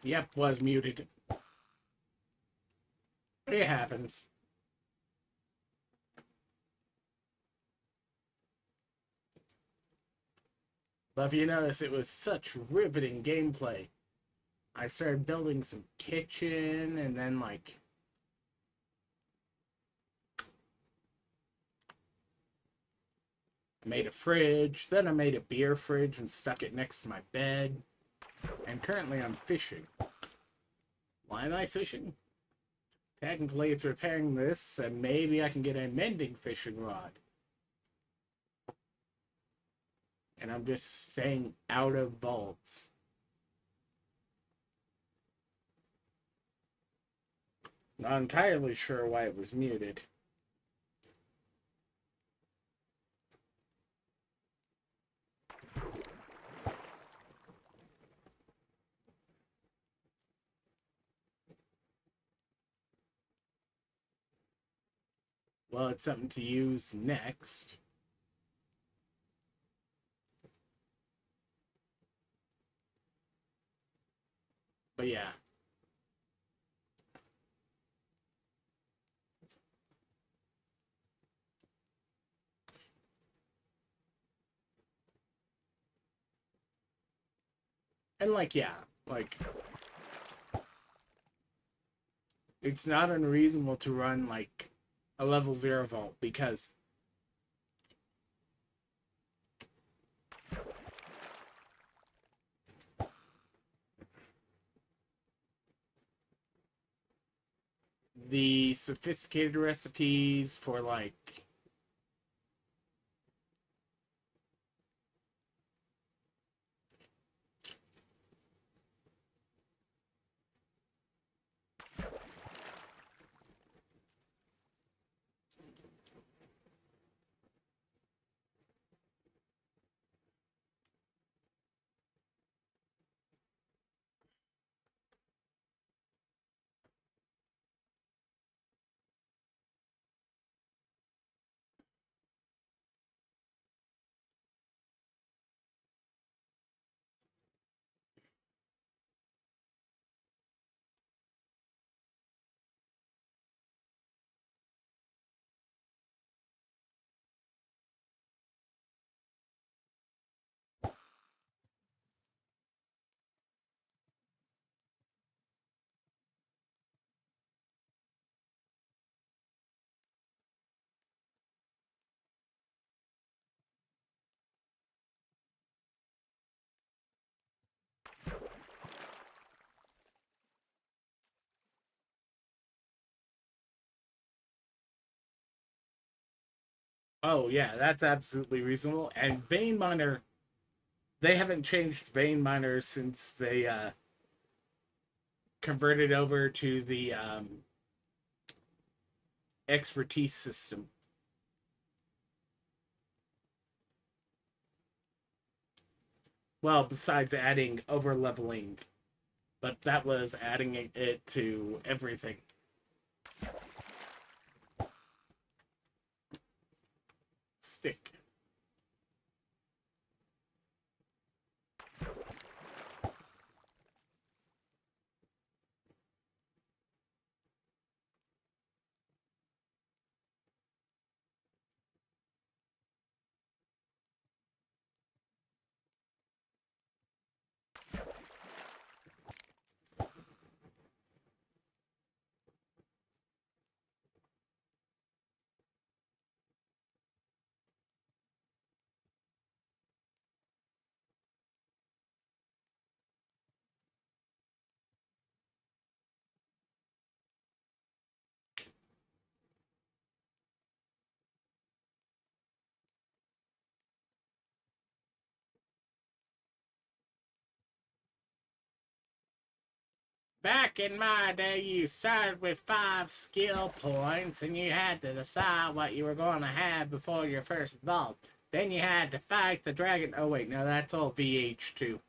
Yep, was muted. It happens. But if you notice, it was such riveting gameplay. I started building some kitchen, and then, like, I made a fridge. Then I made a beer fridge and stuck it next to my bed. And currently I'm fishing. Why am I fishing? Technically, it's repairing this, and maybe I can get a mending fishing rod. And I'm just staying out of vaults. Not entirely sure why it was muted. Well, it's something to use next. But yeah. And like, yeah, like, it's not unreasonable to run like a level 0 vault because the sophisticated recipes for like oh yeah, that's absolutely reasonable. And vein miner, they haven't changed vein miners since they converted over to the expertise system. Well, besides adding over leveling, but that was adding it to everything. Stick. Back in my day, you started with 5 skill points, and you had to decide what you were going to have before your first vault. Then you had to fight the dragon. Oh wait, no, that's all VH2.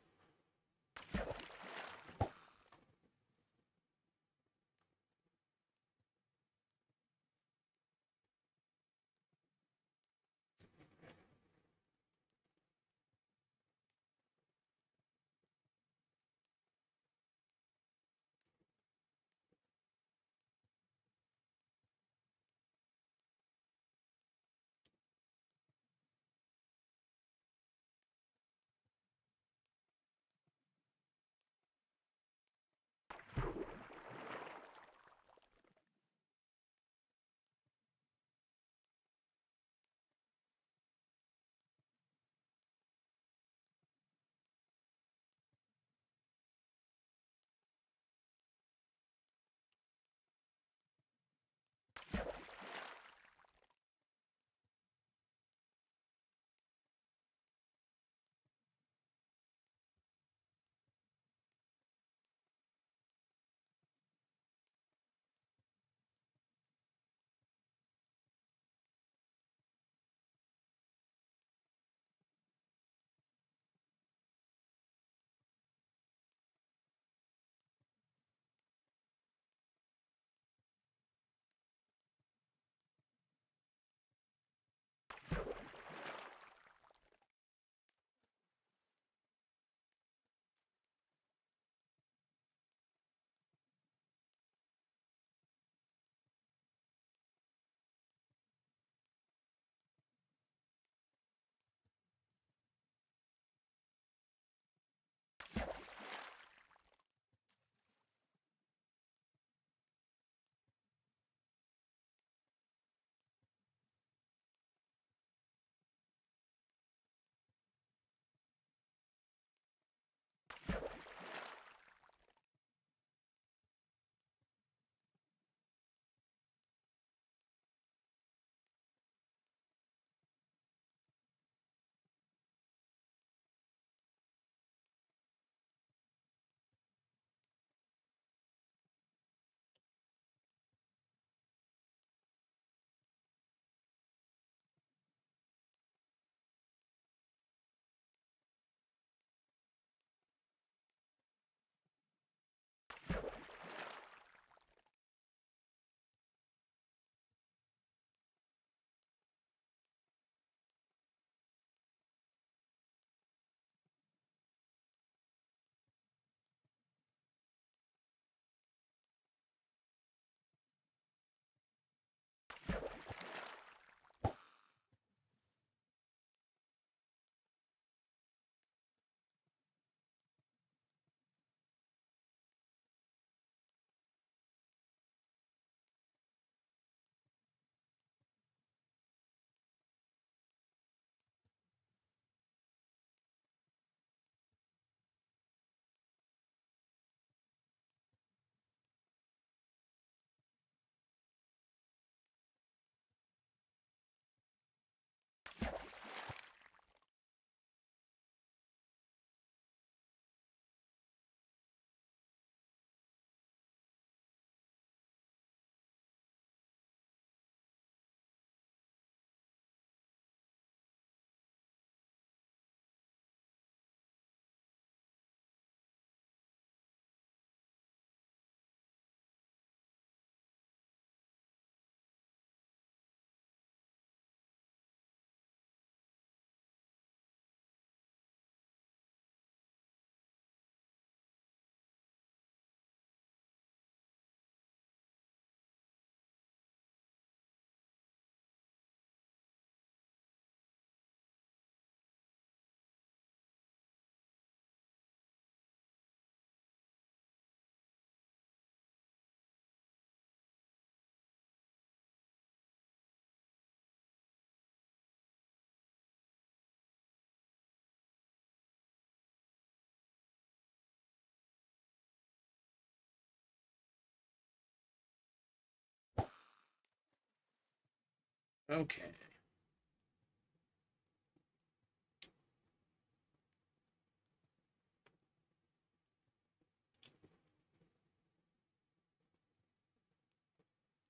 Okay.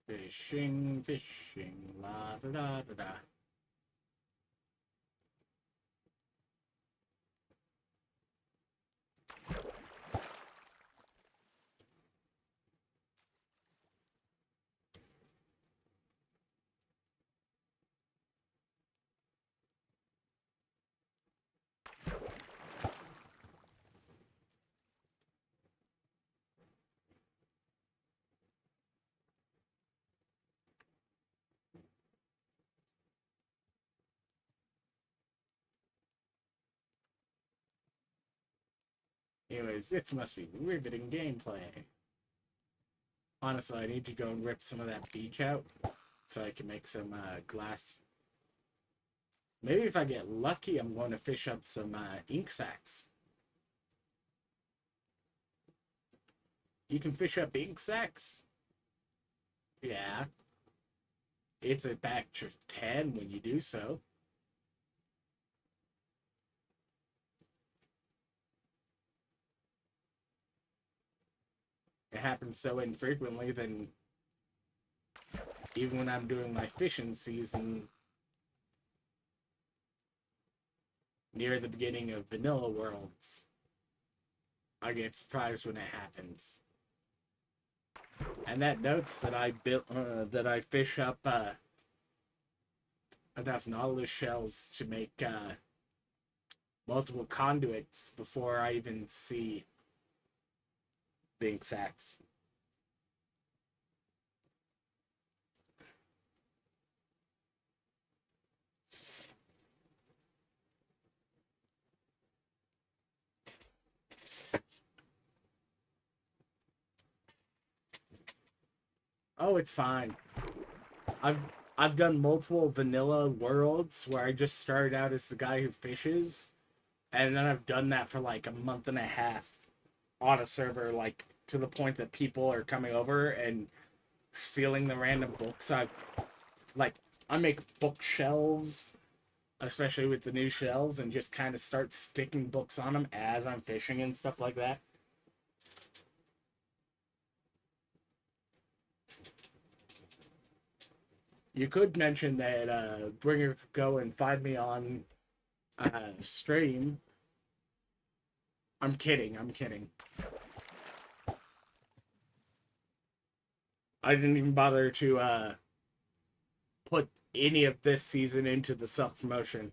Fishing, fishing, la da da da da. Anyways, this must be riveting gameplay. Honestly, I need to go and rip some of that beach out so I can make some glass. Maybe if I get lucky, I'm going to fish up some ink sacs. You can fish up ink sacs? Yeah. It's a batch of 10 when you do so. It happens so infrequently, then even when I'm doing my fishing season near the beginning of Vanilla Worlds, I get surprised when it happens. And that notes that I built that I fish up enough Nautilus shells to make multiple conduits before I even see the ink sacs. Oh, it's fine. I've I've done multiple vanilla worlds where I just started out as the guy who fishes, and then I've done that for like a month and a half on a server, like to the point that people are coming over and stealing the random books. Like I make bookshelves, especially with the new shelves, and just kind of start sticking books on them as I'm fishing and stuff like that. You could mention that Bringer could go and find me on stream. I'm kidding. I'm kidding. I didn't even bother to put any of this season into the self promotion.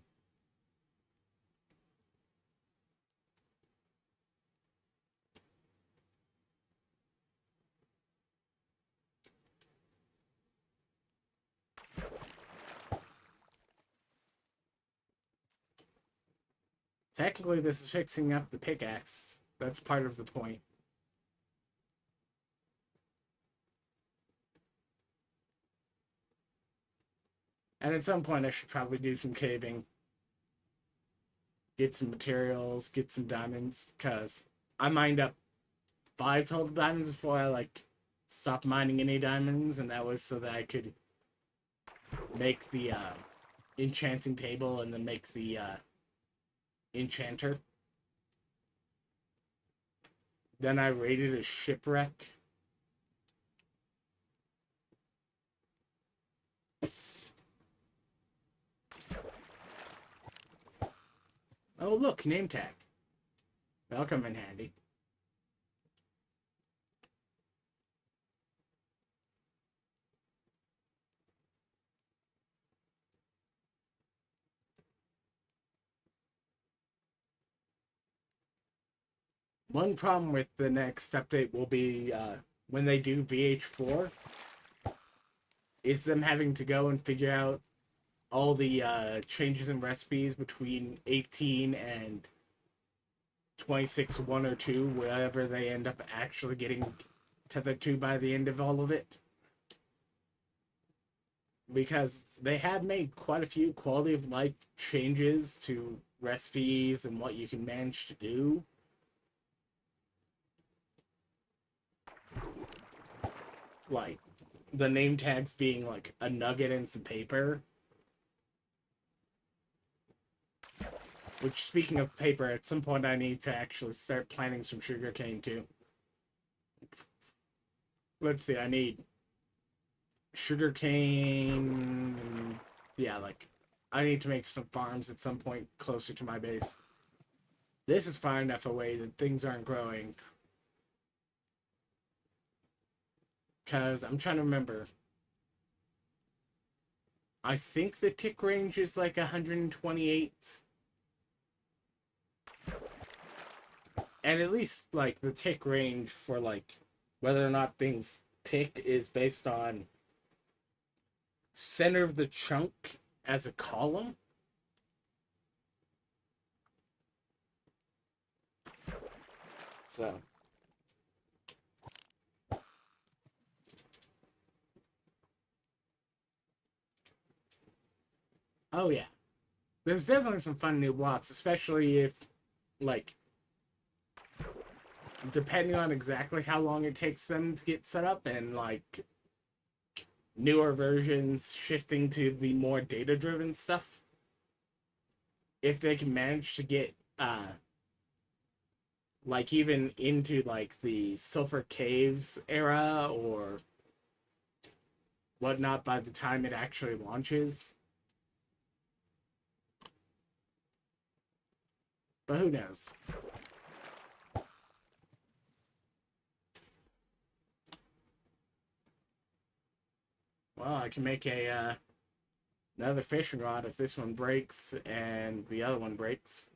Technically, this is fixing up the pickaxe. That's part of the point. And at some point, I should probably do some caving, get some materials, get some diamonds, because I mined up 5 total diamonds before I like stopped mining any diamonds, and that was so that I could make the enchanting table and then make the enchanter. Then I raided a shipwreck. Oh look, name tag. That'll come in handy. One problem with the next update will be when they do VH4 is them having to go and figure out all the changes in recipes between 18 and 26, 1 or 2, wherever they end up actually getting tethered to by the end of all of it. Because they have made quite a few quality of life changes to recipes and what you can manage to do. Like the name tags being like a nugget and some paper, Which, speaking of paper, at some point I need to actually start planting some sugarcane too. Let's see, I need sugarcane. Yeah, like, I need to make some farms at some point closer to my base. This is far enough away that things aren't growing. Because I'm trying to remember. I think the tick range is like 128. And at least, like, the tick range for, like, whether or not things tick is based on center of the chunk as a column. So. Oh, yeah. There's definitely some fun new blocks, especially if, like, depending on exactly how long it takes them to get set up and, like, newer versions shifting to the more data-driven stuff. If they can manage to get, like, even into, like, the Sulfur Caves era or whatnot by the time it actually launches. But who knows? Well, I can make a another fishing rod if this one breaks and the other one breaks.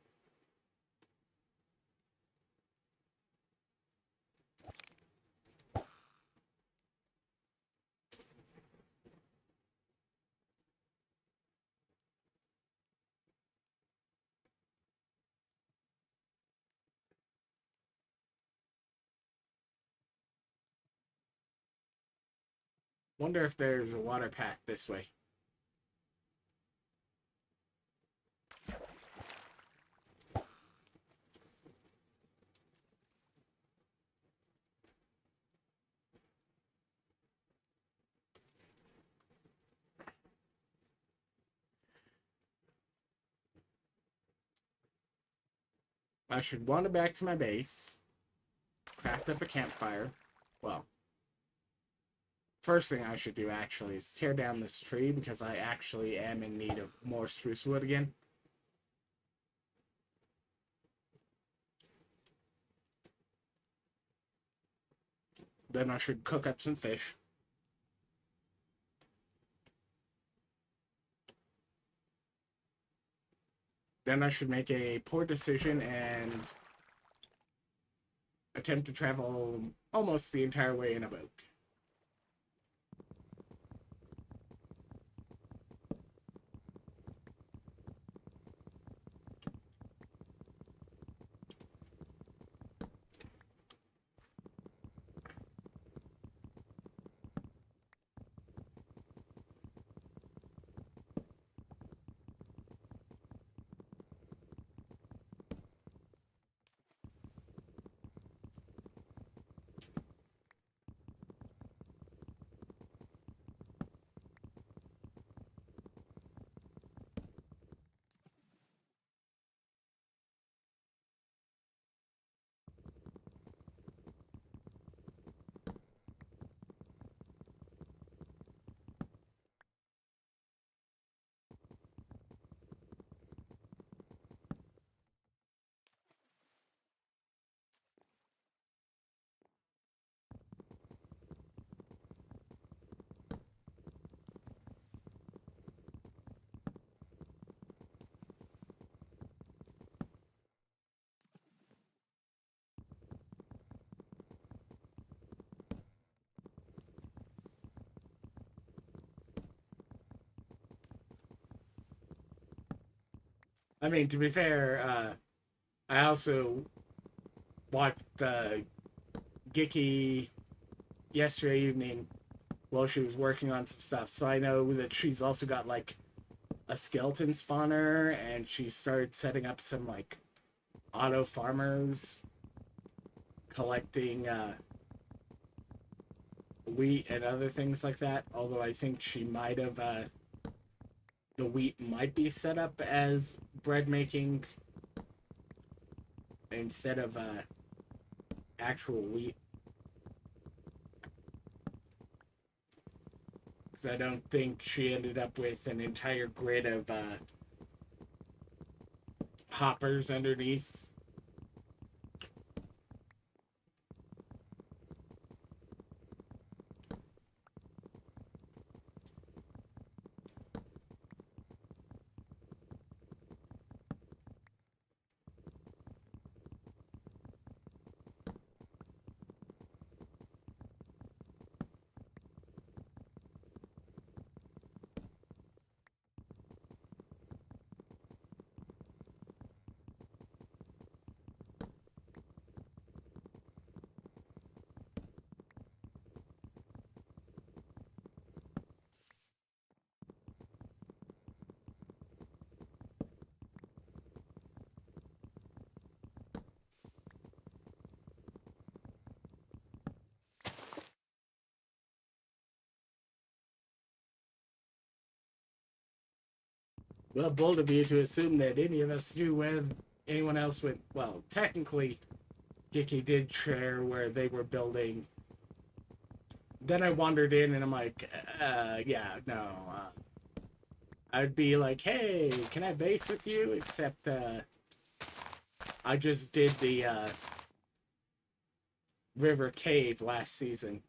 Wonder if there's a water path this way. I should wander back to my base, craft up a campfire. Well, first thing I should do actually is tear down this tree because I actually am in need of more spruce wood again. Then I should cook up some fish. Then I should make a poor decision and attempt to travel almost the entire way in a boat. I mean, to be fair, I also watched Giki yesterday evening while she was working on some stuff, so I know that she's also got like a skeleton spawner, and she started setting up some like auto farmers collecting wheat and other things like that. Although I think she might have the wheat might be set up as bread making instead of actual wheat. Because I don't think she ended up with an entire grid of hoppers underneath. Well, bold of you to assume that any of us knew where anyone else went. Well, technically, Giki did share where they were building. Then I wandered in and I'm like, yeah, no. I'd be like, hey, can I base with you? Except I just did the river cave last season.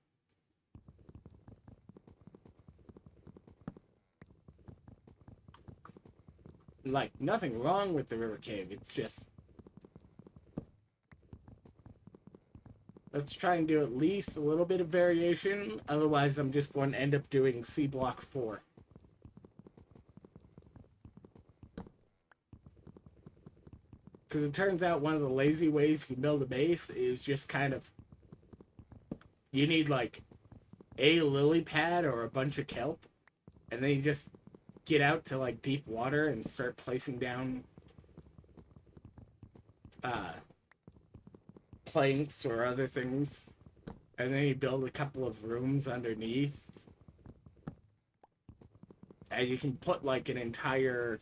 Like, nothing wrong with the river cave. It's just, let's try and do at least a little bit of variation. Otherwise, I'm just going to end up doing C Block 4. Because it turns out one of the lazy ways you can build a base is just kind of, you need like a lily pad or a bunch of kelp, and then you just get out to like deep water and start placing down planks or other things, and then you build a couple of rooms underneath, and you can put like an entire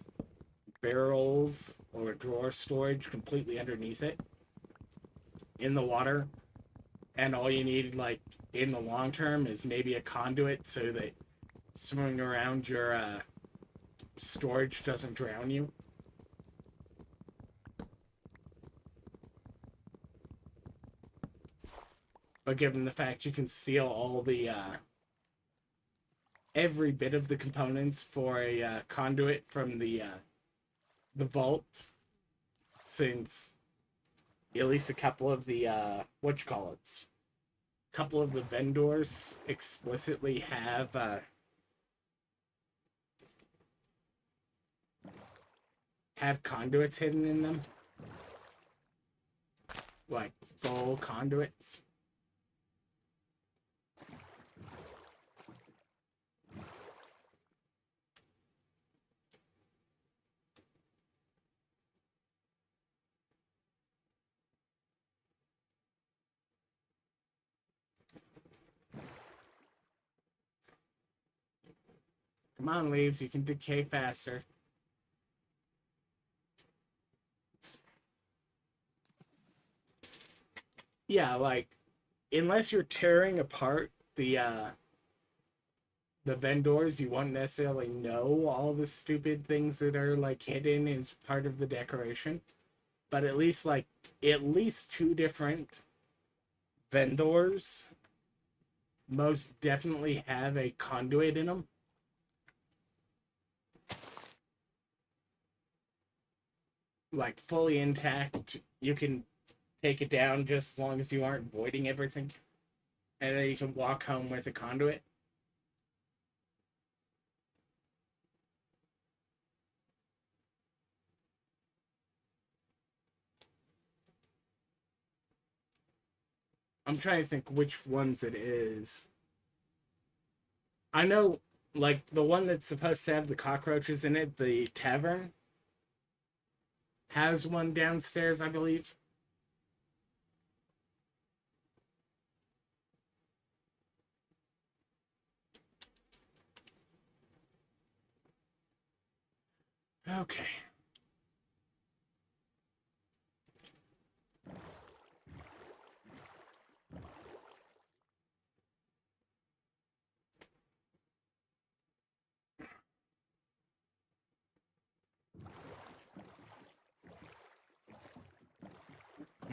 barrels or drawer storage completely underneath it in the water, and all you need like in the long term is maybe a conduit so that swimming around your storage doesn't drown you. But given the fact you can steal all the every bit of the components for a conduit from the vault, since at least a couple of the couple of the vendors explicitly have conduits hidden in them, like full conduits. Come on, leaves, you can decay faster. Yeah, like, unless you're tearing apart the vendors, you won't necessarily know all the stupid things that are like hidden as part of the decoration. But at least like at least two different vendors most definitely have a conduit in them. Like fully intact, you can take it down just as long as you aren't voiding everything. And then you can walk home with a conduit. I'm trying to think which ones it is. I know, like, the one that's supposed to have the cockroaches in it, the tavern, has one downstairs, I believe. Okay.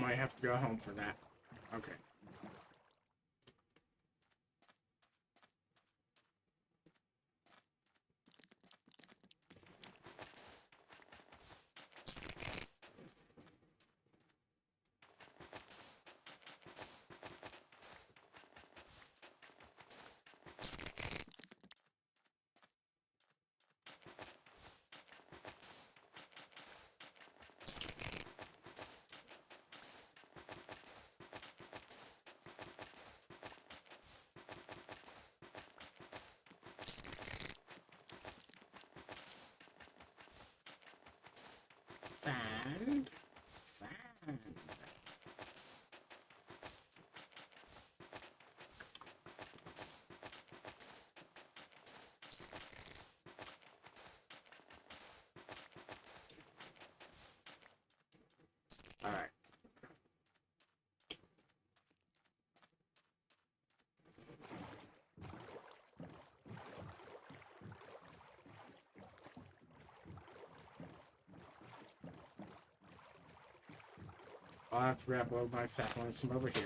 might have to go home for that. Okay. Sand. Sand. All right. I'll have to grab all my saplings from over here.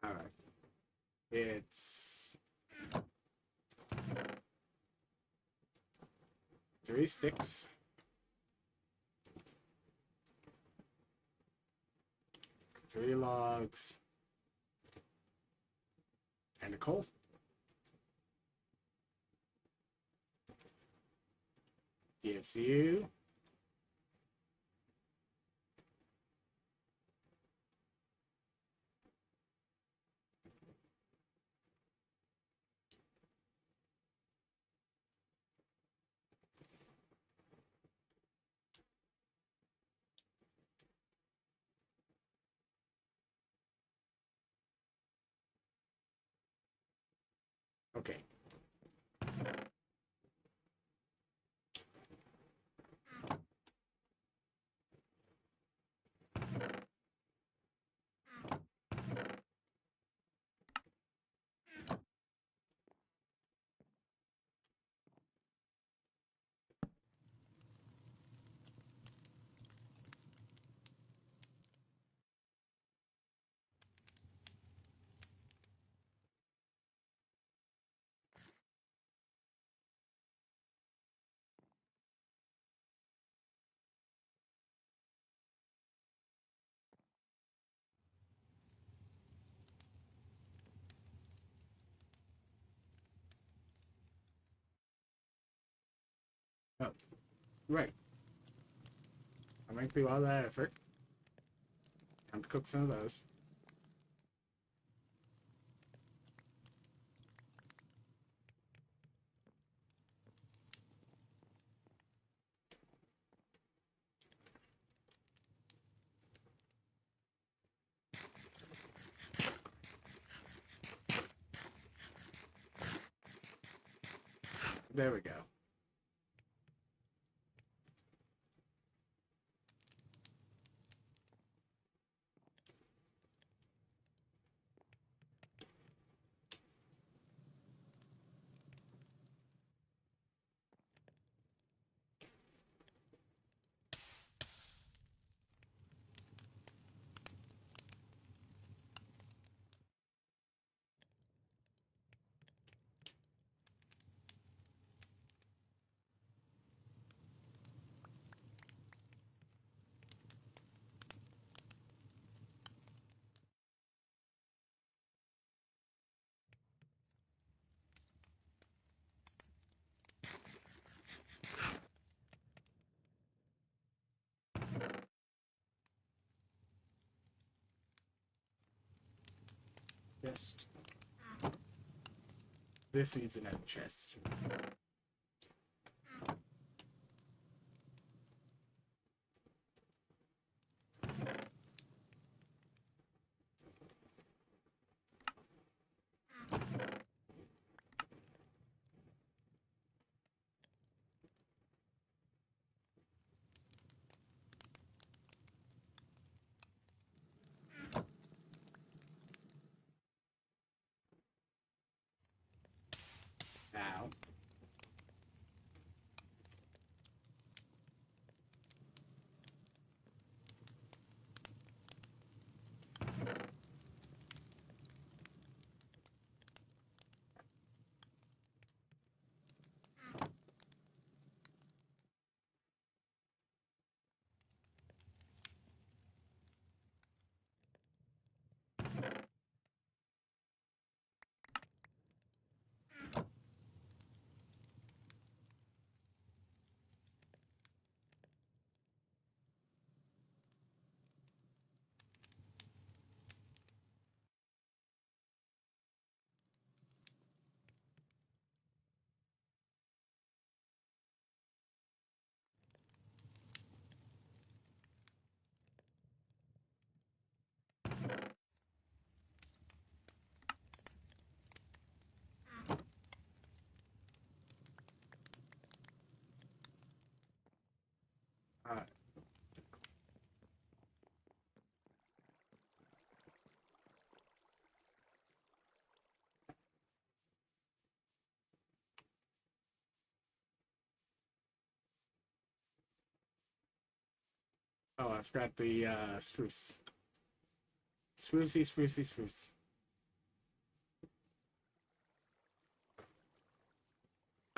All right. It's 3 sticks. 3 logs. And a coal. Gives you okay. Oh, right. I went through all that effort. Time to cook some of those. There we go. Chest. This needs another chest. Ow. Alright. Oh, I forgot the spruce. Spruce.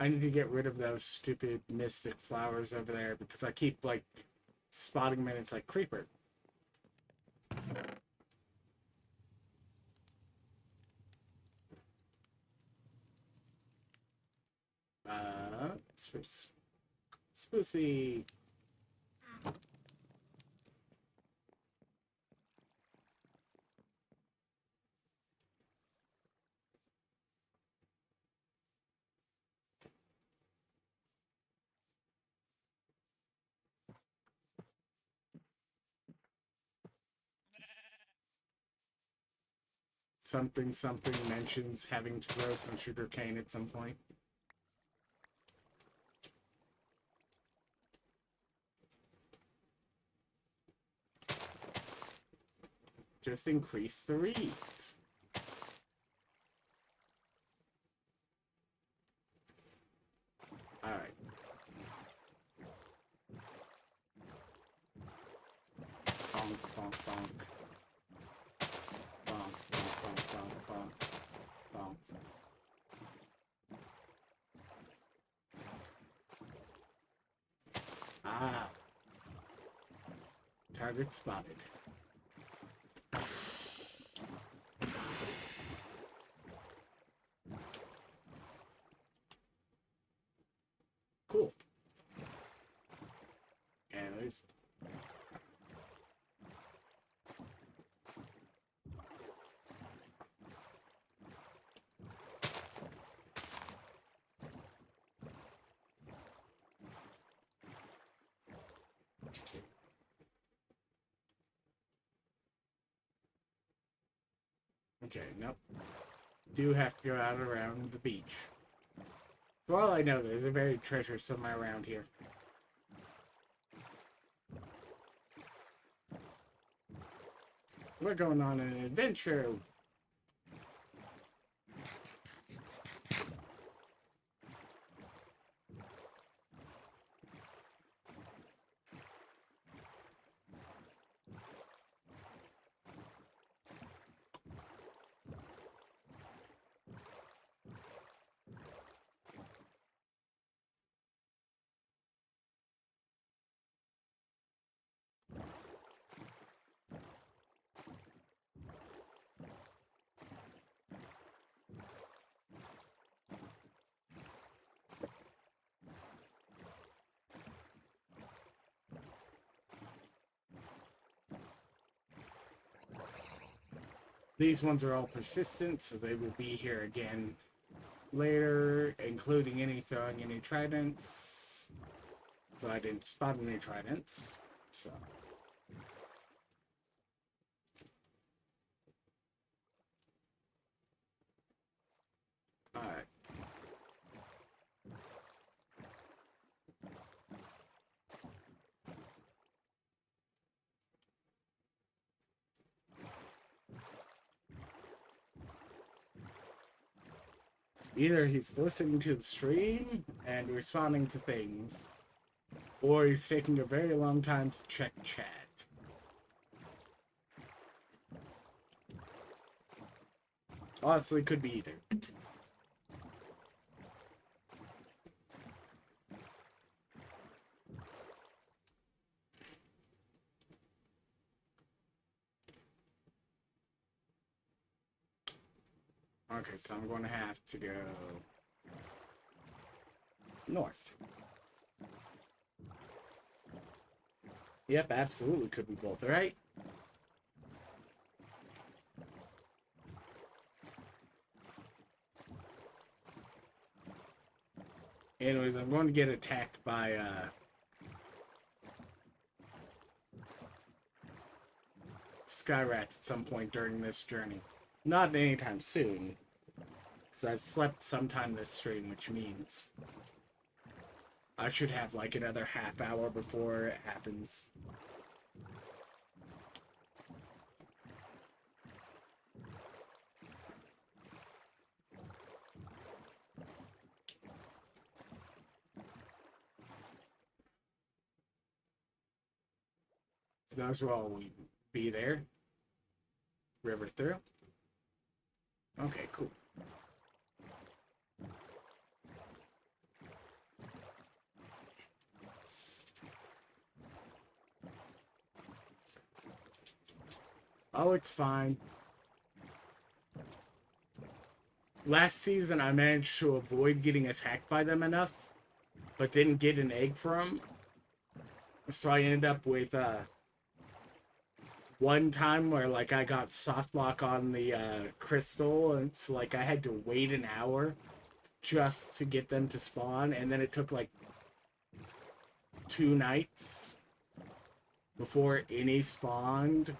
I need to get rid of those stupid mystic flowers over there because I keep, like, spotting them and it's like creeper. Spruce. Sprucey. Something mentions having to grow some sugarcane at some point. Just increase the reeds. Alright. Bonk, bonk, bonk. Bonk, bonk, bonk, bonk, bonk. Bonk. Ah. Target spotted. Cool. Anyways. Okay, nope. Do have to go out around the beach. For all I know, there's a buried treasure somewhere around here. We're going on an adventure. These ones are all persistent, so they will be here again later, including any throwing any tridents. Though I didn't spot any tridents, so. Alright. Either he's listening to the stream and responding to things, or he's taking a very long time to check chat. Honestly, could be either. Okay, so I'm going to have to go north. Yep, absolutely could be both, right? Anyways, I'm going to get attacked by, Skyrats at some point during this journey. Not anytime soon, because I've slept sometime this stream, which means I should have like another half hour before it happens. Those will all be there. River through. Okay, cool. Oh, it's fine. Last season, I managed to avoid getting attacked by them enough, but didn't get an egg for them. So I ended up with, one time where, like, I got soft lock on the, crystal, and it's like I had to wait an hour just to get them to spawn, and then it took, like, 2 nights before any spawned.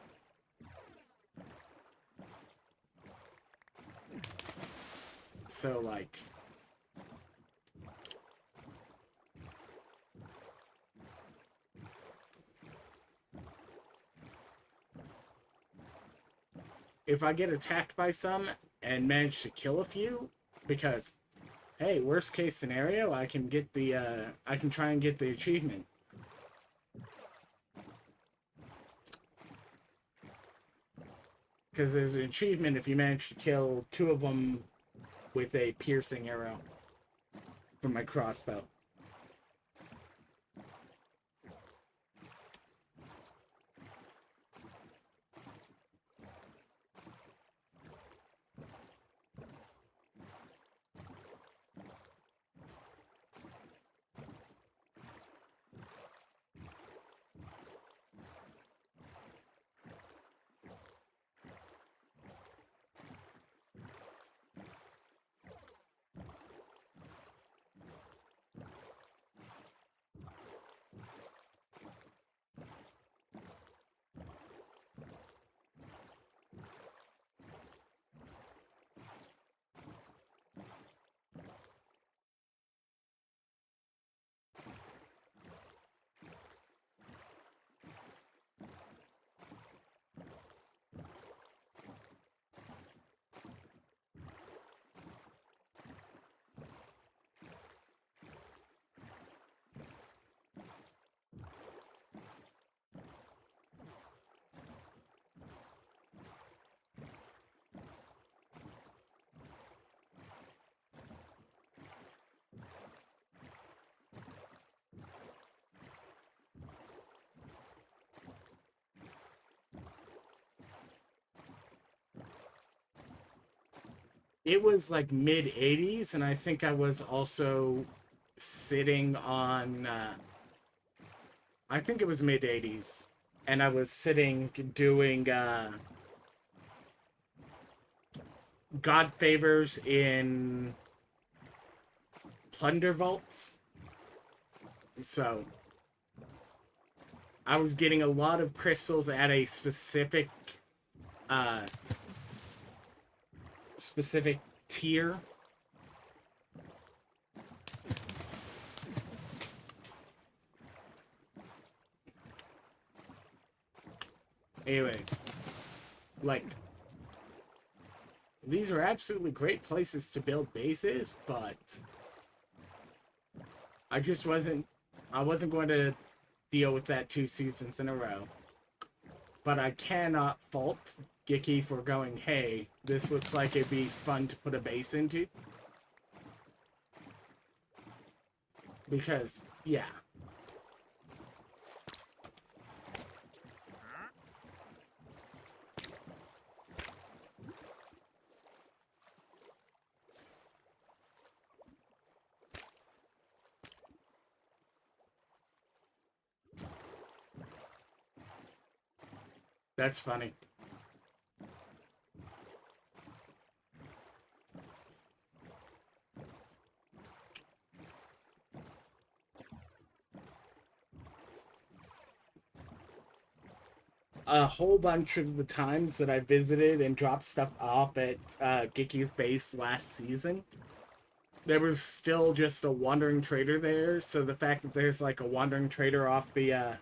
So, like, if I get attacked by some and manage to kill a few, because, hey, worst case scenario, I can get the, I can try and get the achievement. Because there's an achievement if you manage to kill 2 of them with a piercing arrow from my crossbow. It was like mid 80s, and I think I was also sitting on, I think it was mid 80s, and I was sitting doing, God favors in plunder vaults. So I was getting a lot of crystals at a uh specific tier. Anyways, like, these are absolutely great places to build bases, but I just I wasn't going to deal with that 2 seasons in a row. But I cannot fault Giki for going, hey, this looks like it'd be fun to put a base into. Because, yeah. That's funny. A whole bunch of the times that I visited and dropped stuff off at Giki's base last season, there was still just a wandering trader there, so the fact that there's like a wandering trader off the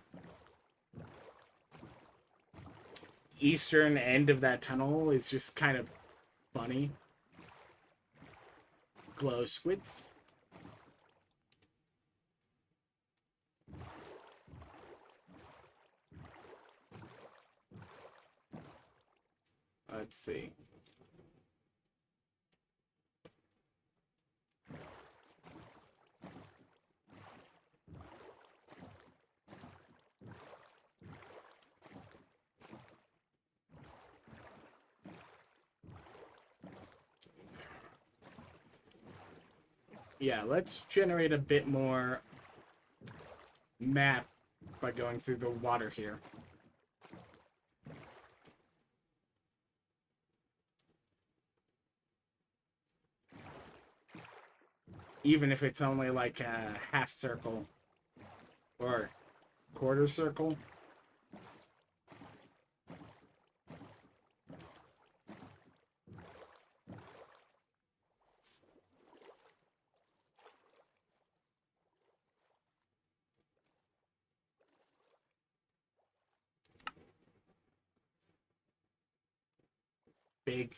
eastern end of that tunnel is just kind of funny. Glow squids. Let's see. Yeah, let's generate a bit more map by going through the water here. Even if it's only like a half circle or quarter circle. Big.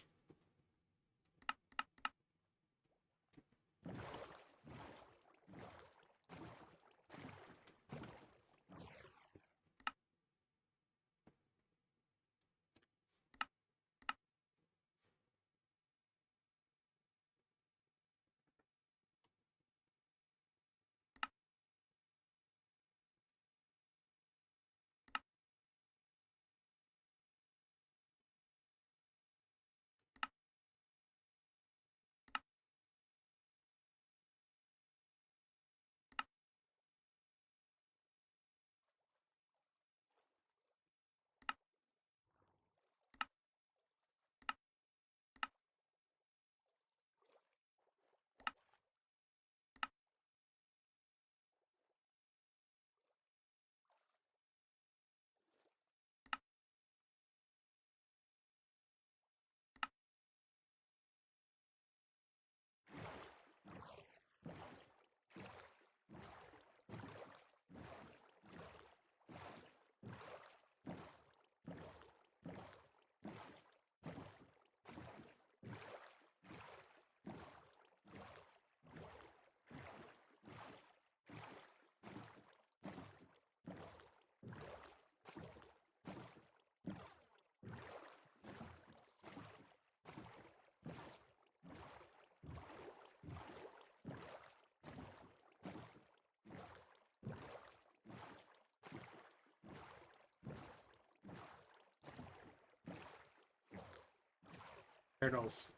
Turtles.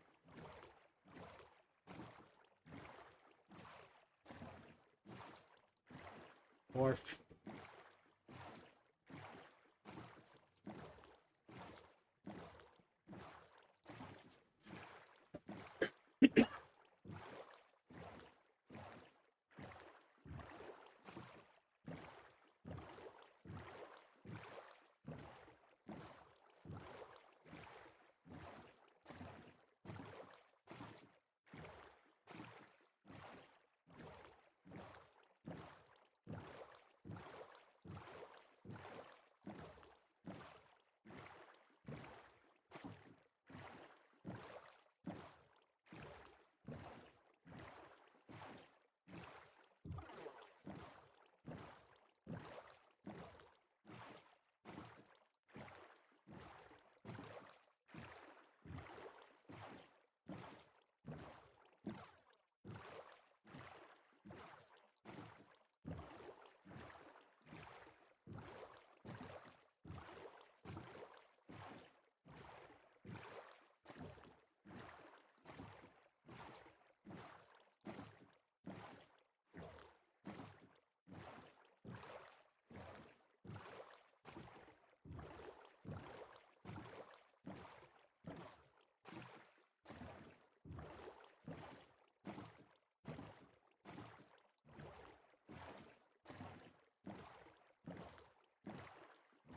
Morph.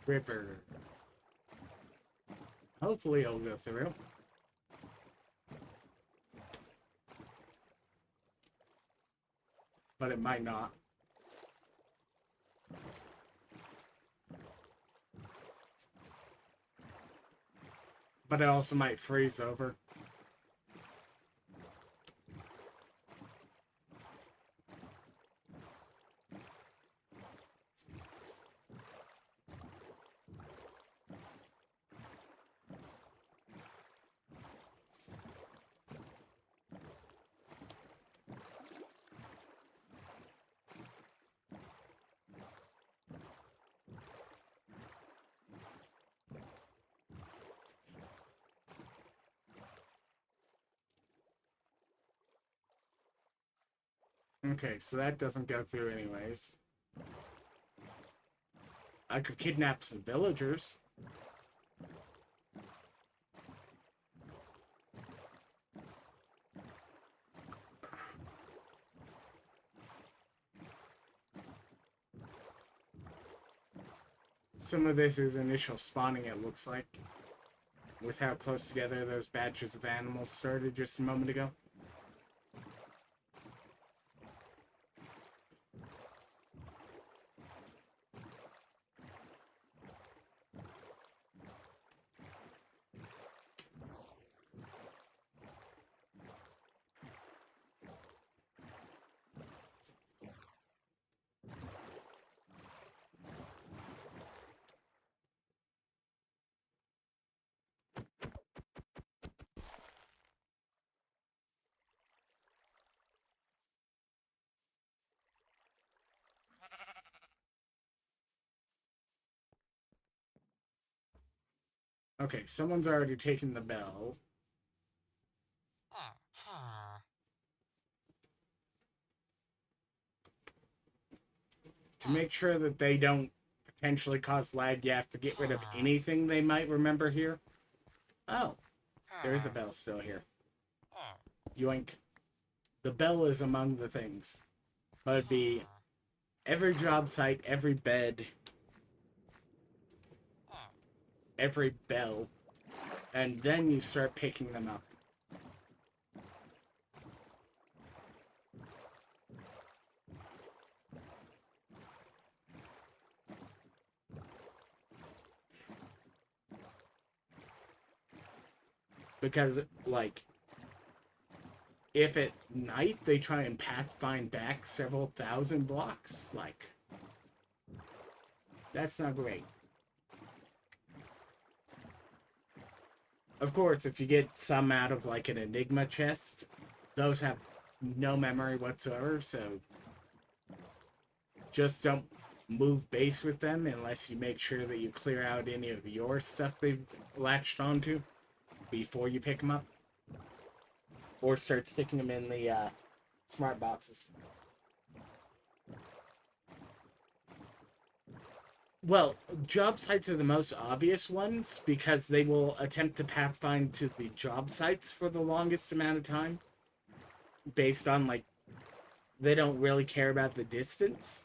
River. Hopefully it'll go through. But it might not. But it also might freeze over. Okay, so that doesn't go through anyways. I could kidnap some villagers. Some of this is initial spawning, it looks like, with how close together those batches of animals started just a moment ago. Okay, someone's already taken the bell. To make sure that they don't potentially cause lag, you have to get rid of anything they might remember here. Oh, there's a bell still here. Yoink. The bell is among the things. But it'd be every job site, every bed, every bell, and then you start picking them up. Because, like, if at night they try and pathfind back several thousand blocks, like, that's not great. Of course, if you get some out of, like, an Enigma chest, those have no memory whatsoever, so just don't move base with them unless you make sure that you clear out any of your stuff they've latched onto before you pick them up. Or start sticking them in the smart boxes. Well, job sites are the most obvious ones because they will attempt to pathfind to the job sites for the longest amount of time. Based on, like, they don't really care about the distance.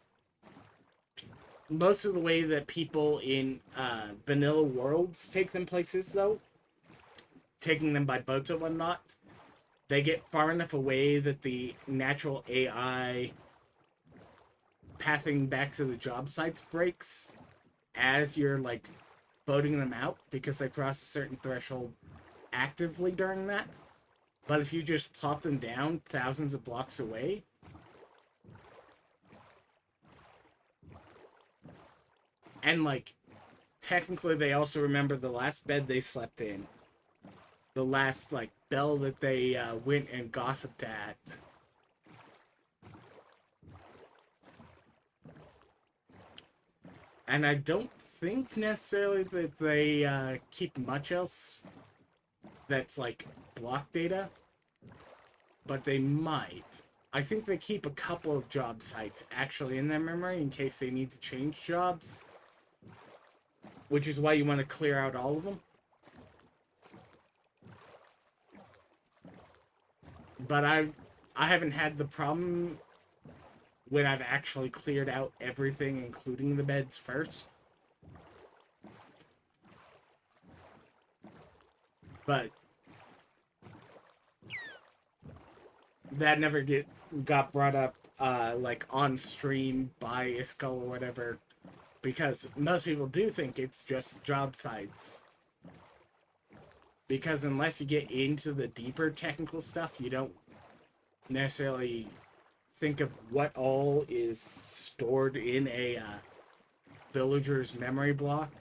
Most of the way that people in vanilla worlds take them places, though, taking them by boats and whatnot, they get far enough away that the natural AI pathing back to the job sites breaks as you're, like, boating them out because they cross a certain threshold actively during that. But if you just plop them down thousands of blocks away, and, like, technically they also remember the last bed they slept in, the last, like, bell that they went and gossiped at. And I don't think necessarily that they keep much else that's, like, block data, but they might. I think they keep a couple of job sites actually in their memory in case they need to change jobs, which is why you want to clear out all of them. But I haven't had the problem when I've actually cleared out everything, including the beds first. But that never got brought up like on stream by Iskallia or whatever, because most people do think it's just job sites. Because unless you get into the deeper technical stuff, you don't necessarily think of what all is stored in a villager's memory block.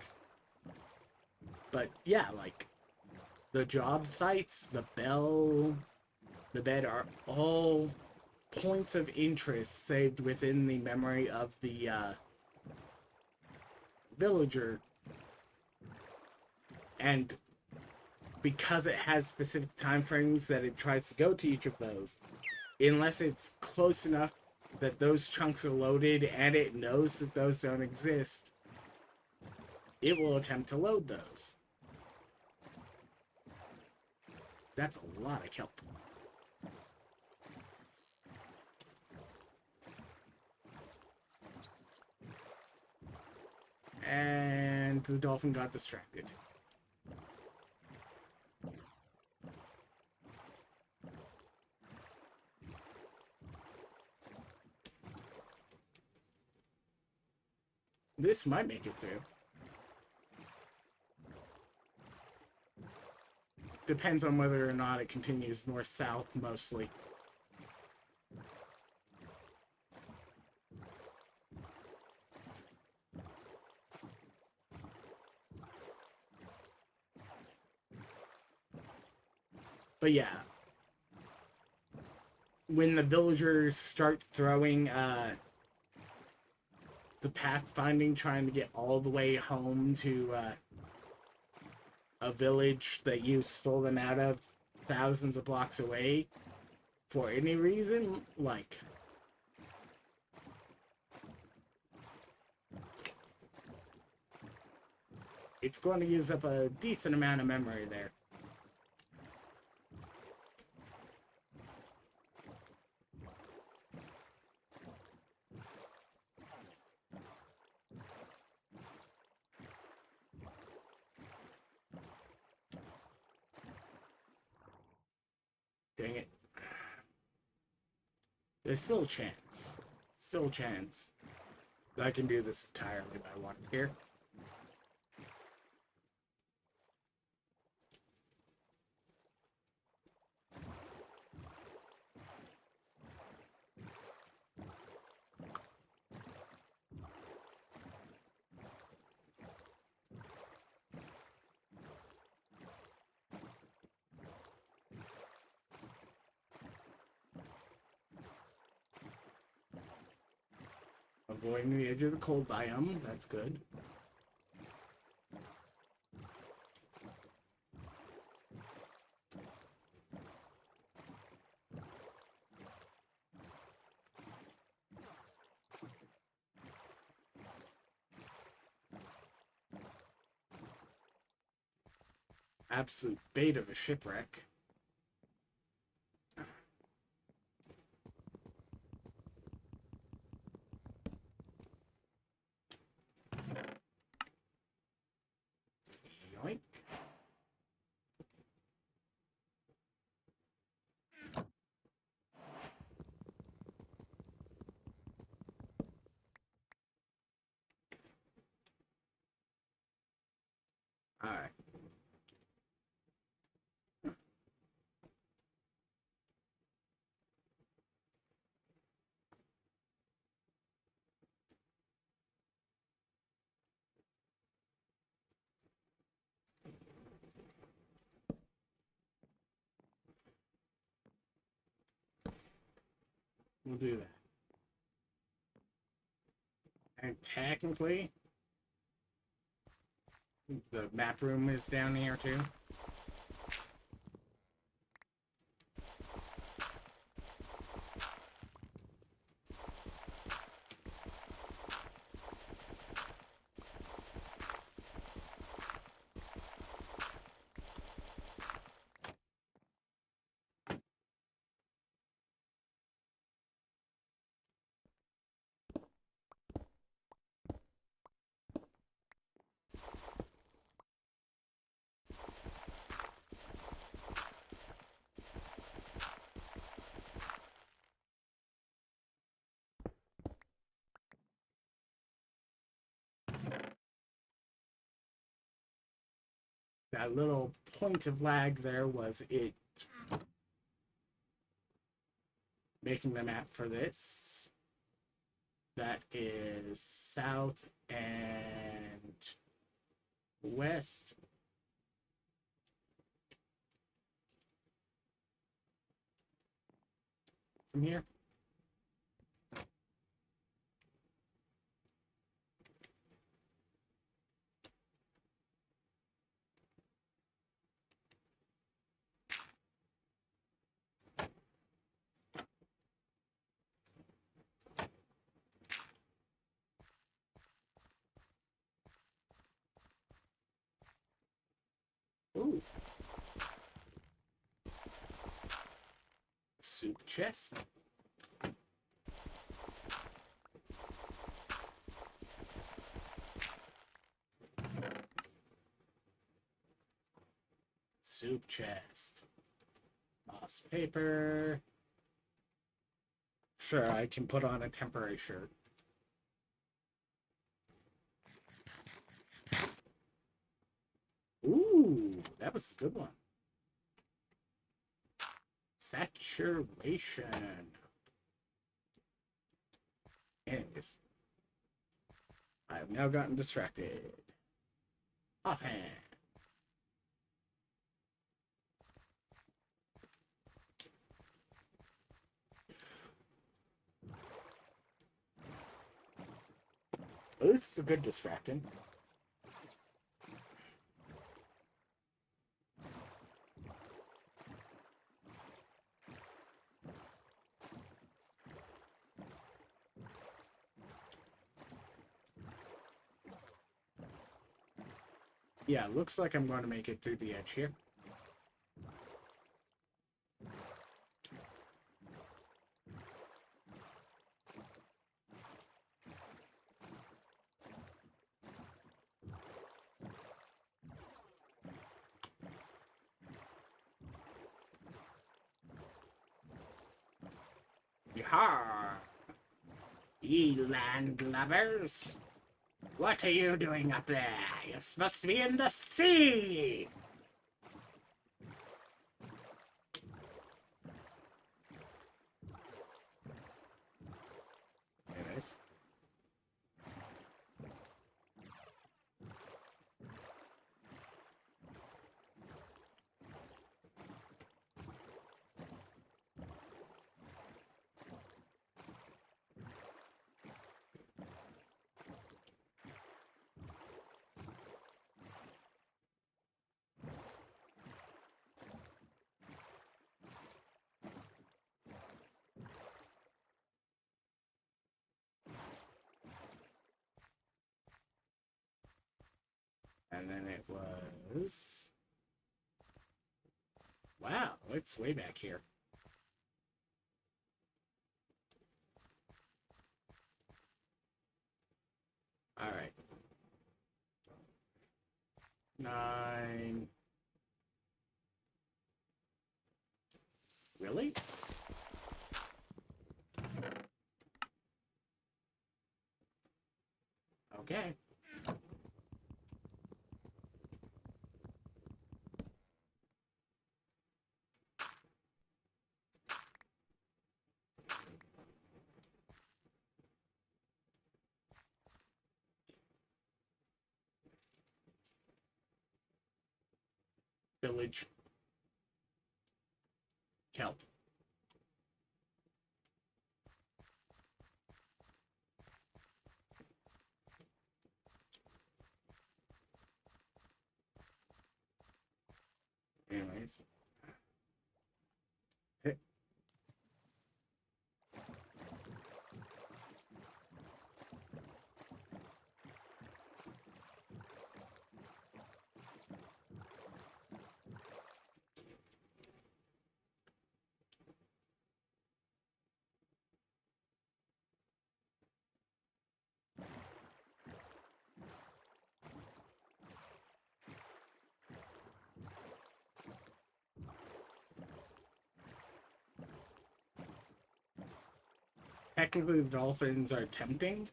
But yeah, like the job sites, the bell, the bed are all points of interest saved within the memory of the villager. And because it has specific time frames that it tries to go to each of those, unless it's close enough that those chunks are loaded and it knows that those don't exist, it will attempt to load those. That's a lot of kelp. And the dolphin got distracted. This might make it through. Depends on whether or not it continues north-south, mostly. But yeah, when the villagers start throwing the pathfinding, trying to get all the way home to a village that you stole them out of thousands of blocks away for any reason, like, it's going to use up a decent amount of memory there. Dang it. There's still a chance. Still a chance that I can do this entirely by one here. Avoiding the edge of the cold biome, that's good. Absolute bait of a shipwreck. Yoink. Alright. We'll do that. And technically, the map room is down here too. That little point of lag there was it making the map for this. That is south and west. From here. Ooh. Soup chest. Soup chest. Moss paper. Sure, I can put on a temporary shirt. Ooh, that was a good one. Saturation. Anyways, I have now gotten distracted. Offhand. Well, this is a good distracting. Yeah, looks like I'm going to make it through the edge here. Yar! Ye landlubbers! What are you doing up there? You're supposed to be in the sea! Anyways. And then it was... Wow, it's way back here. Alright. 9... Really? Okay. Village. Kelp. Anyways. Technically, the dolphins are tempting.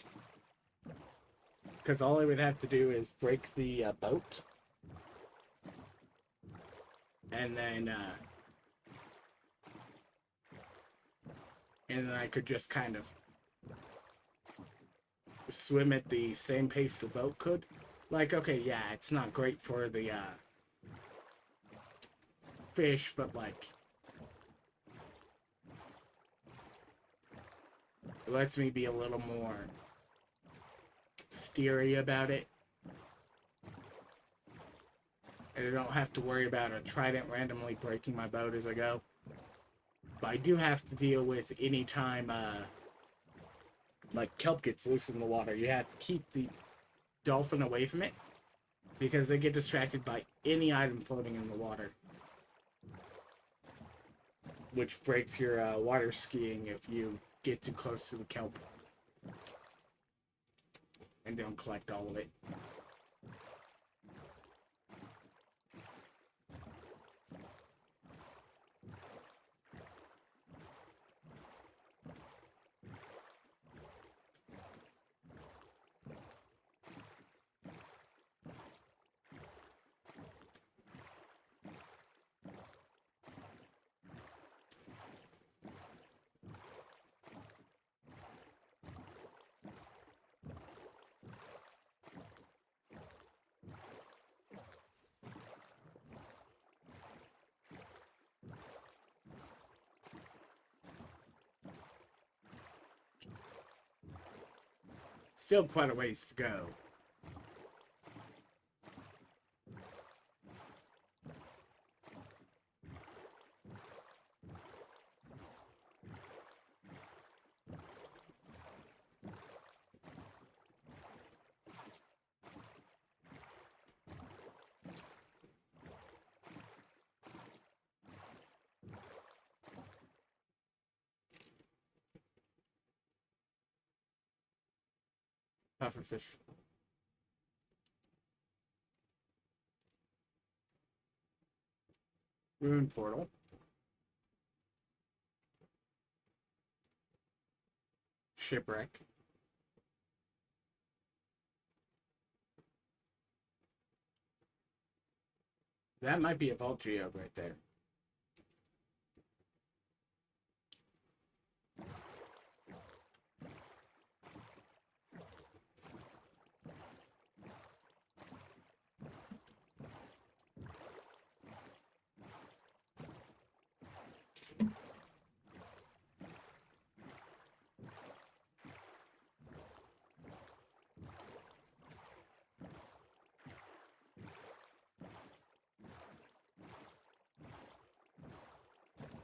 Because all I would have to do is break the boat. and then I could just kind of swim at the same pace the boat could. Like, okay, yeah, it's not great for the fish, but like it lets me be a little more steery about it. And I don't have to worry about a trident randomly breaking my boat as I go. But I do have to deal with any time like kelp gets loose in the water. You have to keep the dolphin away from it because they get distracted by any item floating in the water, which breaks your water skiing if you get too close to the kelp and don't collect all of it. Still quite a ways to go. Pufferfish. Ruin portal. Shipwreck. That might be a vault geode right there.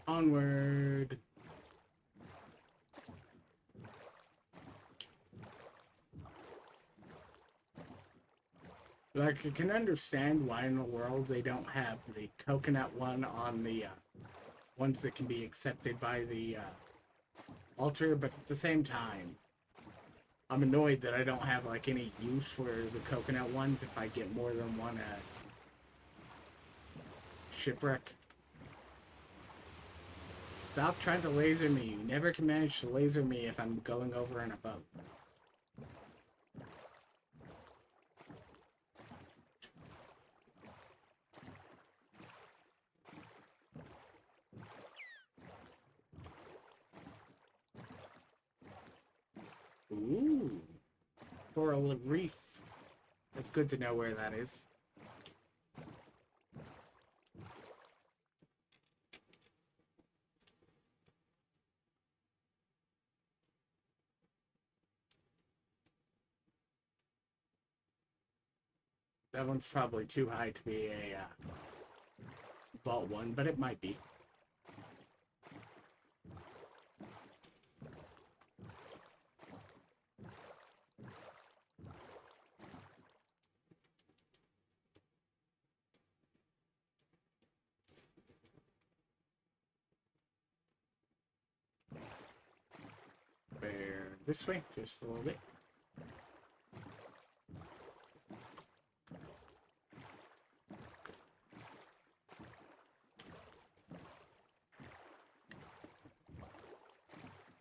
Onward. Like, I can understand why in the world they don't have the coconut one on the ones that can be accepted by the altar, but at the same time, I'm annoyed that I don't have like any use for the coconut ones if I get more than one shipwreck. Stop trying to laser me. You never can manage to laser me if I'm going over in a boat. Ooh. Coral reef. It's good to know where that is. That one's probably too high to be a vault one, but it might be. Bear this way, just a little bit.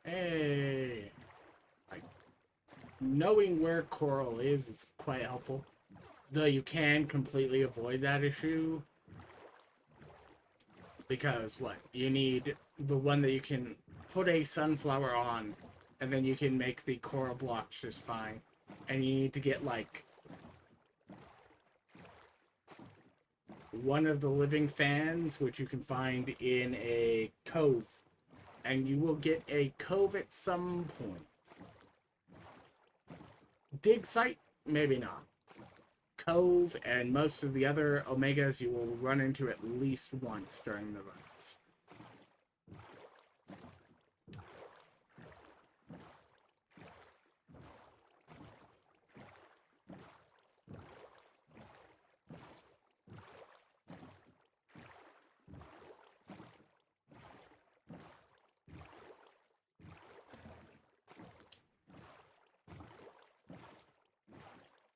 Hey! Like, knowing where coral is, it's quite helpful. Though you can completely avoid that issue Because what? You need the one that you can put a sunflower on, and then you can make the coral blocks just fine. And you need to get, like, one of the living fans, which you can find in a cove. And you will get a cove at some point. Dig site? Maybe not. Cove and most of the other omegas you will run into at least once during the runs.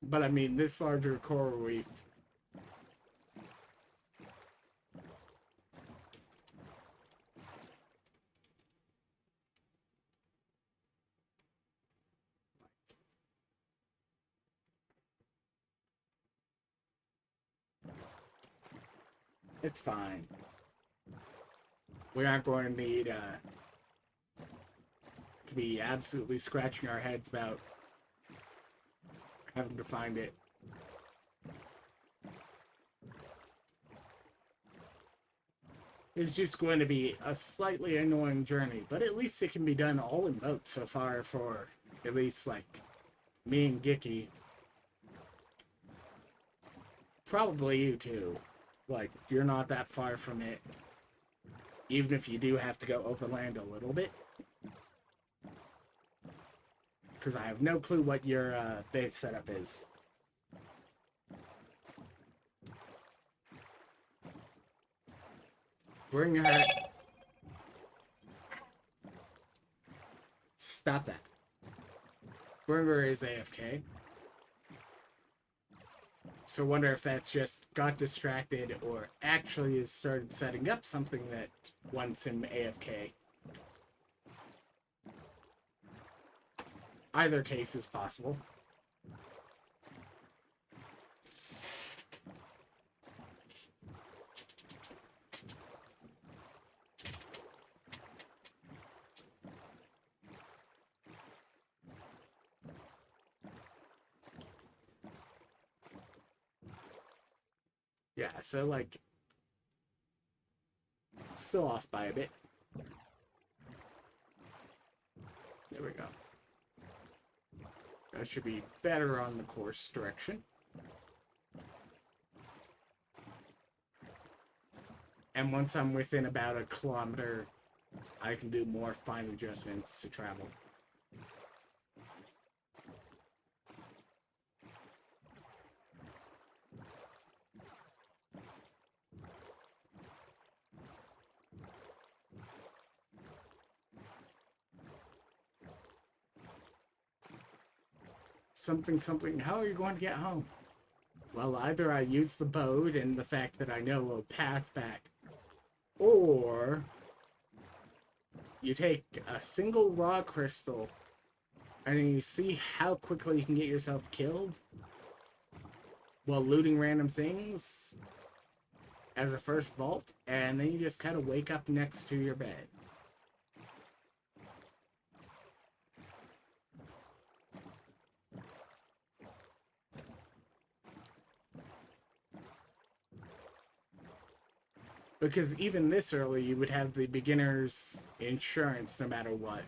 But I mean, this larger coral reef. It's fine. We aren't going to need to be absolutely scratching our heads about having to find it. It's just going to be a slightly annoying journey, but at least it can be done all in boats so far for at least, like, me and Gicky. Probably you too. Like, you're not that far from it. Even if you do have to go overland a little bit. Because I have no clue what your base setup is. Bring her... Stop that. Bringer is AFK. So wonder if that's just got distracted or actually has started setting up something that wants him AFK. Either case is possible. Yeah, so, like, still off by a bit. There we go. That should be better on the course direction. And once I'm within about 1 kilometer, I can do more fine adjustments to travel. Something, how are you going to get home? Well, either I use the boat and the fact that I know a path back, or you take a single raw crystal and then you see how quickly you can get yourself killed while looting random things as a first vault, and then you just kind of wake up next to your bed. Because even this early, you would have the beginner's insurance no matter what.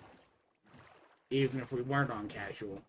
Even if we weren't on casual.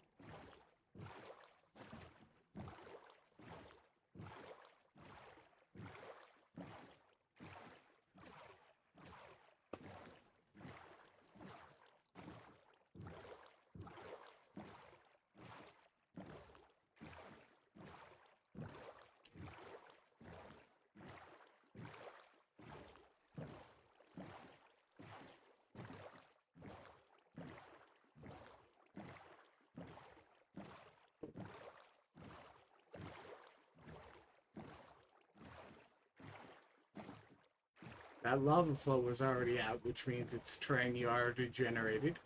That lava flow was already out, which means it's terrain you already generated.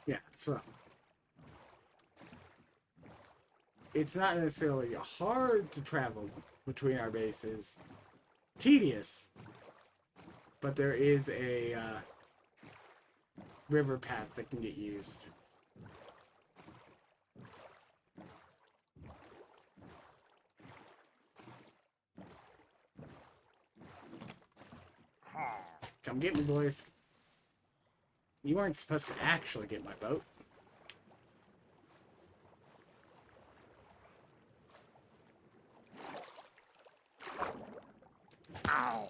Yeah, so it's not necessarily hard to travel between our bases. Tedious, but there is a river path that can get used. Come get me, boys. You weren't supposed to actually get my boat. Ow!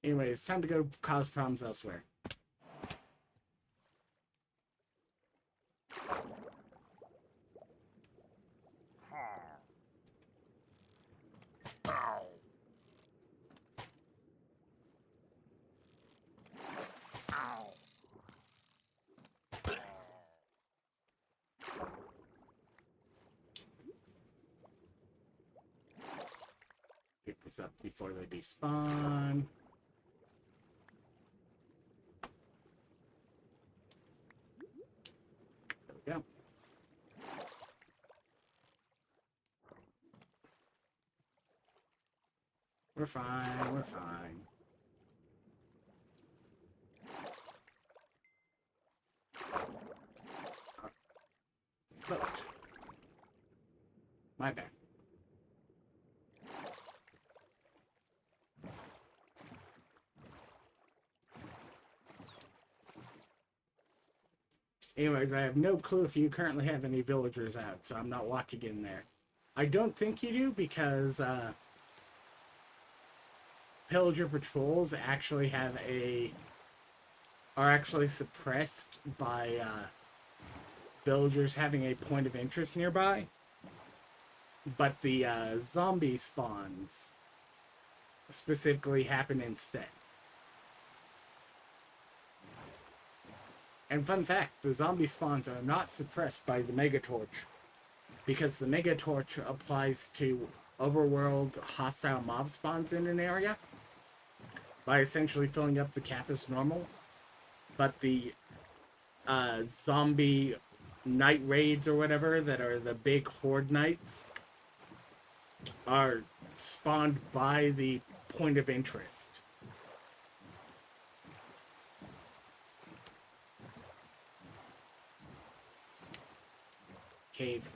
Anyway, it's time to go cause problems elsewhere. Pick this up before they despawn. There we go. We're fine, we're fine. Boat. My bad. Anyways, I have no clue if you currently have any villagers out, so I'm not walking in there. I don't think you do because pillager patrols actually are actually suppressed by villagers having a point of interest nearby. But the zombie spawns specifically happen instead. And fun fact, the zombie spawns are not suppressed by the Megatorch, because the Megatorch applies to overworld hostile mob spawns in an area by essentially filling up the cap as normal. But the zombie night raids or whatever that are the big horde nights are spawned by the point of interest. Cave.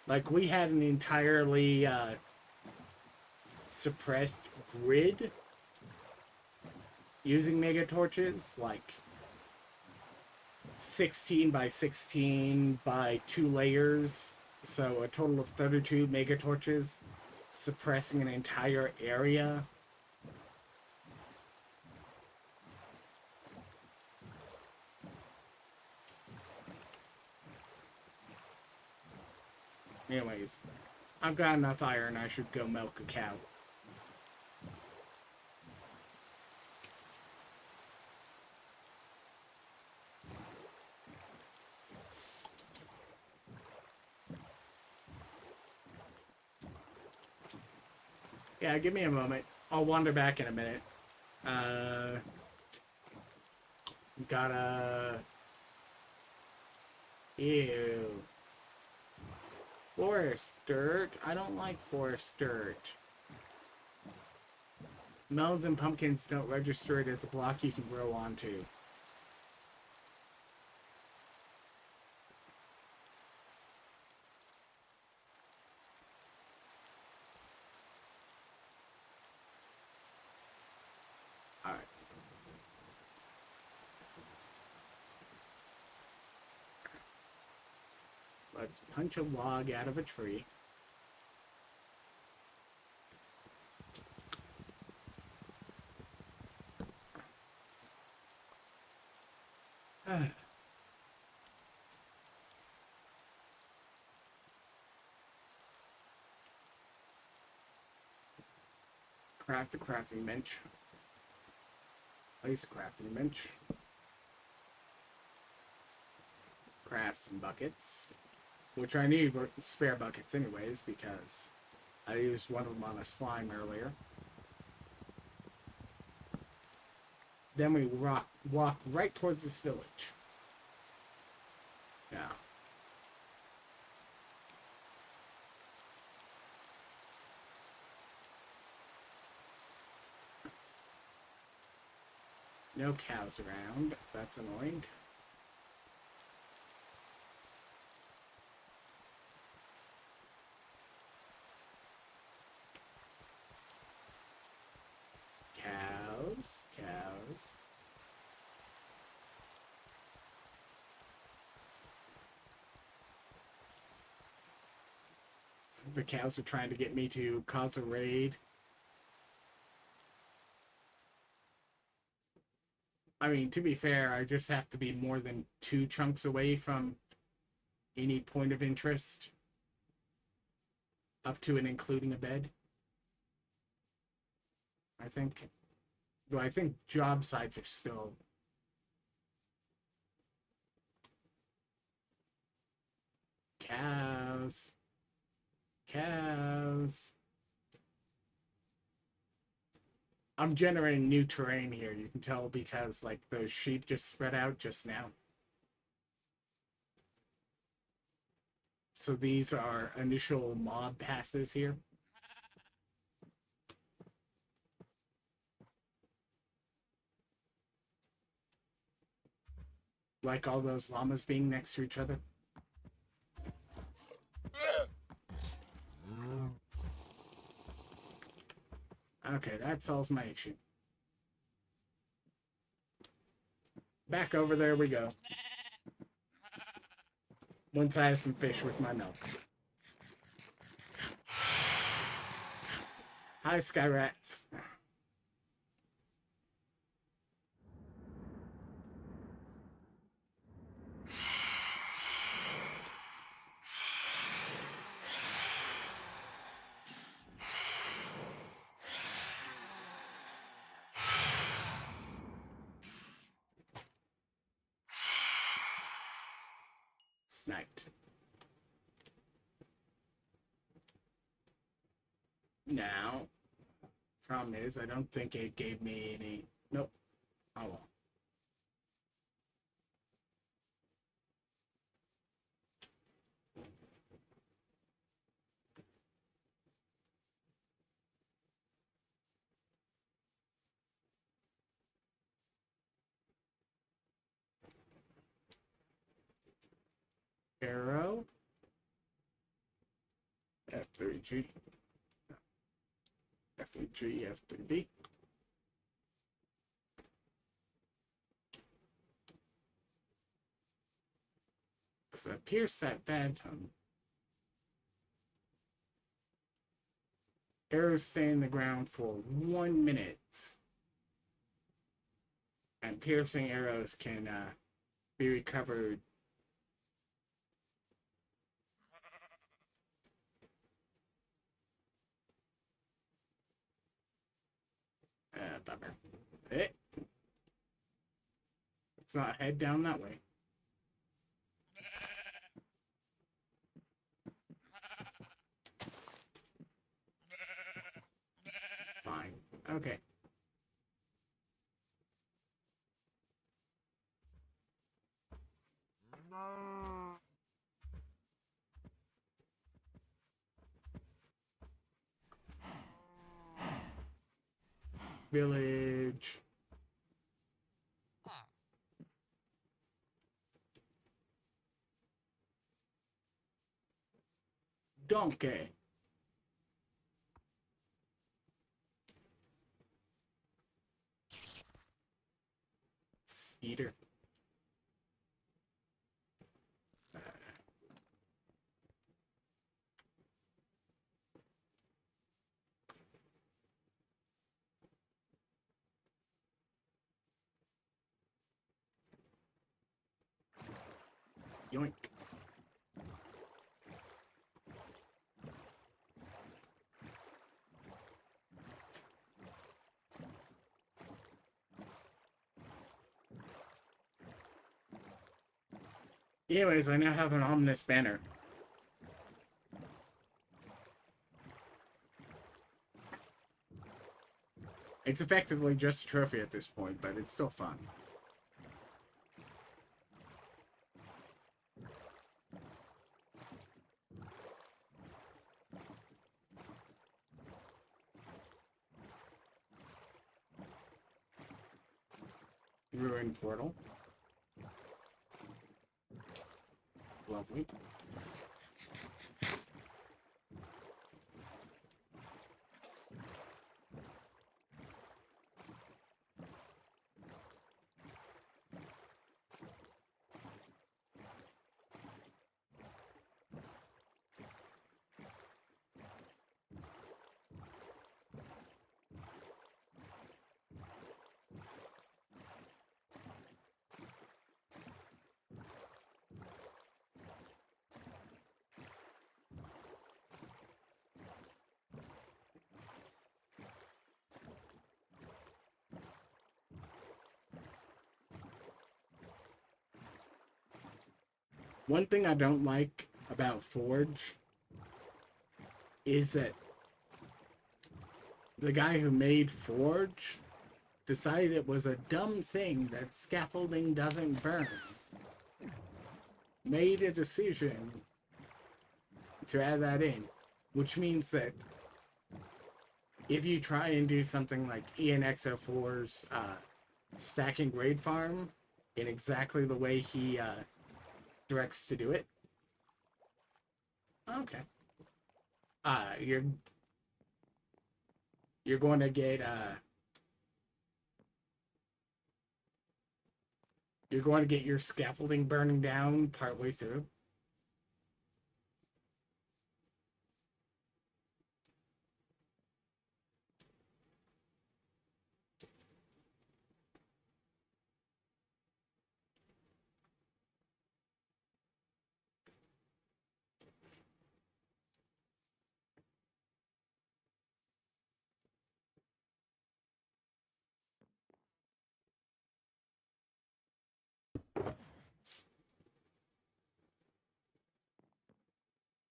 Like, we had an entirely suppressed grid using mega torches, like 16 by 16 by 2 layers, so a total of 32 mega torches suppressing an entire area. Anyways, I've got enough iron, I should go milk a cow. Yeah, give me a moment. I'll wander back in a minute. Gotta... Ew. Forest dirt? I don't like forest dirt. Melons and pumpkins don't register it as a block you can grow onto. Alright. Let's punch a log out of a tree. Craft a crafting bench. Place a crafting bench. Craft some buckets. Which I need spare buckets anyways, because I used one of them on a slime earlier. Then we walk right towards this village. Now. No cows around. That's annoying. Cows. The cows are trying to get me to cause a raid. I mean, to be fair, I just have to be more than 2 chunks away from any point of interest. Up to and including a bed. I think. Though I think job sites are still... Cows. I'm generating new terrain here. You can tell because, like, those sheep just spread out just now. So these are initial mob passes here. Like all those llamas being next to each other. Okay, that solves my issue. Back over there we go. Once I have some fish with my milk. Hi, Sky Rats. Sniped. Now, problem is, I don't think it gave me any... Nope. Oh well. Arrow. F3G. F3G, F3B. Because I pierced that phantom. Arrows stay in the ground for 1 minute. And piercing arrows can be recovered. Bummer. Hey. Let's not head down that way. Fine. Okay. Village. Donkey. Speeder. Yoink. Anyways, I now have an ominous banner. It's effectively just a trophy at this point, but it's still fun. Ruined portal. Lovely. One thing I don't like about Forge is that the guy who made Forge decided it was a dumb thing that scaffolding doesn't burn. Made a decision to add that in, which means that if you try and do something like ENXO4's stacking grade farm in exactly the way he directs to do it, okay, you're going to get your scaffolding burning down partway through.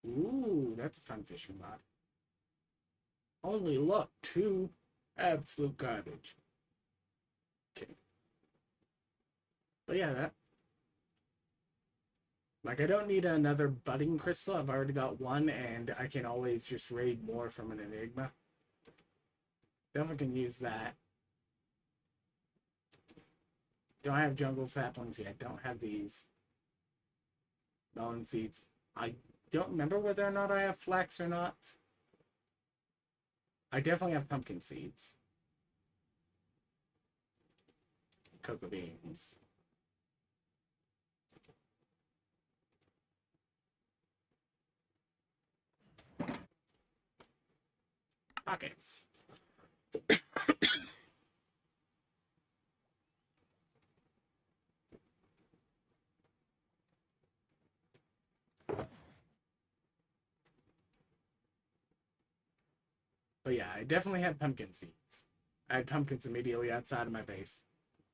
Ooh, that's a fun fishing rod. Only look, 2 absolute garbage. Okay. But yeah, that. Like, I don't need another budding crystal. I've already got one, and I can always just raid more from an Enigma. Definitely can use that. Don't have jungle saplings yet. Don't have these melon seeds. I don't remember whether or not I have flax or not. I definitely have pumpkin seeds. Cocoa beans. Pockets. But yeah, I definitely have pumpkin seeds. I had pumpkins immediately outside of my base.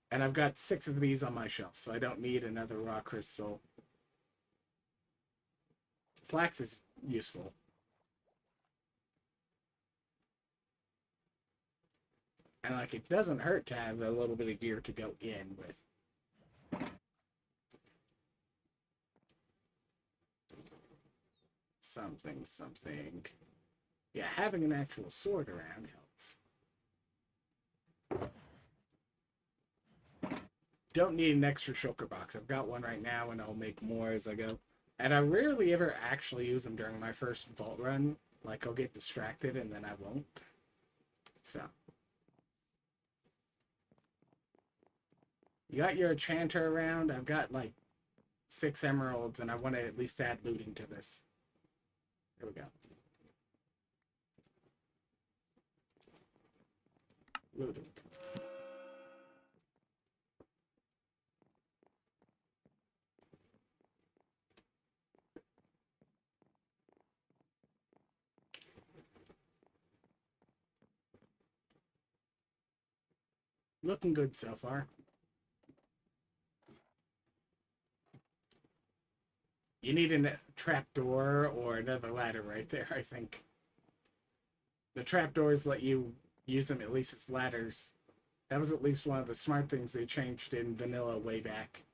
And I've got 6 of these on my shelf, so I don't need another raw crystal. Flax is useful. And like, it doesn't hurt to have a little bit of gear to go in with. Something. Yeah, having an actual sword around helps. Don't need an extra shulker box. I've got one right now, and I'll make more as I go. And I rarely ever actually use them during my first vault run. Like, I'll get distracted, and then I won't. So. You got your enchanter around. I've got, like, 6 emeralds, and I want to at least add looting to this. There we go. Looting. Looking good so far. You need a trapdoor or another ladder right there, I think. The trapdoors let you use them at least as ladders. That was at least one of the smart things they changed in vanilla way back.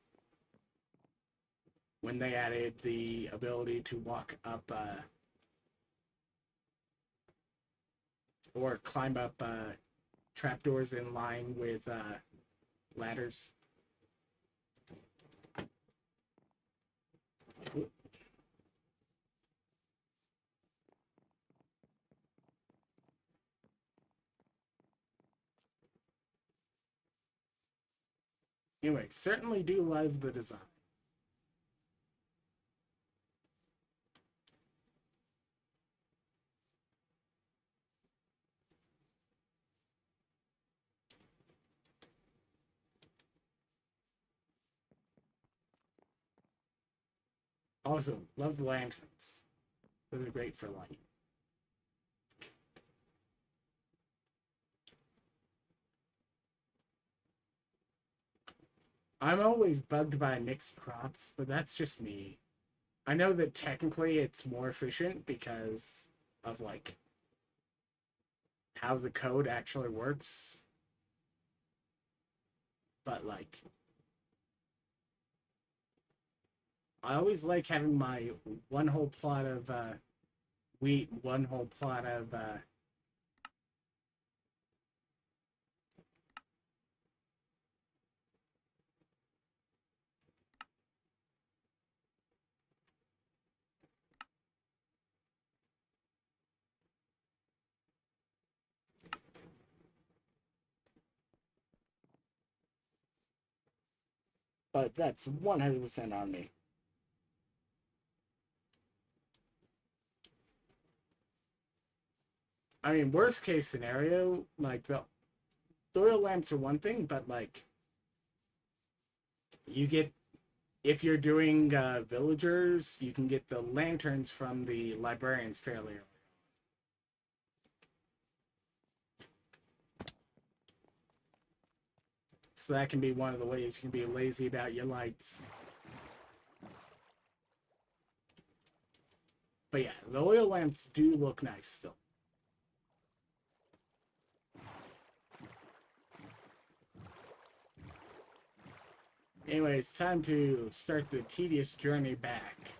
When they added the ability to walk up or climb up trapdoors in line with ladders. Anyway, certainly do love the design. Also, love the lanterns. They're great for light. I'm always bugged by mixed crops, but that's just me. I know that technically it's more efficient because of like how the code actually works. But like I always like having my one whole plot of wheat, one whole plot of but that's 100% on me. I mean, worst case scenario, like the oil lamps are one thing, but like you get if you're doing villagers, you can get the lanterns from the librarians fairly early. So that can be one of the ways you can be lazy about your lights. But yeah, the oil lamps do look nice still. Anyway, it's time to start the tedious journey back.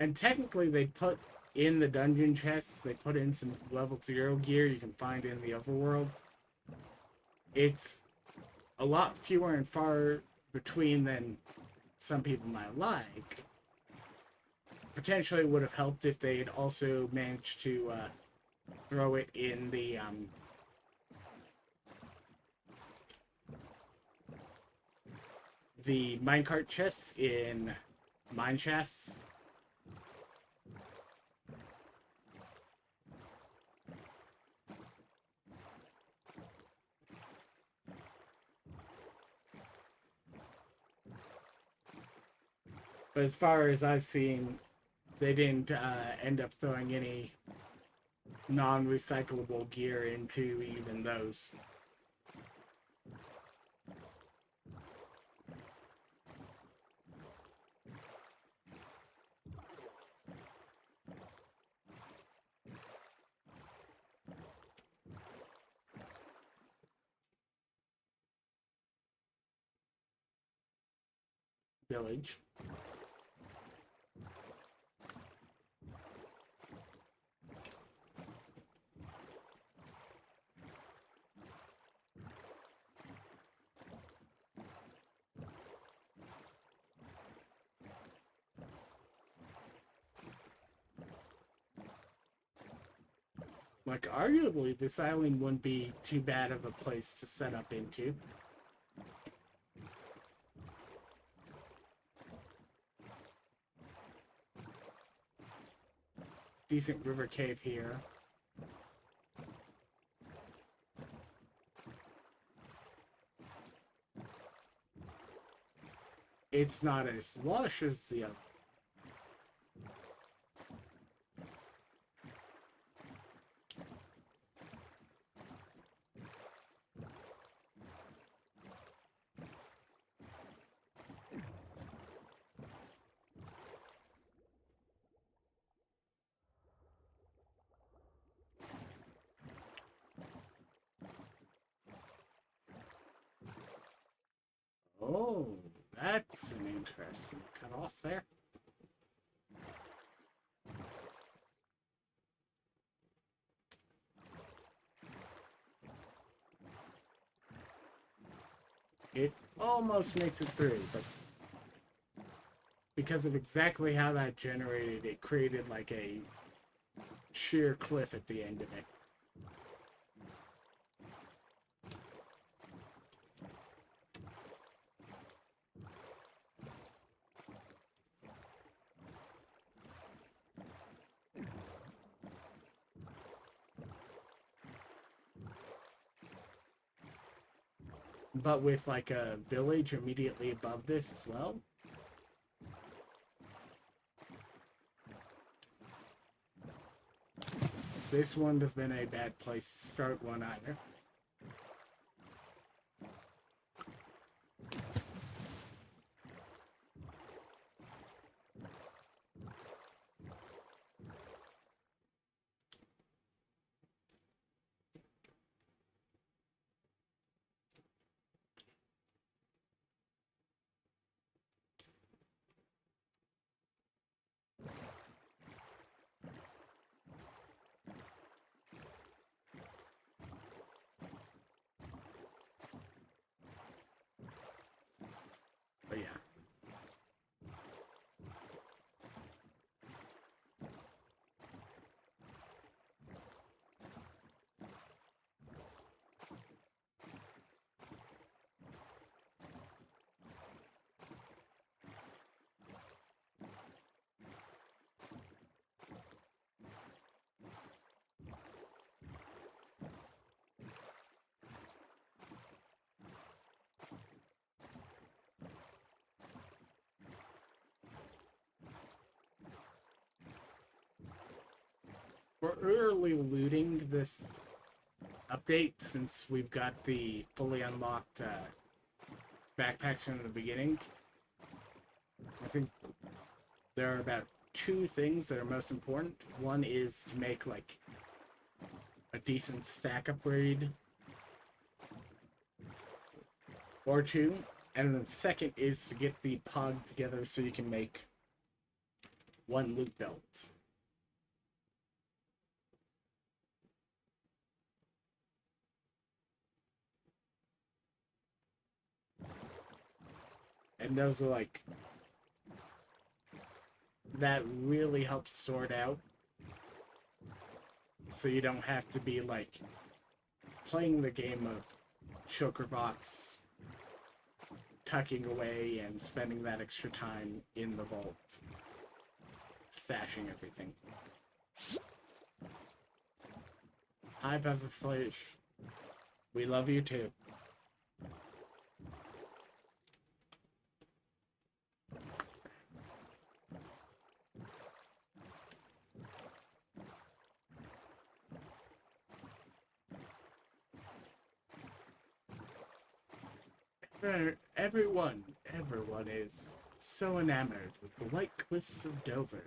And technically, they put in the dungeon chests, they put in some level 0 gear you can find in the overworld. It's a lot fewer and far between than some people might like. Potentially would have helped if they had also managed to throw it in the minecart chests in mine shafts. But as far as I've seen, they didn't end up throwing any non-recyclable gear into even those. Village. Like, arguably, this island wouldn't be too bad of a place to set up into. Decent river cave here. It's not as lush as the other. Oh, that's an interesting cutoff there. It almost makes it through, but because of exactly how that generated, it created like a sheer cliff at the end of it. But with like a village immediately above this as well. This wouldn't have been a bad place to start one either. But yeah. We're early looting this update since we've got the fully unlocked backpacks from the beginning. I think there are about two things that are most important. One is to make like a decent stack upgrade or two, and then the second is to get the pog together so you can make one loot belt. And those are like, that really helps sort out, so you don't have to be like playing the game of choker box, tucking away and spending that extra time in the vault, stashing everything. Hi, Pufferfish. We love you too. Everyone is so enamored with the white cliffs of Dover.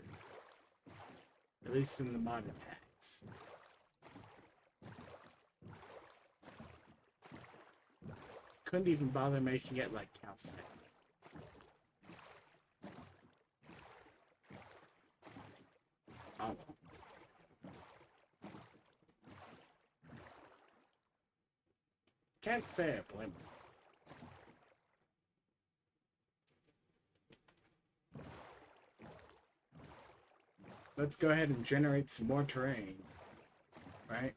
At least in the modern tags. Couldn't even bother making it like calcite. Oh well. Can't say I blame him. Let's go ahead and generate some more terrain. right?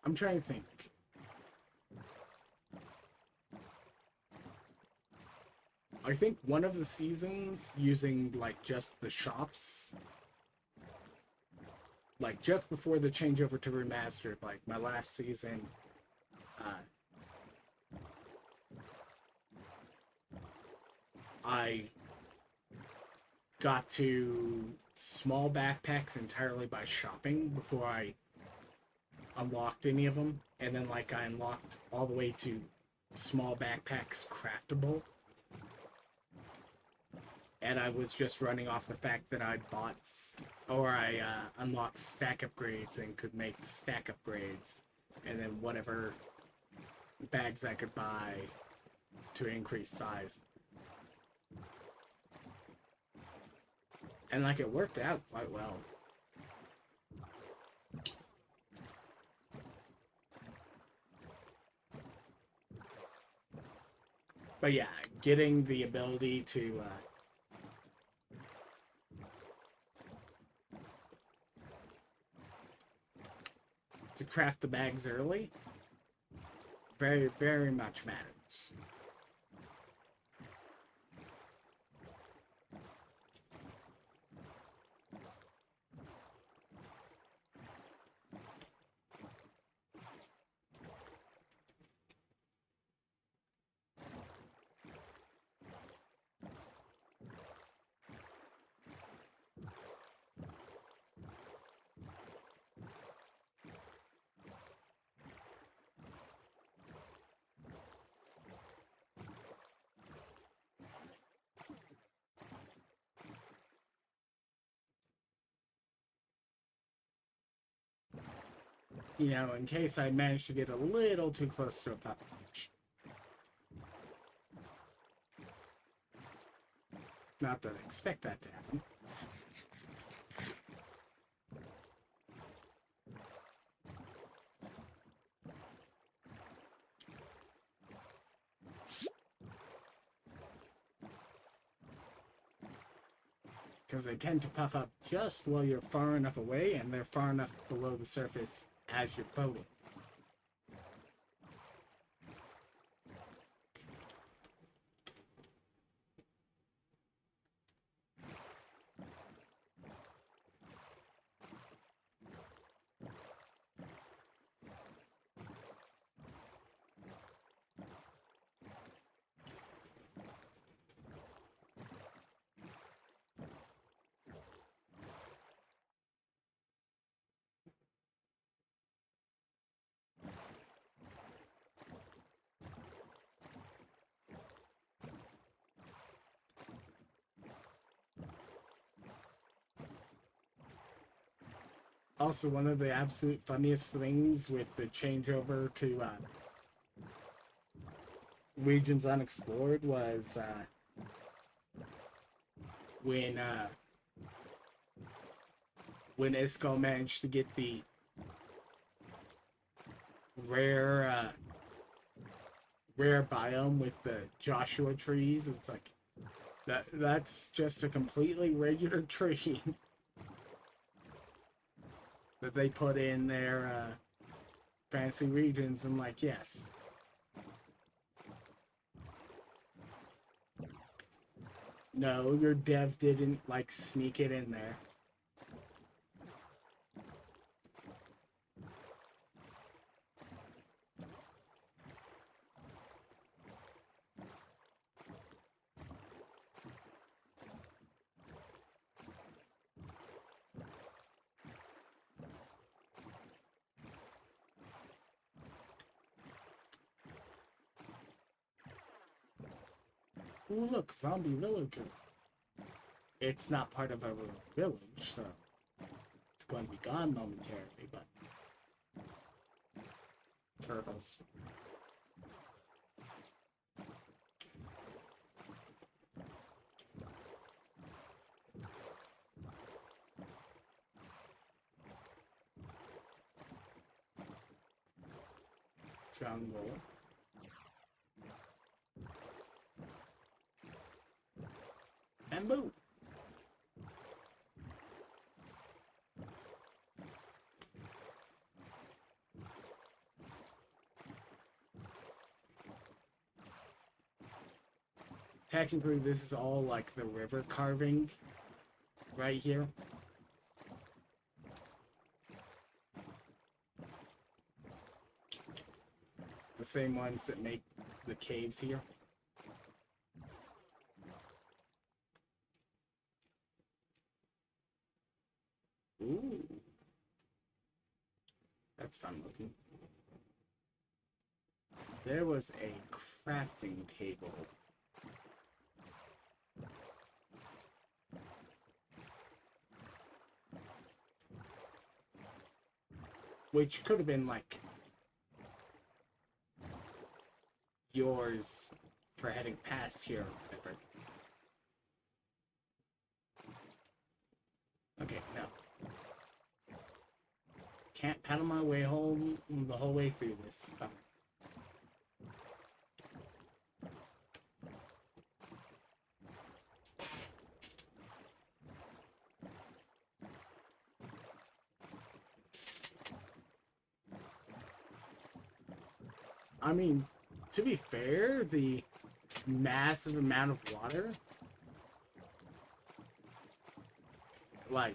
I'm trying to think. I think one of the seasons using like just the shops, like just before the changeover to remastered, like my last season, I got to small backpacks entirely by shopping before I unlocked any of them, and then like I unlocked all the way to small backpacks craftable, and I was just running off the fact that I bought or I unlocked stack upgrades and could make stack upgrades, and then whatever bags I could buy to increase size. And like it worked out quite well. But yeah, getting the ability to craft the bags early very, very much matters. You know, in case I managed to get a little too close to a pop. Not that I expect that to happen. Because they tend to puff up just while you're far enough away, and they're far enough below the surface as you're boating. Also, one of the absolute funniest things with the changeover to Regions Unexplored was when Isco managed to get the rare rare biome with the Joshua trees. It's like that's just a completely regular tree that they put in their fancy regions, and like, yes. No, your dev didn't like sneak it in there. Ooh, look, zombie villager. It's not part of our village, so it's going to be gone momentarily, but turtles. jungle. And boom. Technically, this is all like the river carving right here. The same ones that make the caves here. Ooh. That's fun looking. There was a crafting table. Which could have been like yours for heading past here or whatever. Okay, no. Can't paddle my way home the whole way through this. I mean, to be fair, the massive amount of water, like,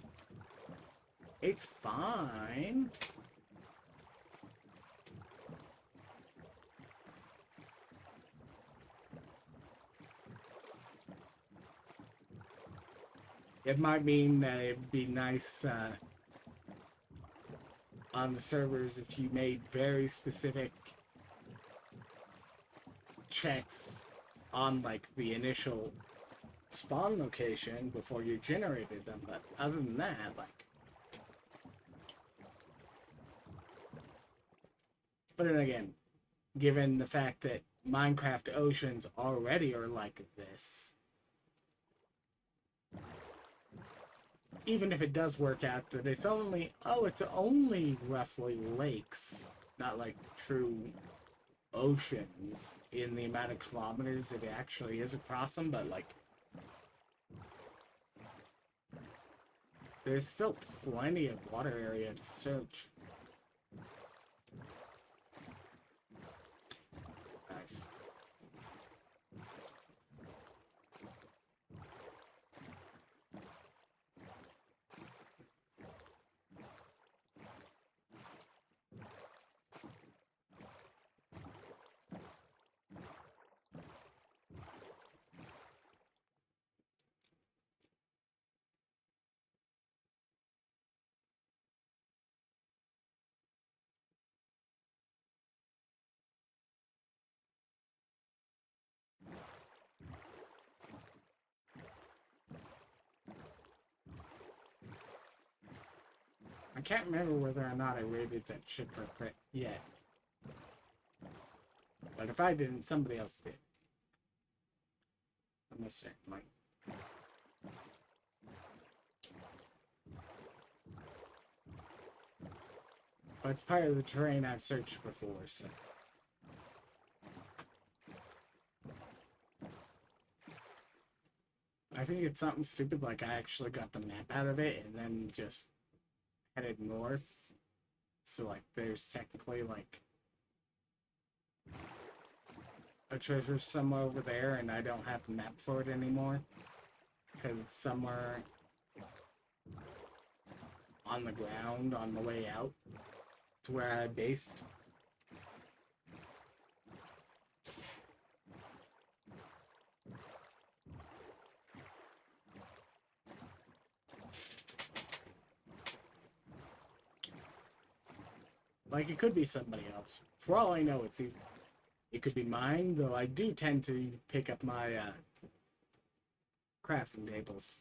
it's fine. It might mean that it'd be nice on the servers if you made very specific checks on like the initial spawn location before you generated them, but other than that, like, but then again, given the fact that Minecraft oceans already are like this, even if it does work out that it's only roughly lakes, not like true oceans in the amount of kilometers it actually is across them, but like there's still plenty of water area to search. Nice. I can't remember whether or not I rated that ship for crit yet. But if I didn't, somebody else did. Almost certainly. But it's part of the terrain I've searched before, so. I think it's something stupid like I actually got the map out of it and then just headed north. So like there's technically like a treasure somewhere over there and I don't have the map for it anymore. Because it's somewhere on the ground on the way out to where I based. Like, it could be somebody else. For all I know, it could be mine, though I do tend to pick up my crafting tables.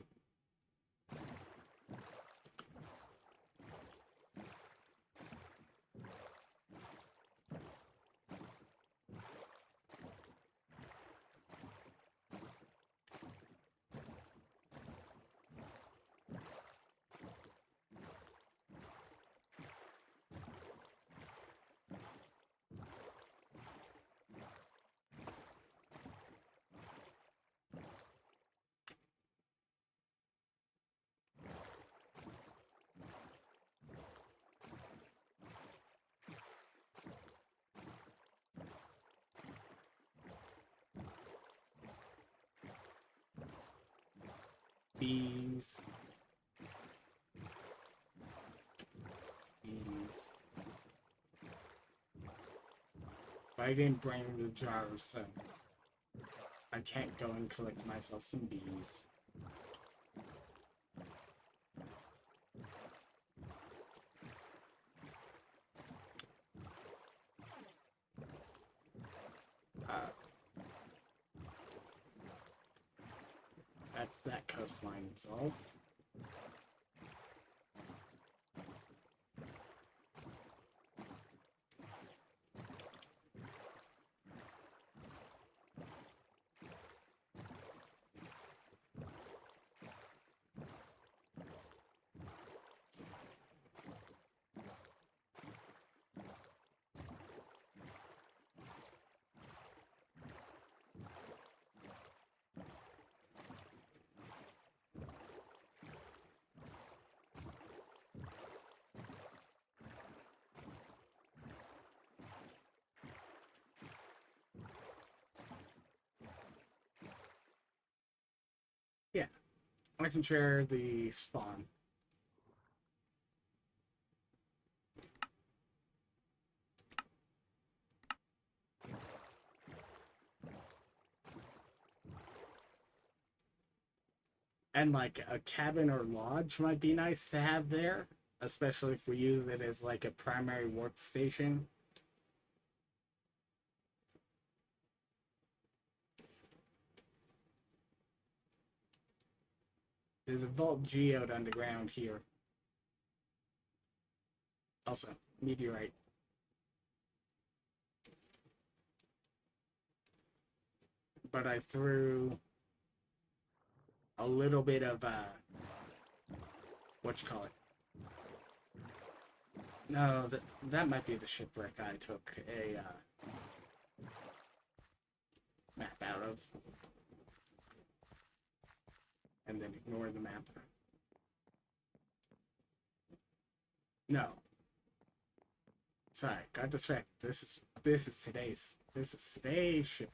bees. Bees. But I didn't bring the jars, so I can't go and collect myself some bees. That's that coastline resolved. Yeah, I can share the spawn. And like a cabin or lodge might be nice to have there, especially if we use it as like a primary warp station. There's a vault geode underground here. Also, meteorite. But I threw a little bit of what you call it? No, that might be the shipwreck I took a map out of, and then ignore the map. No, sorry, got distracted. This is today's ship.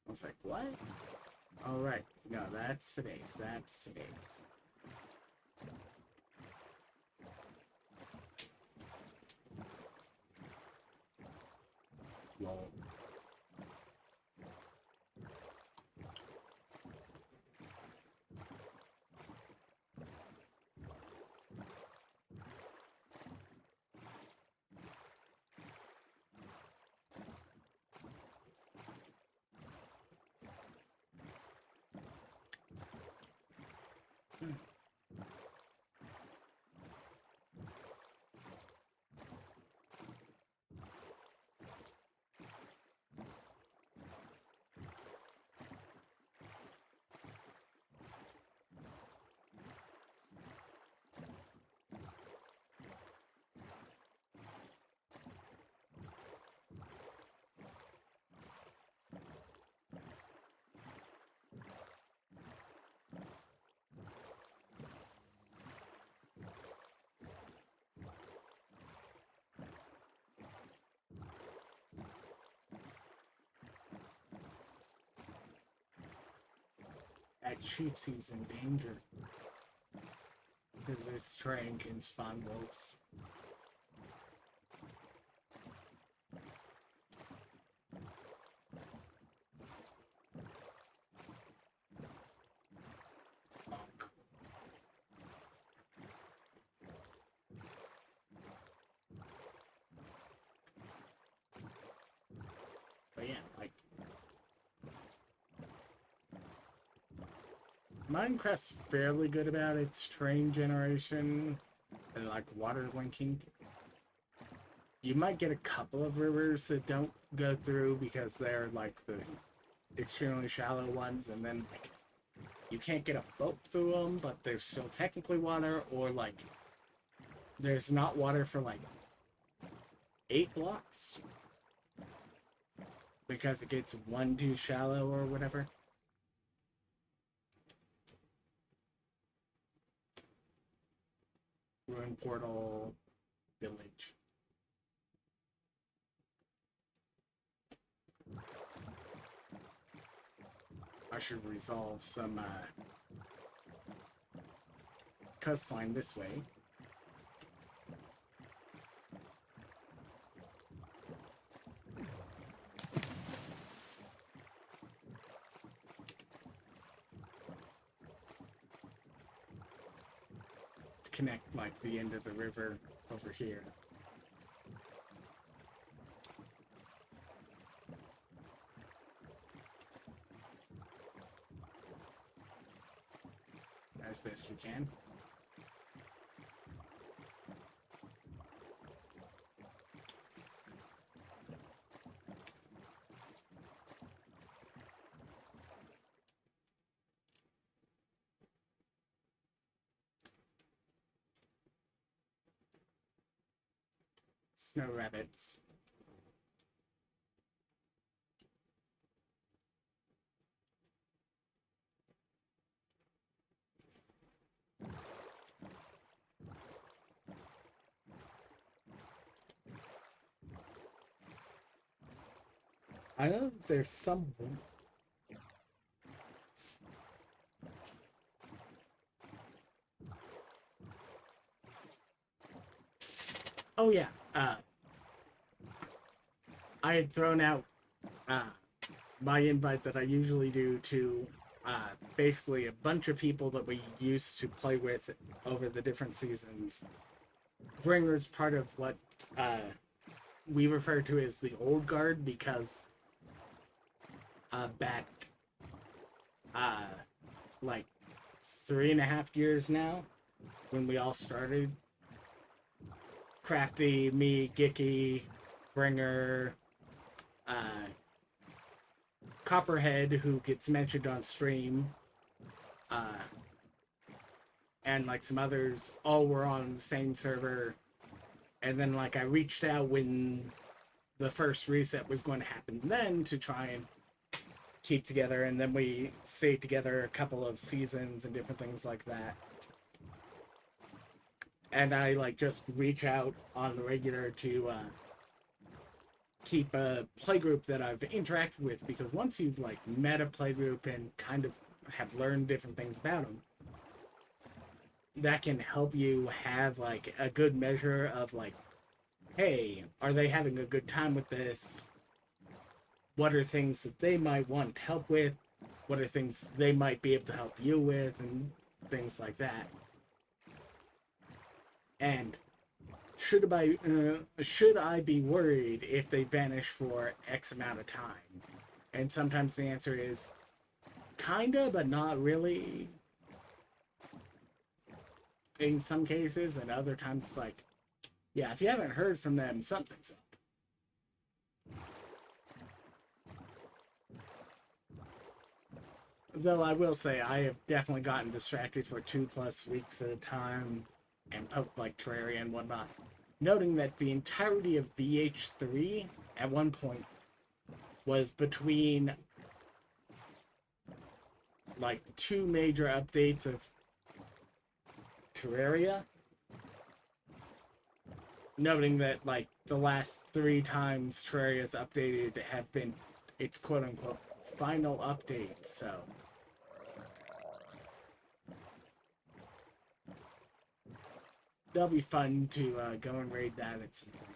I was like, what? All right, no, that's today's. That's today's. Lol. That Sheepsy's in danger. Because this train can spawn wolves. Bonk. But yeah, like... Minecraft's fairly good about its train generation and like water linking. You might get a couple of rivers that don't go through because they're like the extremely shallow ones, and then like you can't get a boat through them, but there's still technically water, or like there's not water for like 8 blocks because it gets one too shallow or whatever. Ruin portal village. I should resolve some coastline this way. To connect, like, the end of the river over here. As best we can. Snow rabbits. I know there's some. Oh yeah, I had thrown out my invite that I usually do to basically a bunch of people that we used to play with over the different seasons. Bringer's part of what we refer to as the old guard because back like 3.5 years now when we all started, Crafty, me, Gicky, Bringer, Copperhead, who gets mentioned on stream, and like some others, all were on the same server. And then like I reached out when the first reset was going to happen then to try and keep together, and then we stayed together a couple of seasons and different things like that. And I like just reach out on the regular to keep a playgroup that I've interacted with, because once you've like met a playgroup and kind of have learned different things about them, that can help you have like a good measure of like, hey, are they having a good time with this? What are things that they might want help with? What are things they might be able to help you with, and things like that. And should I be worried if they vanish for X amount of time? And sometimes the answer is kinda, but not really. In some cases, and other times it's like, yeah, if you haven't heard from them, something's up. Though I will say, I have definitely gotten distracted for 2+ weeks at a time and poked like Terraria and whatnot. Noting that the entirety of VH3 at one point was between like 2 major updates of Terraria. Noting that like the last 3 times Terraria's updated have been its quote-unquote final update, so that'll be fun to go and raid that at some point.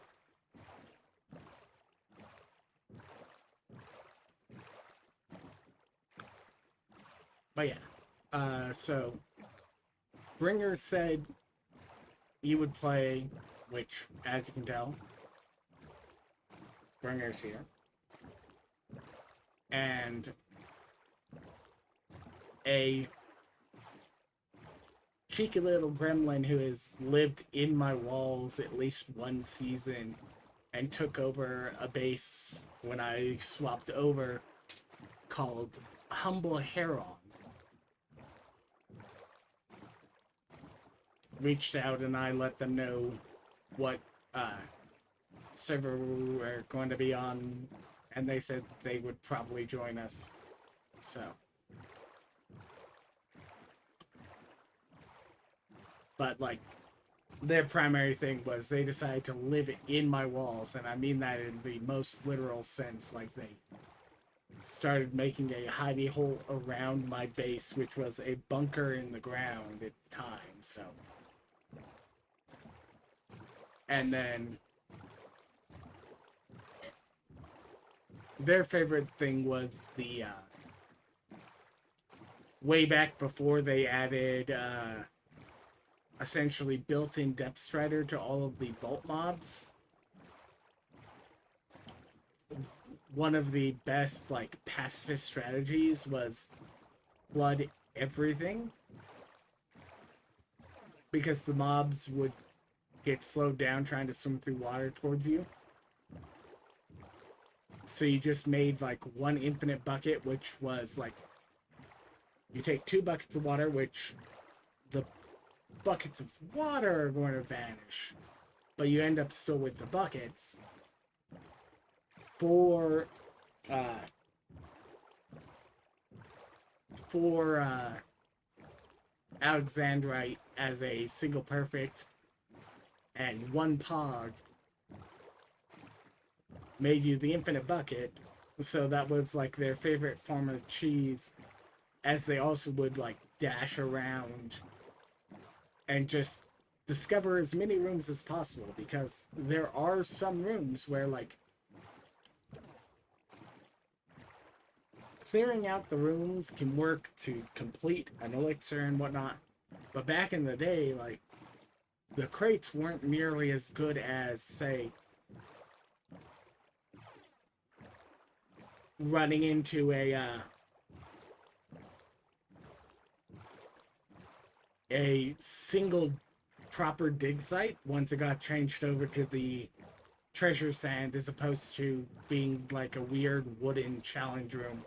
But yeah, so Bringer said you would play, which, as you can tell, Bringer's here. And a cheeky little gremlin who has lived in my walls at least 1 season and took over a base when I swapped over, called Humble Heron, reached out, and I let them know what server we were going to be on, and they said they would probably join us. So, but like, their primary thing was they decided to live in my walls, and I mean that in the most literal sense. Like, they started making a hidey hole around my base, which was a bunker in the ground at the time, so. And then their favorite thing was the, way back before they added, essentially built-in depth strider to all of the vault mobs. One of the best, like, pacifist strategies was flood everything, because the mobs would get slowed down trying to swim through water towards you. So you just made, like, one infinite bucket, which was, like, you take 2 buckets of water, which the buckets of water are going to vanish, but you end up still with the buckets. For Alexandrite as a single perfect and 1 pog made you the infinite bucket, so that was like their favorite form of cheese, as they also would like dash around and just discover as many rooms as possible, because there are some rooms where like clearing out the rooms can work to complete an elixir and whatnot, but back in the day, like, the crates weren't nearly as good as, say, running into a single proper dig site once it got changed over to the treasure sand, as opposed to being like a weird wooden challenge room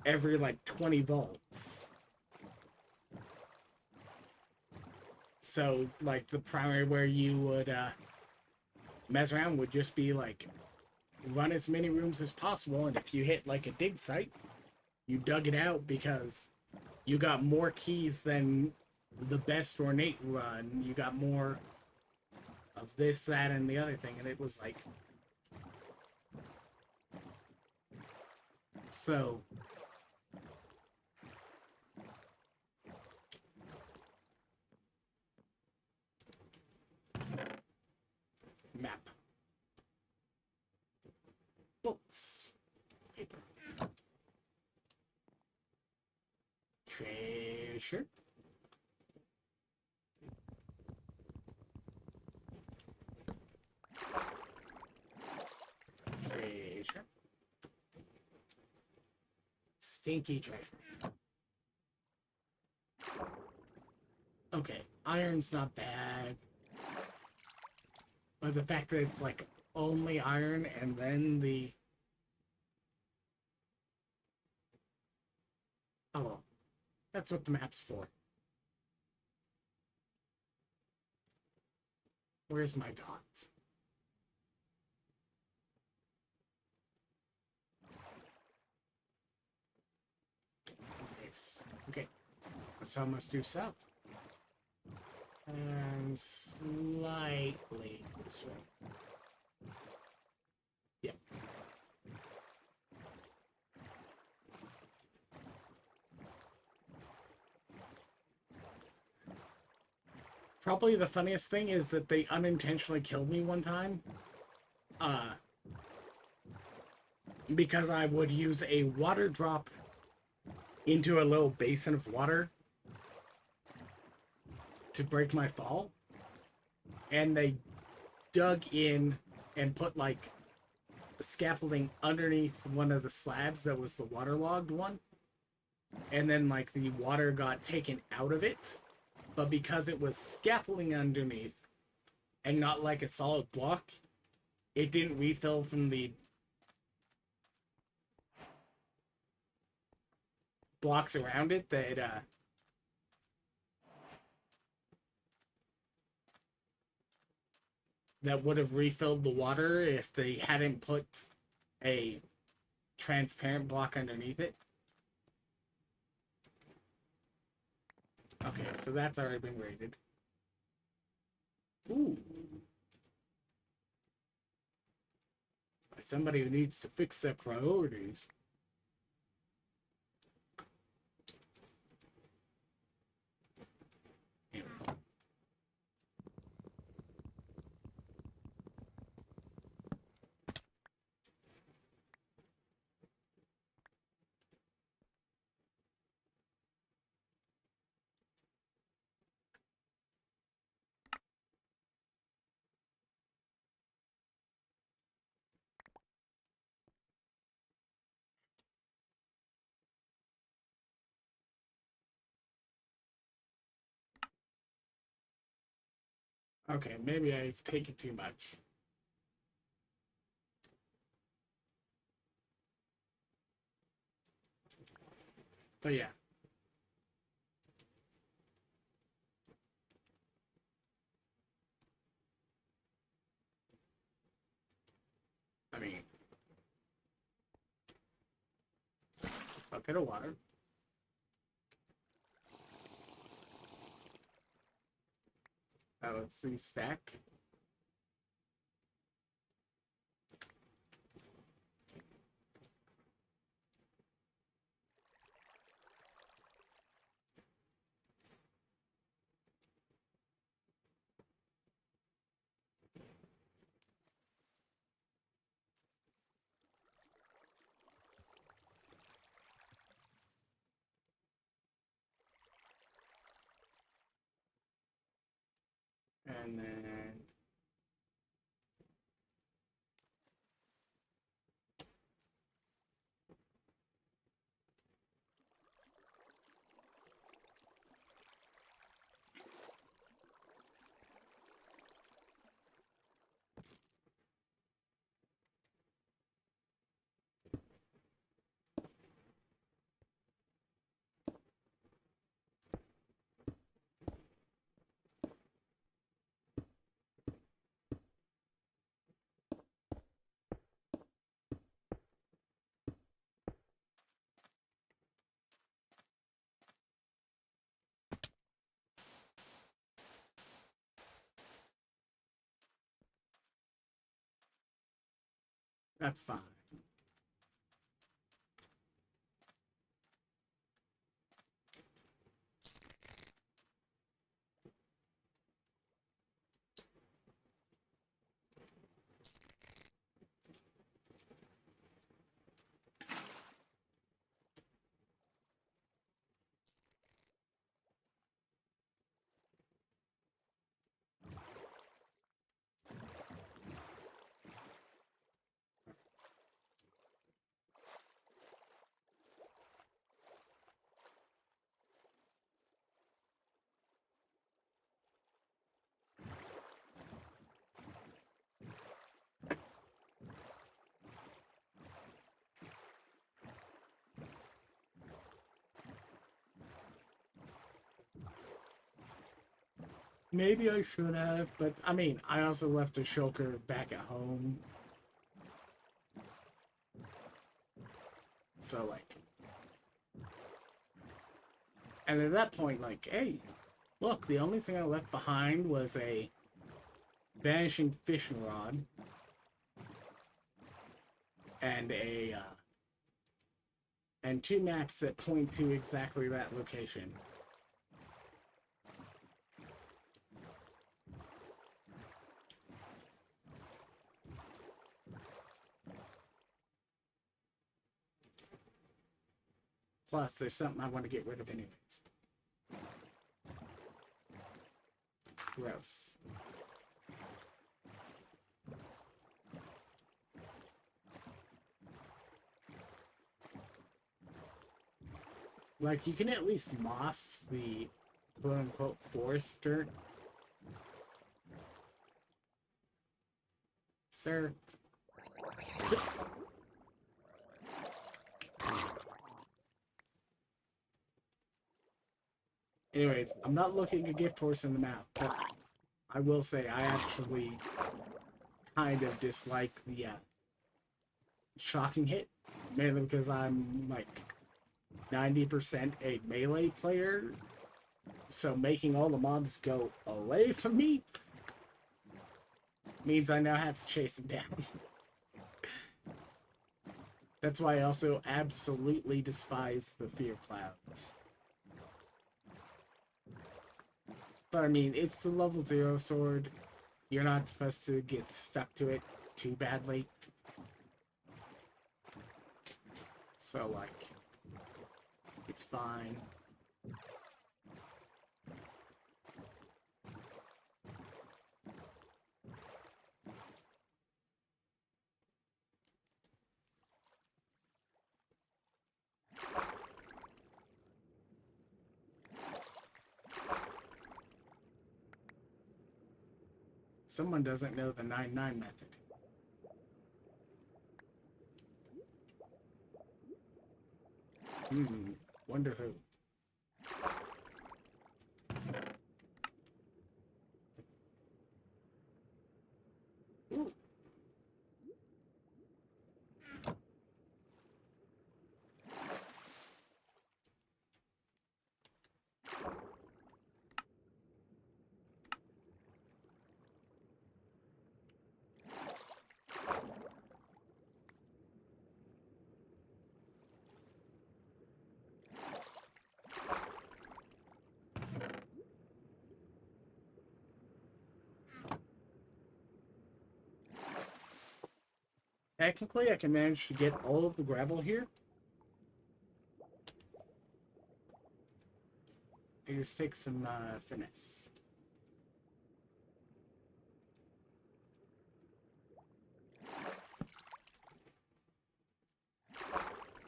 every like 20 volts. So like the primary where you would mess around would just be like run as many rooms as possible, and if you hit like a dig site, you dug it out because you got more keys than the best ornate run. You got more of this, that, and the other thing, and it was like, so map, books, paper, treasure, treasure, stinky treasure. Okay, iron's not bad, but the fact that it's like only iron and then the, oh well, that's what the map's for. Where's my dot? Okay, so I must do south. And slightly this way. Yep. Probably the funniest thing is that they unintentionally killed me one time. Because I would use a water drop into a little basin of water to break my fall. And they dug in and put like scaffolding underneath one of the slabs that was the waterlogged one. And then like the water got taken out of it. But because it was scaffolding underneath and not like a solid block, it didn't refill from the blocks around it that would have refilled the water if they hadn't put a transparent block underneath it. Okay, so that's already been rated. Ooh. As somebody who needs to fix their priorities. Here we go. Okay, maybe I've taken too much. But yeah. I mean, bucket of water. Let's see, stack. And then that's fine. Maybe I should have, but I mean, I also left a shulker back at home. So, like, and at that point, like, hey, look, the only thing I left behind was a vanishing fishing rod and and 2 maps that point to exactly that location. Plus, there's something I want to get rid of anyways. Gross. Like, you can at least moss the quote-unquote forest dirt. Sir. Anyways, I'm not looking a gift horse in the mouth, but I will say I actually kind of dislike the shocking hit, mainly because I'm like 90% a melee player, so making all the mobs go away from me means I now have to chase them down. That's why I also absolutely despise the fear clouds. But I mean, it's the level 0 sword. You're not supposed to get stuck to it too badly. So, like, it's fine. Someone doesn't know the 9-9 method. Wonder who. Ooh. Technically, I can manage to get all of the gravel here. It just takes some finesse.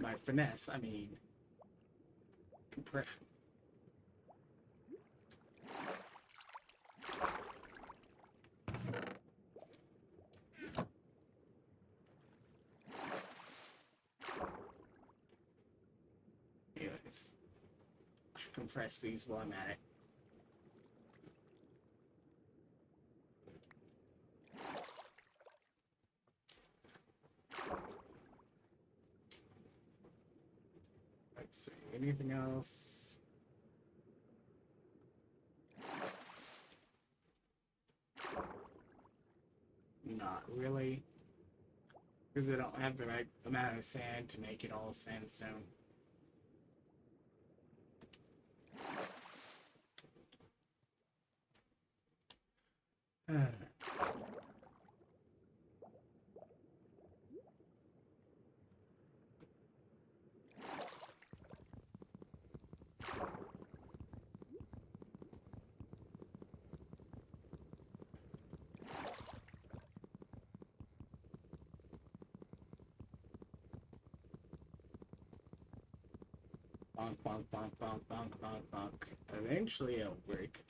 By finesse, I mean compression. Anyways, I should compress these while I'm at it. Let's see, anything else? Not really. Because I don't have the right amount of sand to make it all sandstone. Bonk, bonk, bonk, bonk, bonk, bonk, bonk. Eventually it'll break.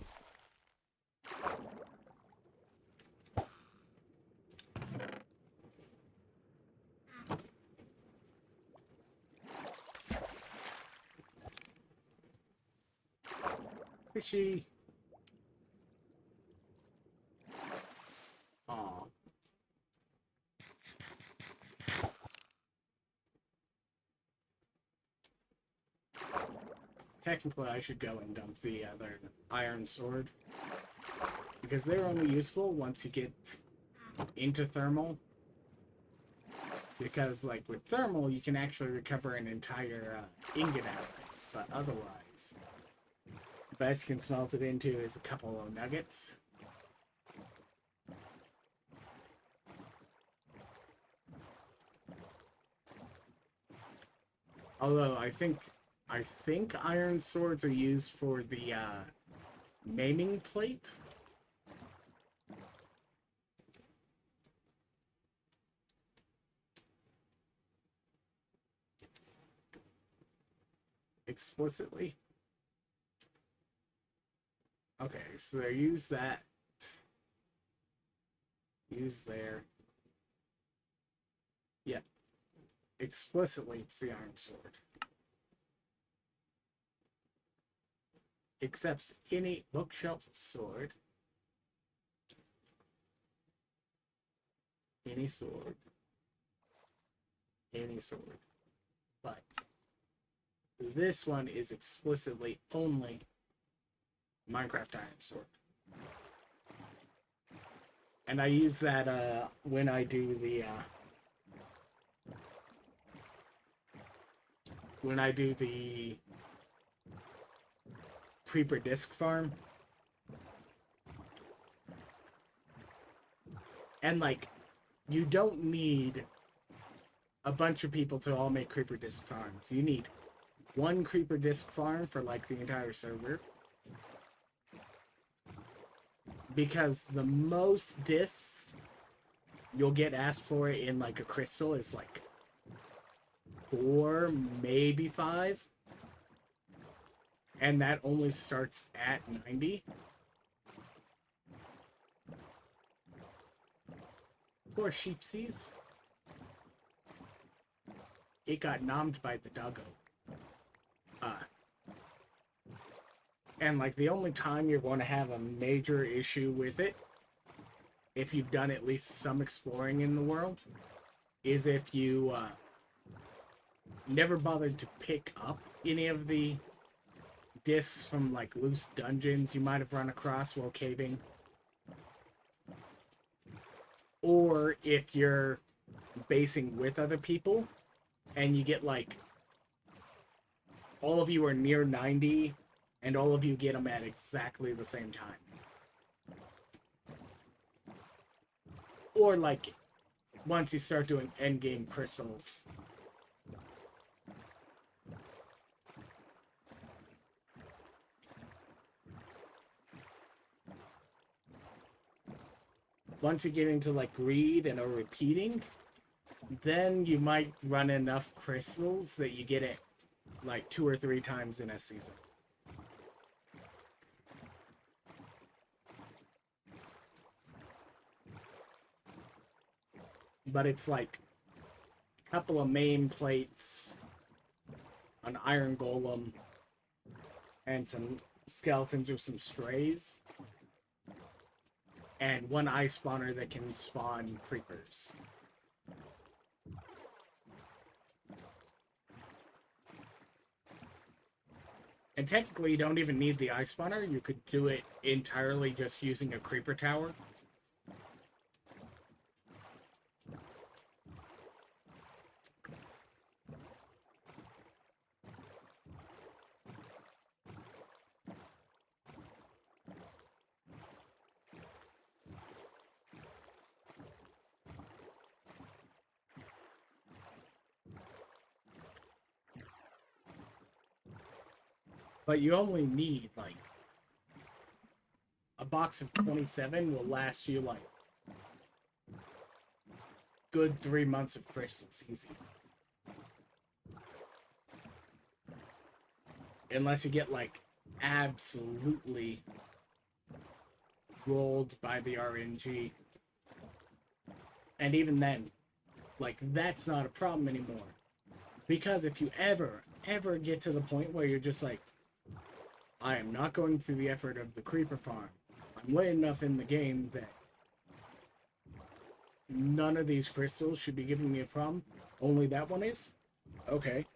Fishy. Aw. Technically, I should go and dump the other iron sword. Because they're only useful once you get into thermal. Because, like, with thermal, you can actually recover an entire ingot out of it. But otherwise, the best you can smelt it into is a couple of nuggets. Although, I think iron swords are used for the maiming plate. Explicitly. Okay, so they use that. Use there. Yeah. Explicitly, it's the iron sword. Accepts any bookshelf sword. Any sword. Any sword. But this one is explicitly only Minecraft Iron Sword. And I use that when I do the when I do the creeper disc farm. And, like, you don't need a bunch of people to all make creeper disc farms. You need one creeper disc farm for, like, the entire server. Because the most discs you'll get asked for in, like, a crystal is, like, 4, maybe 5. And that only starts at 90. Poor sheepsies. It got nommed by the doggo. And, like, the only time you're going to have a major issue with it, if you've done at least some exploring in the world, is if you never bothered to pick up any of the discs from, like, loose dungeons you might have run across while caving. Or if you're basing with other people and you get, like, all of you are near 90 and all of you get them at exactly the same time. Or, like, once you start doing endgame crystals. Once you get into, like, greed and are repeating, then you might run enough crystals that you get it, like, 2 or 3 times in a season. But it's, like, a couple of main plates, an iron golem, and some skeletons or some strays. And one ice spawner that can spawn creepers. And technically, you don't even need the ice spawner. You could do it entirely just using a creeper tower. But you only need, like, a box of 27 will last you, like, good 3 months of crystals, easy. Unless you get, like, absolutely rolled by the RNG. And even then, like, that's not a problem anymore. Because if you ever get to the point where you're just like, I am not going through the effort of the creeper farm. I'm way enough in the game that none of these crystals should be giving me a problem. Only that one is? Okay.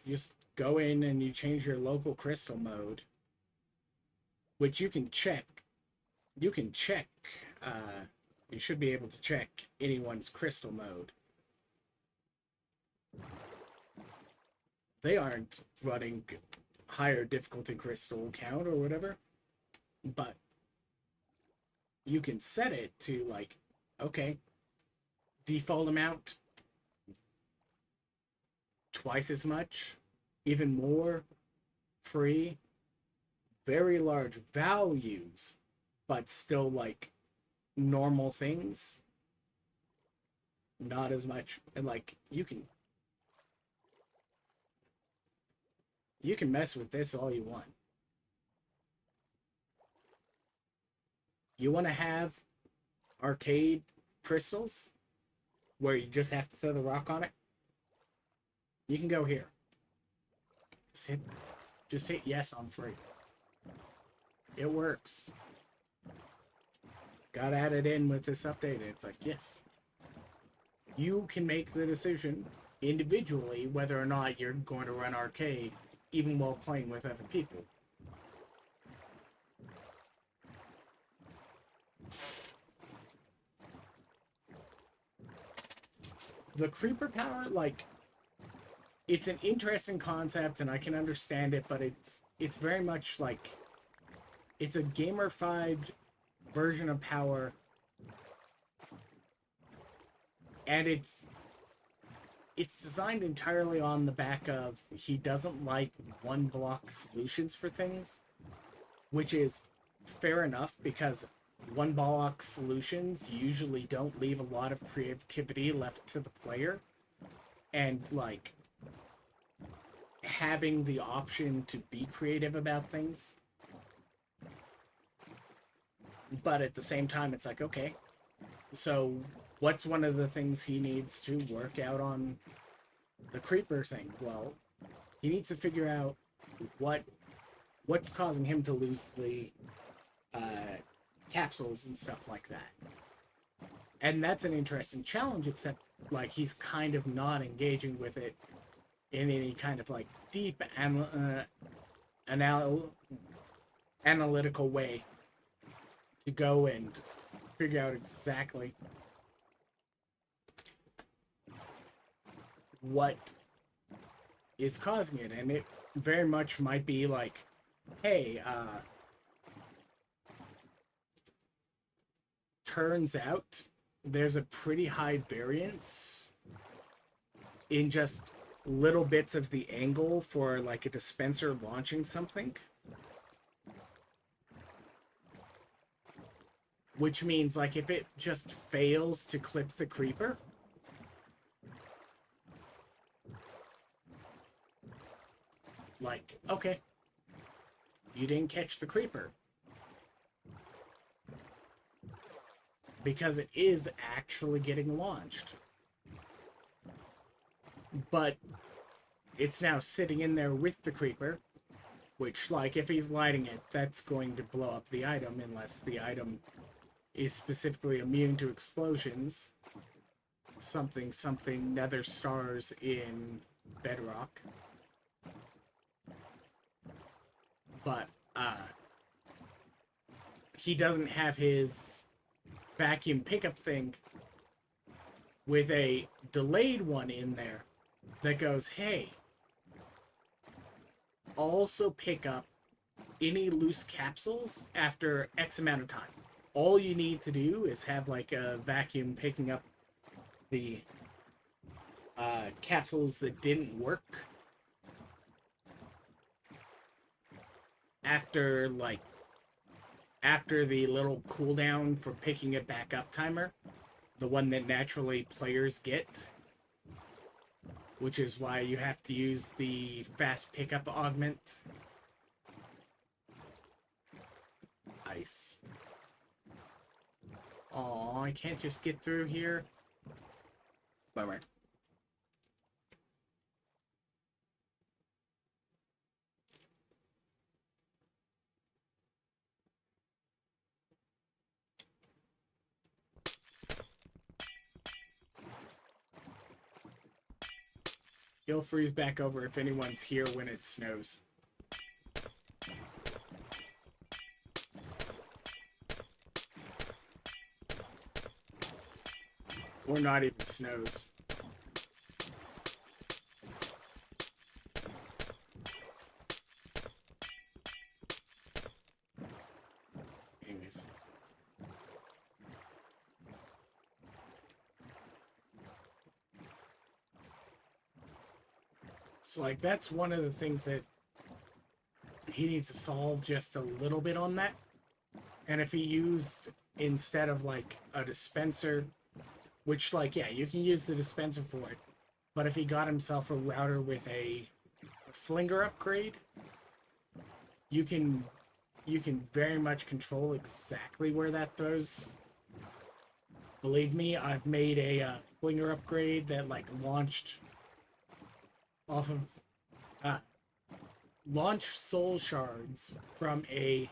You just go in and you change your local crystal mode, which you can check. You can check, you should be able to check anyone's crystal mode. They aren't running higher difficulty crystal count or whatever, but you can set it to, like, okay, default amount, twice as much, even more, free, very large values, but still, like, normal things, not as much. And, like, you can mess with this all you want. You want to have arcade crystals where you just have to throw the rock on it? You can go here. Just hit yes on free. It works. Got added in with this update. It's like, yes. You can make the decision individually whether or not you're going to run arcade even while playing with other people. the creeper power, like, it's an interesting concept and I can understand it, but it's very much like it's a gamified version of power, and it's designed entirely on the back of he doesn't like one block solutions for things, which is fair enough because one block solutions usually don't leave a lot of creativity left to the player, and like having the option to be creative about things. But at the same time, it's like, okay, so what's one of the things he needs to work out on the creeper thing? Well, he needs to figure out what's causing him to lose the capsules and stuff like that. And that's an interesting challenge, except like he's kind of not engaging with it in any kind of like deep analytical way to go and figure out exactly what is causing it. And it very much might be like, hey, turns out there's a pretty high variance in just little bits of the angle for like a dispenser launching something, which means like if it just fails to clip the creeper, like, okay, you didn't catch the creeper because it is actually getting launched, but it's now sitting in there with the creeper, which, like, if he's lighting it, that's going to blow up the item unless the item is specifically immune to explosions. Something nether stars in Bedrock. But he doesn't have his vacuum pickup thing with a delayed one in there that goes, hey, also pick up any loose capsules after X amount of time. All you need to do is have like a vacuum picking up the capsules that didn't work after the little cooldown for picking it back up timer, the one that naturally players get, which is why you have to use the fast pickup augment. Ice. Aw, I can't just get through here. Bummer. He'll freeze back over if anyone's here when it snows. Or not even snows. Anyways. So, like, that's one of the things that he needs to solve just a little bit on that. And if he used, instead of, like, a dispenser, which, like, yeah, you can use the dispenser for it, but if he got himself a router with a flinger upgrade, you can very much control exactly where that throws. Believe me, I've made a flinger upgrade that, like, launched off of launch soul shards from a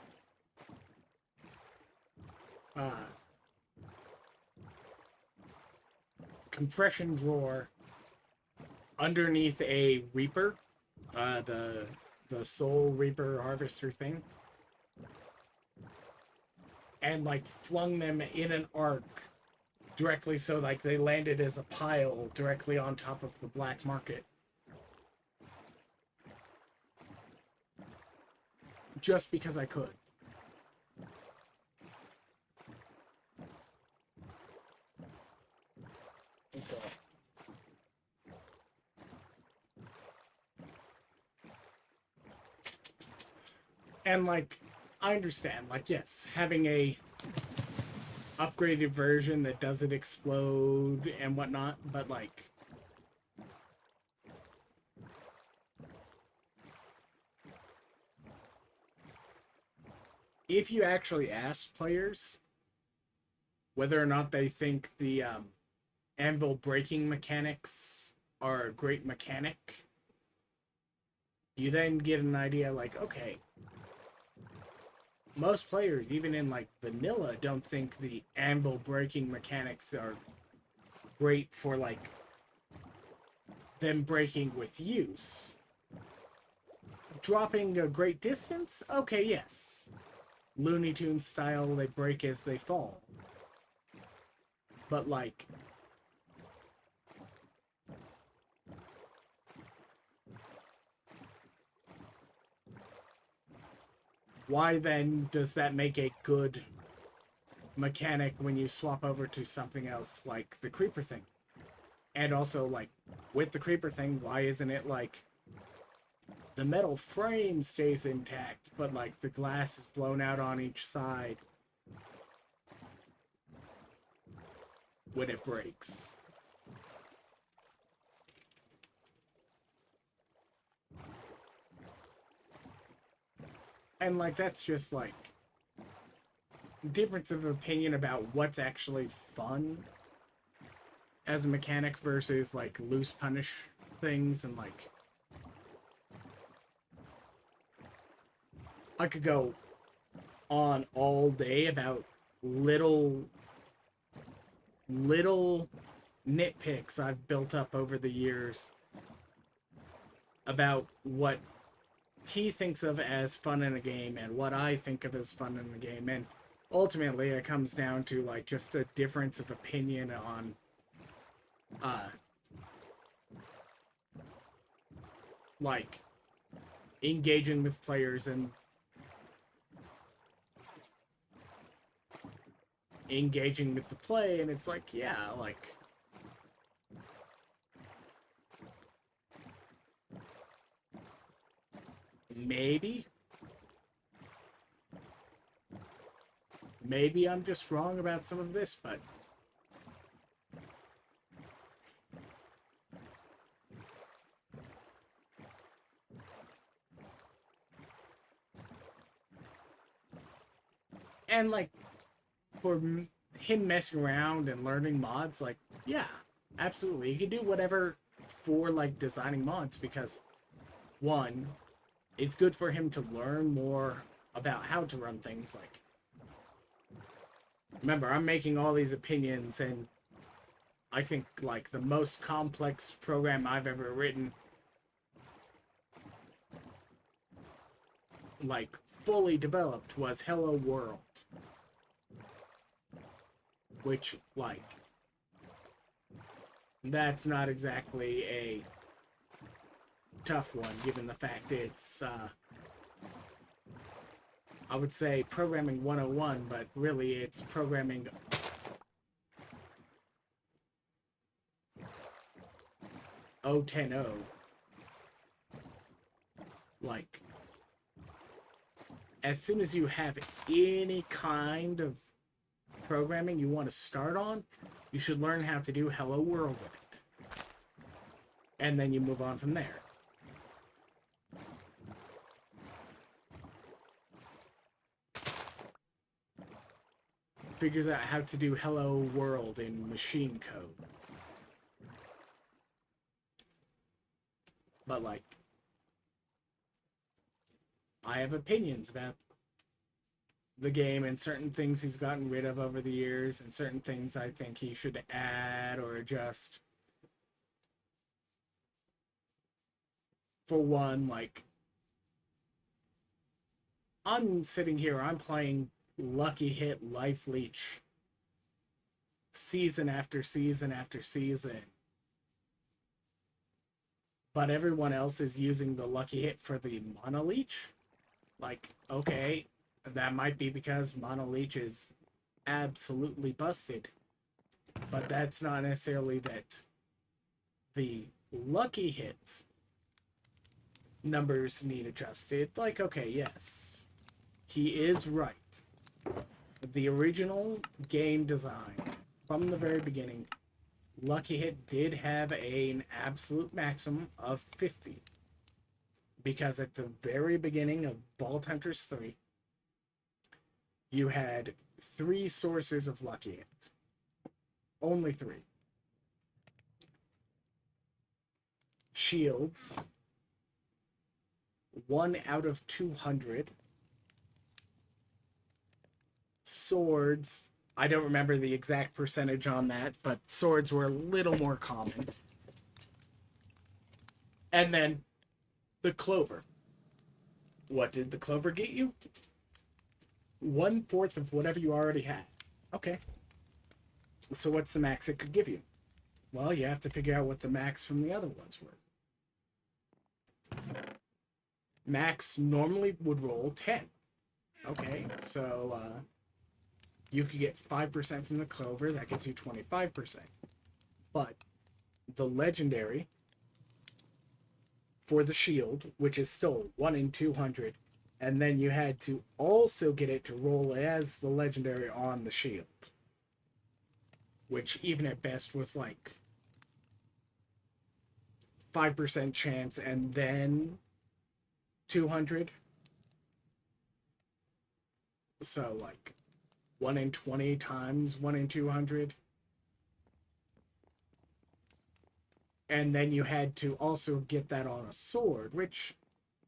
compression drawer underneath a reaper, the soul reaper harvester thing, and like flung them in an arc directly, so like they landed as a pile directly on top of the black market. Just because I could. So. And like, I understand, like, yes, having a upgraded version that doesn't explode and whatnot, but like, if you actually ask players whether or not they think the anvil breaking mechanics are a great mechanic, you then get an idea like, okay, most players, even in like vanilla, don't think the anvil breaking mechanics are great for like them breaking with use. Dropping a great distance? Okay, yes. Looney Tunes style, they break as they fall. But like, why then does that make a good mechanic when you swap over to something else like the creeper thing? And also, like, with the creeper thing, why isn't it like the metal frame stays intact, but like the glass is blown out on each side when it breaks? And like, that's just like difference of opinion about what's actually fun as a mechanic versus like loose punish things. And like, I could go on all day about little nitpicks I've built up over the years about what he thinks of as fun in a game and what I think of as fun in a game. And ultimately it comes down to like just a difference of opinion on like engaging with players and engaging with the play. And it's like, yeah, like, maybe I'm just wrong about some of this, but and like, for him messing around and learning mods, like, yeah, absolutely, you can do whatever for like designing mods, because one, it's good for him to learn more about how to run things. Like, remember, I'm making all these opinions, and I think like the most complex program I've ever written, like fully developed, was Hello World, which like, that's not exactly a tough one, given the fact it's I would say programming 101, but really it's programming 010. Like, as soon as you have any kind of programming you want to start on, you should learn how to do Hello World with it. And then you move on from there. Figures out how to do Hello World in machine code. But like, I have opinions about the game and certain things he's gotten rid of over the years, and certain things I think he should add or adjust. For one, like, I'm sitting here, I'm playing Lucky Hit Life Leech season after season after season. But everyone else is using the lucky hit for the Mono Leech. Like, okay, that might be because Mono Leech is absolutely busted. But that's not necessarily that the lucky hit numbers need adjusted. Like, okay, yes, he is right. The original game design, from the very beginning, lucky hit did have an absolute maximum of 50. Because at the very beginning of Vault Hunters 3, you had 3 sources of lucky hits. Only 3. Shields, 1 out of 200. Swords, I don't remember the exact percentage on that, but swords were a little more common. And then the clover. What did the clover get you? 1/4 of whatever you already had. Okay. So what's the max it could give you? Well, you have to figure out what the max from the other ones were. Max normally would roll 10. Okay, so you could get 5% from the clover. That gives you 25%. But the legendary for the shield, which is still 1 in 200, and then you had to also get it to roll as the legendary on the shield, which even at best was like 5% chance and then 200. So like 1 in 20 times 1 in 200. And then you had to also get that on a sword, which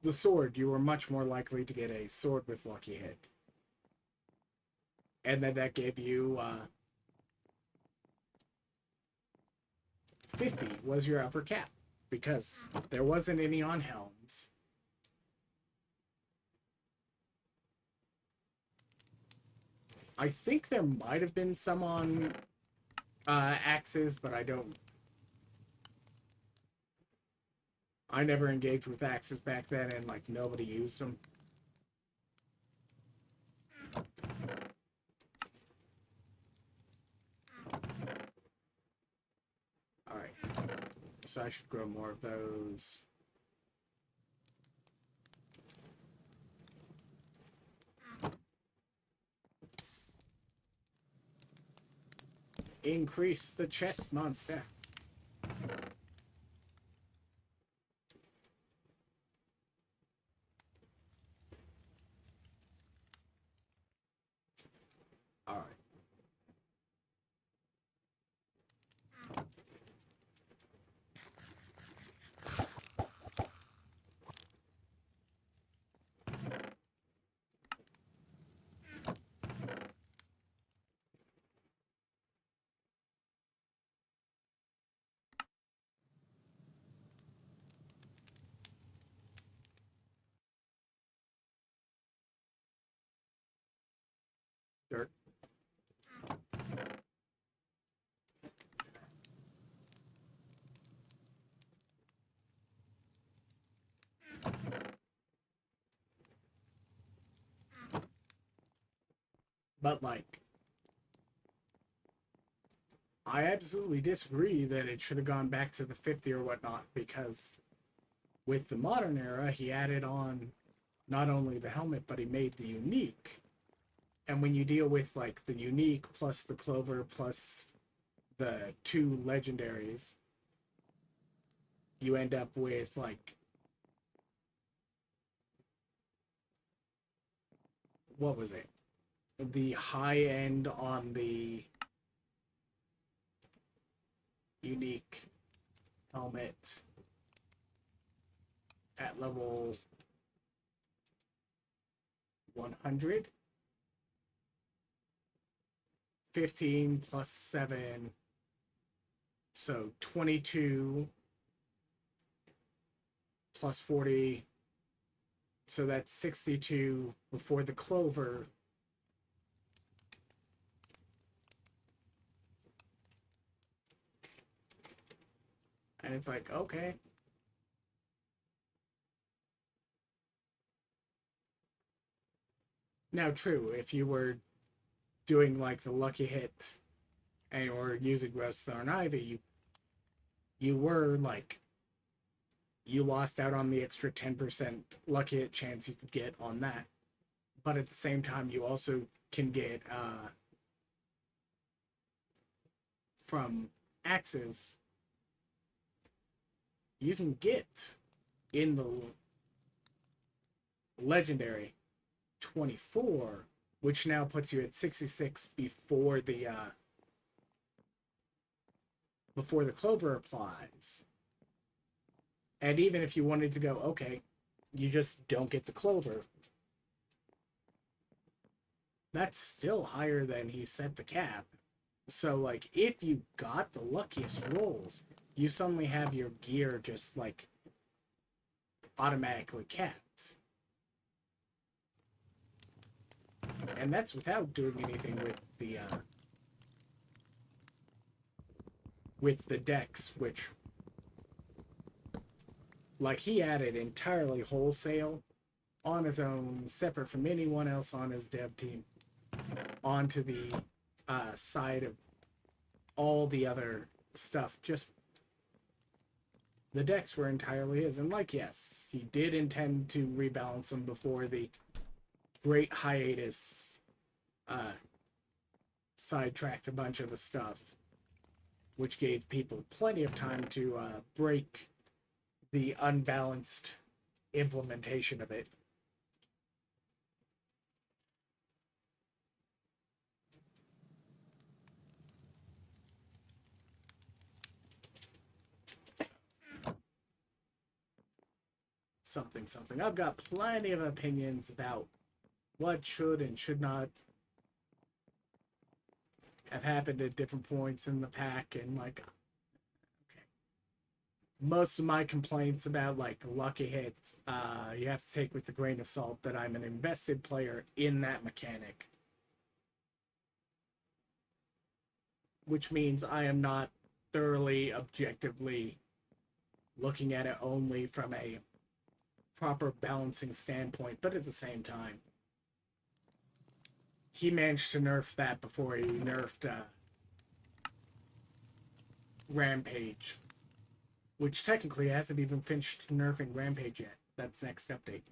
the sword, you were much more likely to get a sword with lucky hit. And then that gave you 50 was your upper cap, because there wasn't any on helms. I think there might have been some on axes, but I never engaged with axes back then, and like nobody used them. Alright. So I should grow more of those. Increase the chest monster. Alright. Dirt. But like, I absolutely disagree that it should have gone back to the 50 or whatnot, because with the modern era, he added on not only the helmet, but he made the unique. And when you deal with like the unique plus the clover plus the 2 legendaries, you end up with like, what was it? The high end on the unique helmet at level 100. 15 plus 7. So 22 plus 40. So that's 62 before the clover. And it's like, okay. Now, true, if you were doing like the lucky hit and or using Rose Thorn Ivy, you were like you lost out on the extra 10% lucky hit chance you could get on that. But at the same time, you also can get from axes. You can get in the legendary 24, which now puts you at 66 before the clover applies. And even if you wanted to go, okay, you just don't get the clover, that's still higher than he set the cap. So, like, if you got the luckiest rolls, you suddenly have your gear just, like, automatically capped. And that's without doing anything with the decks, which, like, he added entirely wholesale on his own, separate from anyone else on his dev team, onto the side of all the other stuff. Just the decks were entirely his. And, like, yes, he did intend to rebalance them before the great hiatus sidetracked a bunch of the stuff, which gave people plenty of time to break the unbalanced implementation of it. Something. I've got plenty of opinions about what should and should not have happened at different points in the pack, and like, okay, most of my complaints about like lucky hits, you have to take with a grain of salt that I'm an invested player in that mechanic, which means I am not thoroughly objectively looking at it only from a proper balancing standpoint. But at the same time, he managed to nerf that before he nerfed Rampage, which technically hasn't even finished nerfing Rampage yet. That's next update.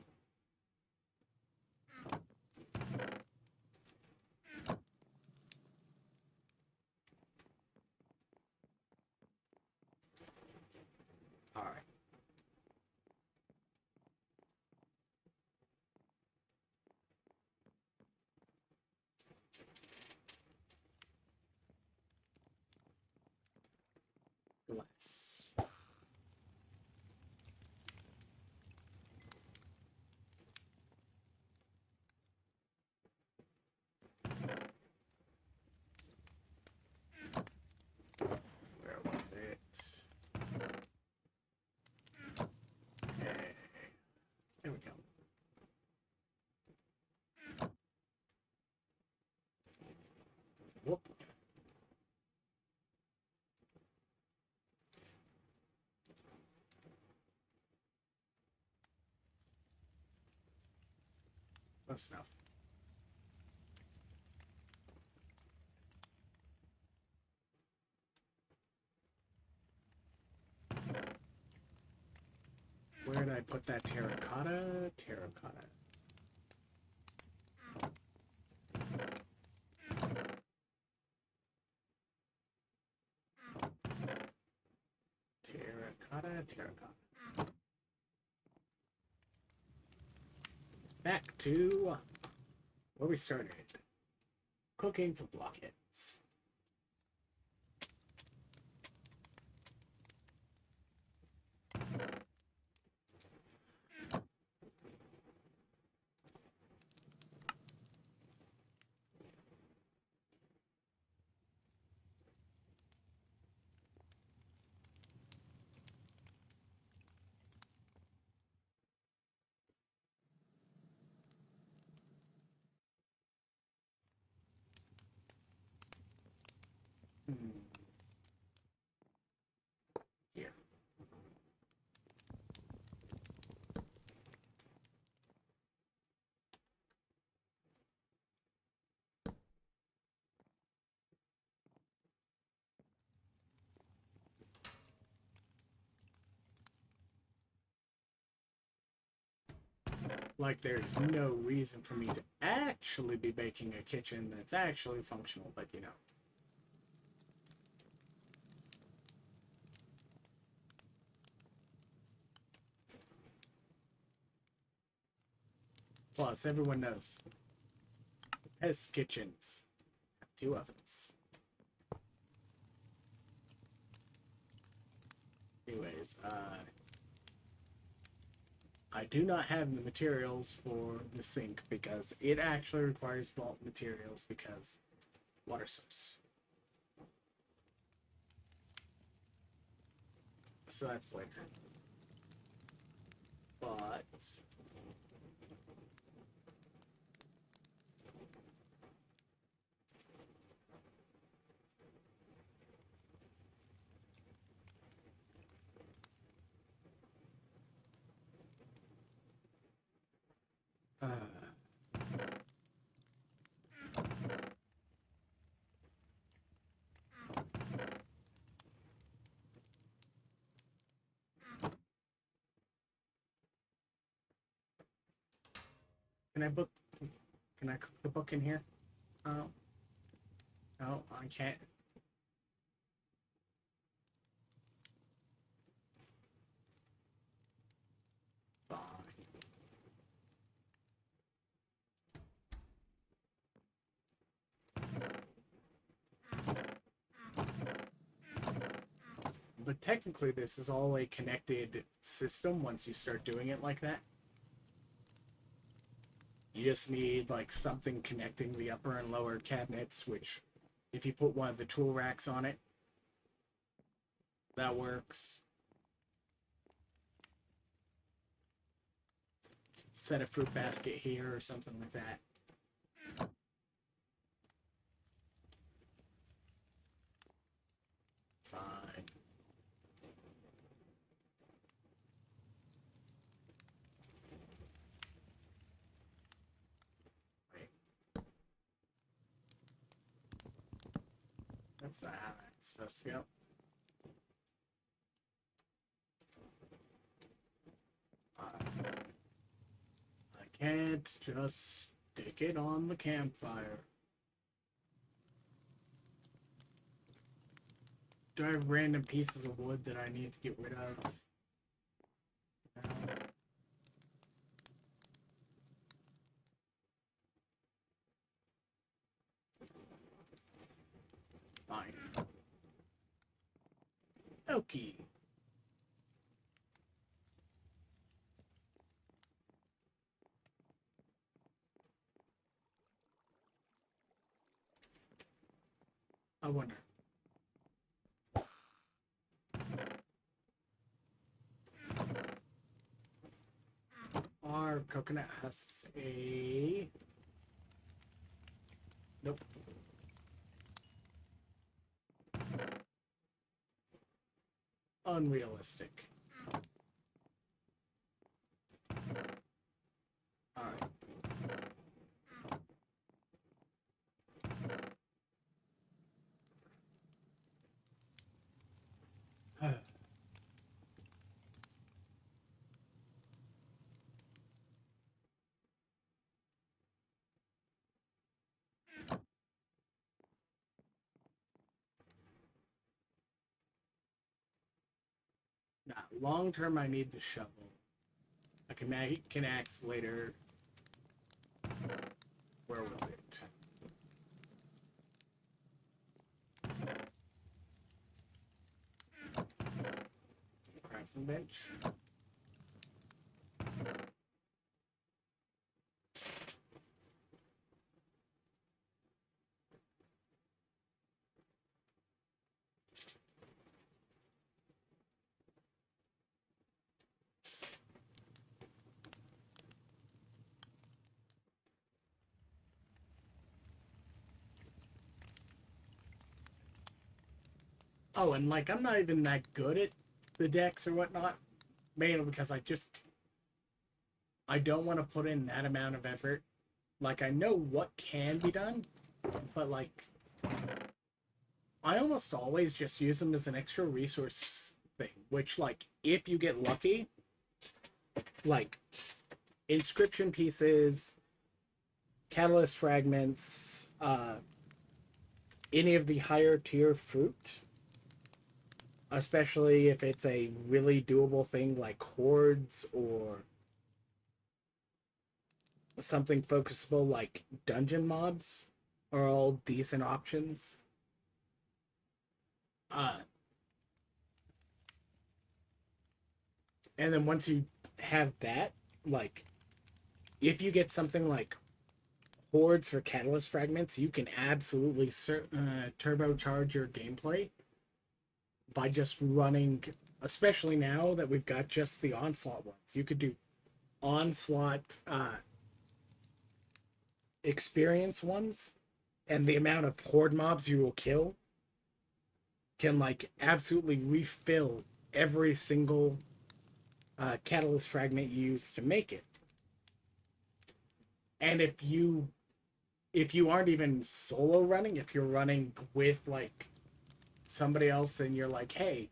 Alright. Let's... Where was it? Okay. There we go. Whoop. Close enough. Where did I put that terracotta? Terracotta. Terracotta. Back to where we started. Cooking for blockheads. Like, there's no reason for me to actually be making a kitchen that's actually functional, but you know. Plus, everyone knows test kitchens have 2 ovens. Anyways, I do not have the materials for the sink because it actually requires vault materials because water source. So that's later. But can I book? Can I cook the book in here? Oh, no, I can't. Fine. But technically, this is all a connected system once you start doing it like that. You just need like something connecting the upper and lower cabinets, which if you put one of the tool racks on it, that works. Set a fruit basket here or something like that. Fine. Wait. That's not how that's supposed to go. I can't just stick it on the campfire. Do I have random pieces of wood that I need to get rid of? No. Fine. Okay. I wonder. Are coconut husks a... Nope. Unrealistic. Alright. Nah, long term I need the shovel. I can axe later. Where was it? Crafting bench. Oh, and like I'm not even that good at the decks or whatnot. Mainly because I don't want to put in that amount of effort. Like I know what can be done, but like I almost always just use them as an extra resource thing, which like if you get lucky, like inscription pieces, catalyst fragments, any of the higher tier fruit, especially if it's a really doable thing like hordes or something focusable like dungeon mobs, are all decent options. And then once you have that, like, if you get something like hordes for catalyst fragments, you can absolutely turbocharge your gameplay by just running, especially now that we've got just the onslaught ones. You could do onslaught experience ones, and the amount of horde mobs you will kill can like absolutely refill every single catalyst fragment you use to make it. And if you aren't even solo running, if you're running with like somebody else and you're like, hey,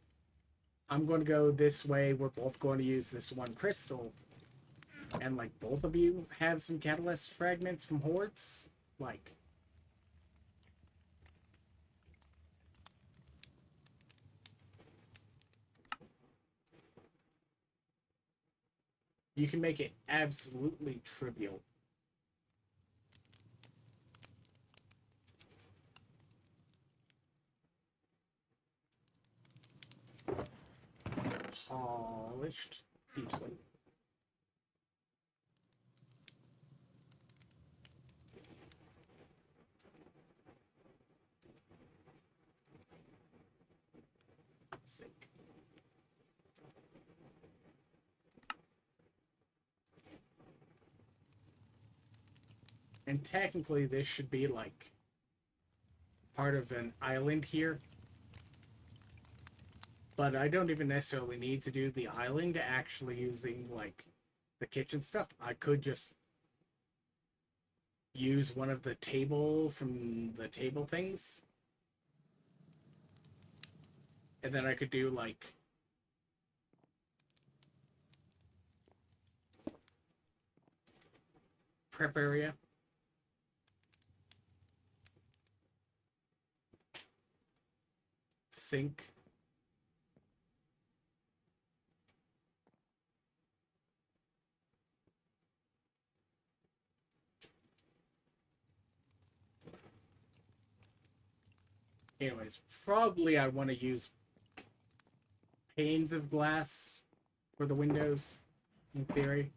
I'm going to go this way, we're both going to use this one crystal, and like both of you have some catalyst fragments from hordes, like, you can make it absolutely trivial. Polished deep slate. Sink. And technically this should be like part of an island here, but I don't even necessarily need to do the island actually using like the kitchen stuff. I could just use one of the table from the table things, and then I could do like prep area, sink, anyways, probably I want to use panes of glass for the windows, in theory.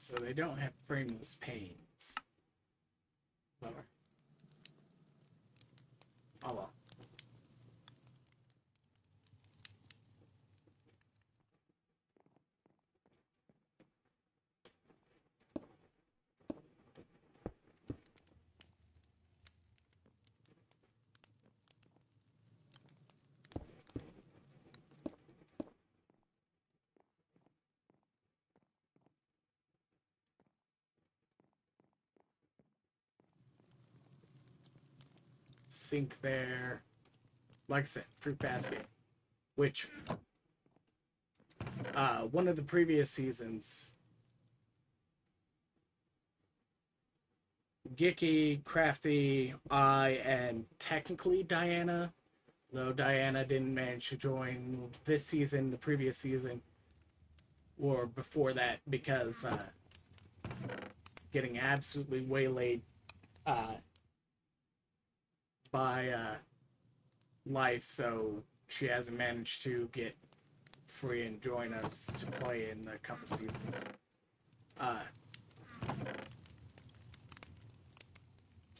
So they don't have frameless panes. Lower. Oh well. Sink there. Like I said, fruit basket. Which, one of the previous seasons, Gicky, Crafty, I, and technically Diana, though Diana didn't manage to join this season, the previous season, or before that, because getting absolutely waylaid uh, by life, so she hasn't managed to get free and join us to play in a couple seasons.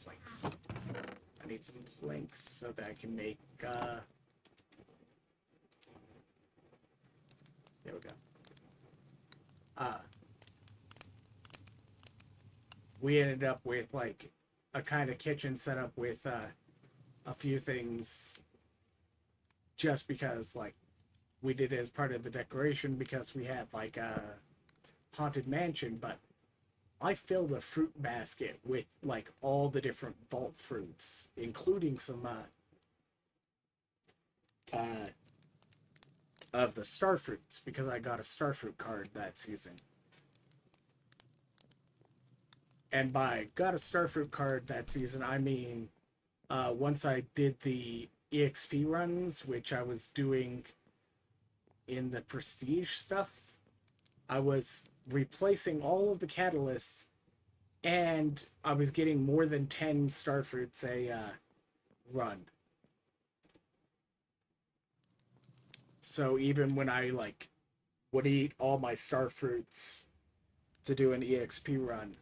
Planks. I need some planks so that I can make, there we go. We ended up with, like, a kind of kitchen setup with, a few things just because, like, we did it as part of the decoration because we had, like, a haunted mansion, but I filled a fruit basket with, like, all the different vault fruits, including some of the star fruits, because I got a star fruit card that season. And by got a star fruit card that season, I mean once I did the EXP runs, which I was doing in the prestige stuff, I was replacing all of the catalysts, and I was getting more than 10 star fruits a run. So even when I, like, would eat all my star fruits to do an EXP run,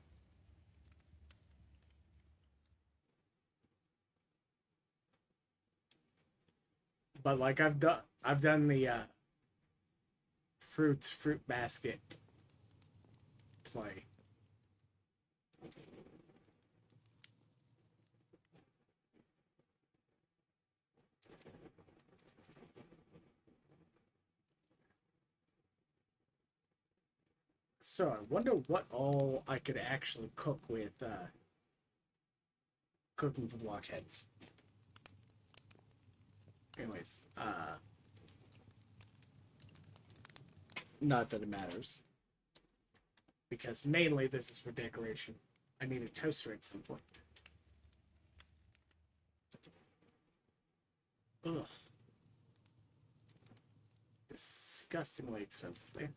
but like I've done the fruit basket play. So I wonder what all I could actually cook with cooking for blockheads. Anyways, not that it matters. Because mainly this is for decoration. I need a toaster at some point. Ugh. Disgustingly expensive there.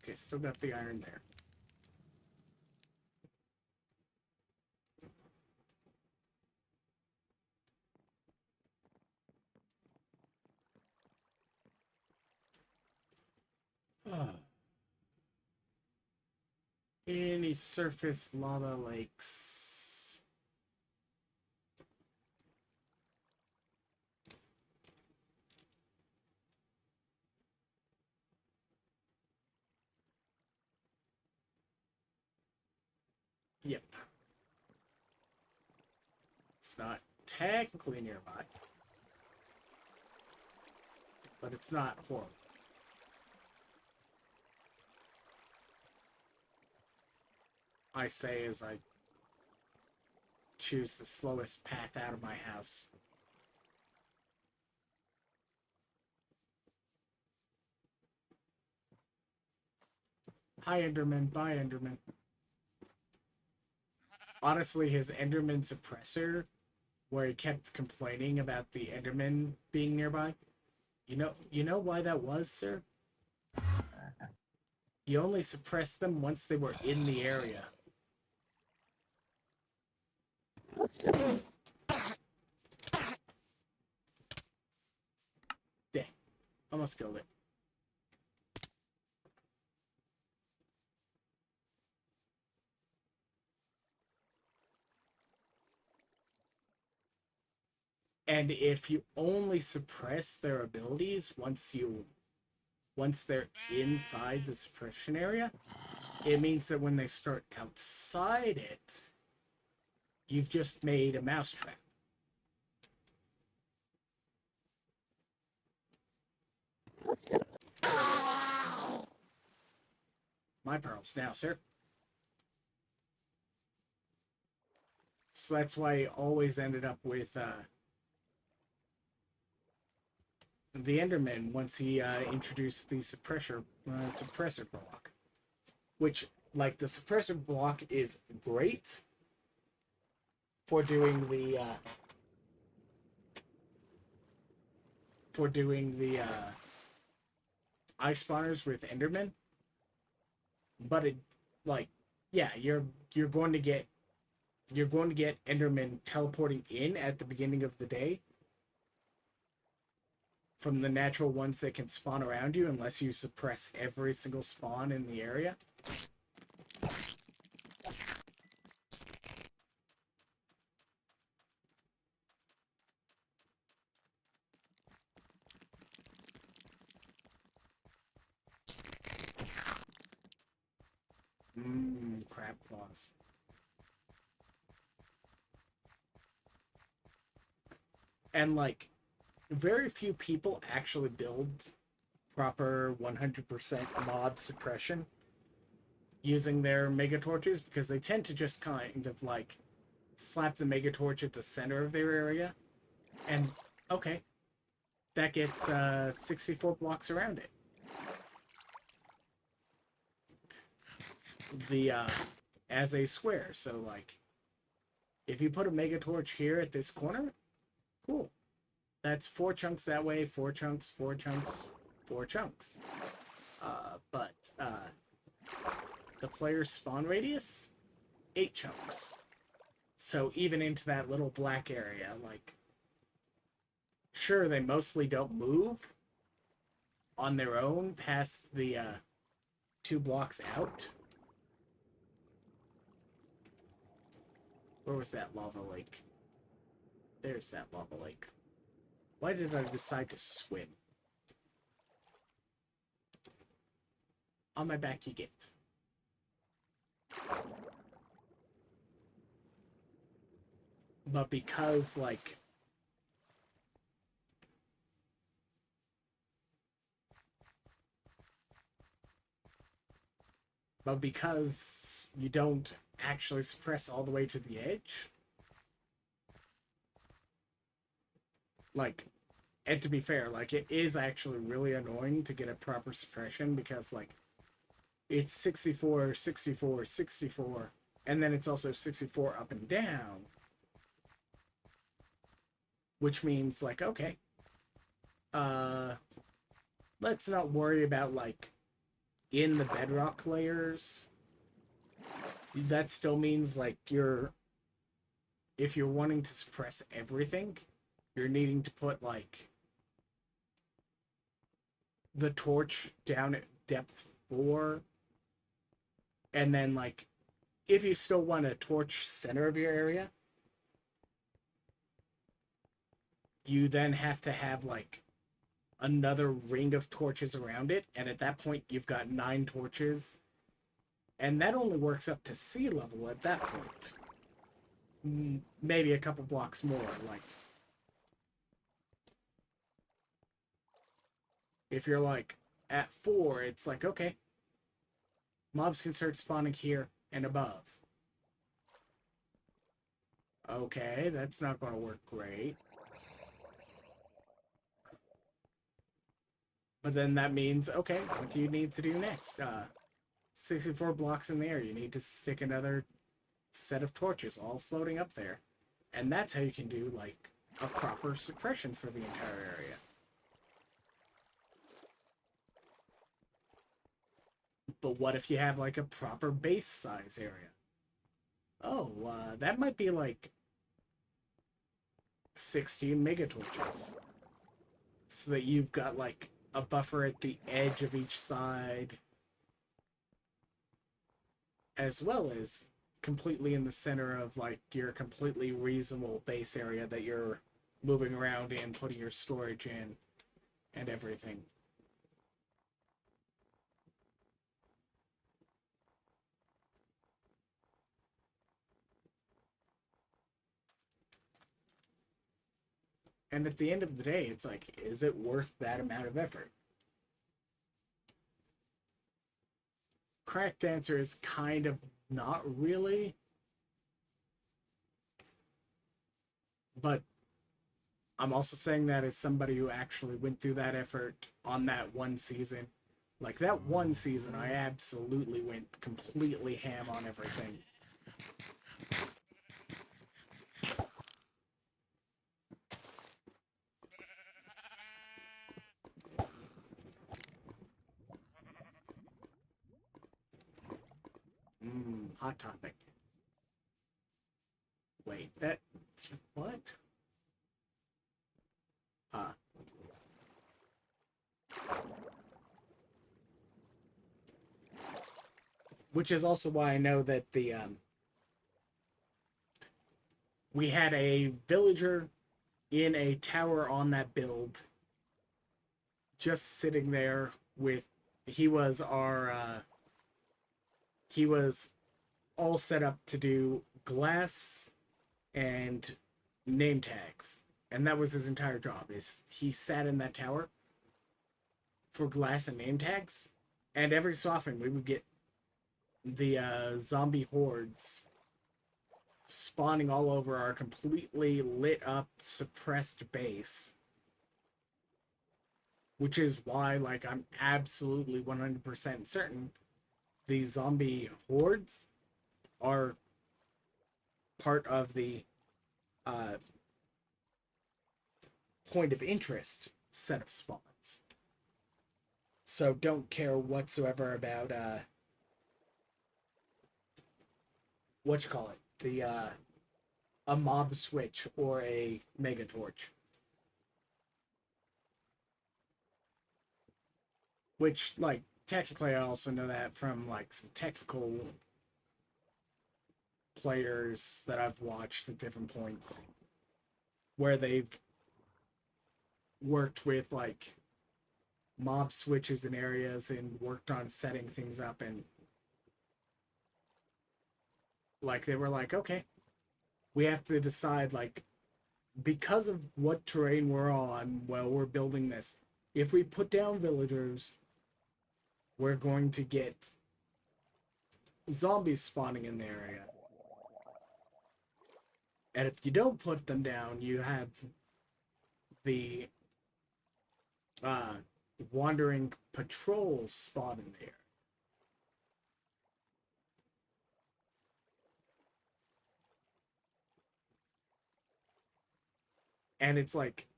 Okay, still got the iron there. Any surface lava lakes? Yep. It's not technically nearby, but it's not horrible. I say as I choose the slowest path out of my house. Hi, Enderman. Bye, Enderman. Honestly, his Enderman suppressor, where he kept complaining about the Enderman being nearby, you know why that was, sir? You only suppressed them once they were in the area. Dang. Almost killed it. And if you only suppress their abilities once they're inside the suppression area, it means that when they start outside it, you've just made a mousetrap. My pearls now, sir. So that's why I always ended up with the Enderman once he introduced the suppressor block. Which, like, the suppressor block is great, for doing the ice spawners with Enderman, but it, like, yeah, you're going to get Enderman teleporting in at the beginning of the day from the natural ones that can spawn around you unless you suppress every single spawn in the area. Crab claws. And, like, very few people actually build proper 100% mob suppression using their mega torches, because they tend to just kind of, like, slap the mega torch at the center of their area, and, okay, that gets 64 blocks around it. As a square. So, like, if you put a mega torch here at this corner, cool. That's 4 chunks that way, 4 chunks, 4 chunks, 4 chunks. But the player's spawn radius, 8 chunks. So even into that little black area, like, sure, they mostly don't move on their own past the 2 blocks out. Where was that lava lake? There's that lava lake. Why did I decide to swim? On my back you get. But because, like, you don't actually suppress all the way to the edge, like, and to be fair, like, it is actually really annoying to get a proper suppression, because, like, it's 64, 64, 64, and then it's also 64 up and down, which means, like, okay, let's not worry about, like, in the bedrock layers. That still means, like, if you're wanting to suppress everything, you're needing to put, like, the torch down at depth 4, and then, like, if you still want a torch center of your area, you then have to have, like, another ring of torches around it, and at that point you've got 9 torches, and that only works up to sea level at that point. Maybe a couple blocks more, like, if you're, like, at 4, it's like, okay, mobs can start spawning here and above. Okay, that's not going to work great. But then that means, okay, what do you need to do next? 64 blocks in the air, you need to stick another set of torches all floating up there. And that's how you can do, like, a proper suppression for the entire area. But what if you have, like, a proper base size area? Oh, that might be, like, 16 mega torches. So that you've got, like, a buffer at the edge of each side, as well as completely in the center of, like, your completely reasonable base area that you're moving around in, putting your storage in, and everything. And at the end of the day, it's like, is it worth that amount of effort? Correct answer is kind of not really. But I'm also saying that as somebody who actually went through that effort on that one season. Like, that one season, I absolutely went completely ham on everything. Hot Topic. Wait, that... What? Which is also why I know that the, we had a villager in a tower on that build, just sitting there with... He was our, he was all set up to do glass and name tags. And that was his entire job, is he sat in that tower for glass and name tags. And every so often we would get the zombie hordes spawning all over our completely lit up, suppressed base. Which is why, like, I'm absolutely 100% certain the zombie hordes are part of the point of interest set of spawns. So don't care whatsoever about what you call it, the a mob switch or a mega torch. Which, like, technically I also know that from, like, some technical players that I've watched at different points where they've worked with, like, mob switches in areas and worked on setting things up, and like they were like, okay, we have to decide, like, because of what terrain we're on while we're building this, if we put down villagers, we're going to get zombies spawning in the area. And if you don't put them down, you have the wandering patrols spawn in there. And it's like,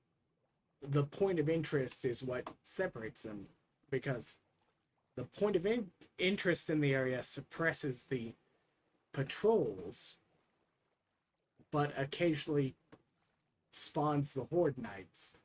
the point of interest is what separates them, because the point of interest in the area suppresses the patrols, but occasionally spawns the horde knights.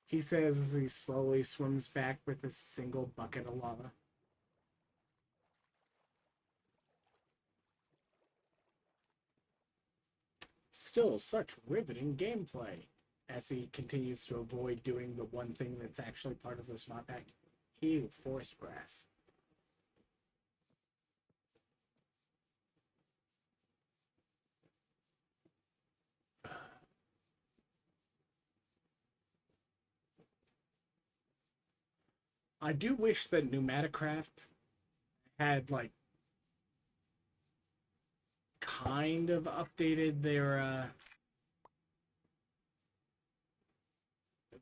He says as he slowly swims back with a single bucket of lava. Still, such riveting gameplay, as he continues to avoid doing the one thing that's actually part of this mod pack. Ew, forest grass. I do wish that Pneumaticraft had, like, kind of updated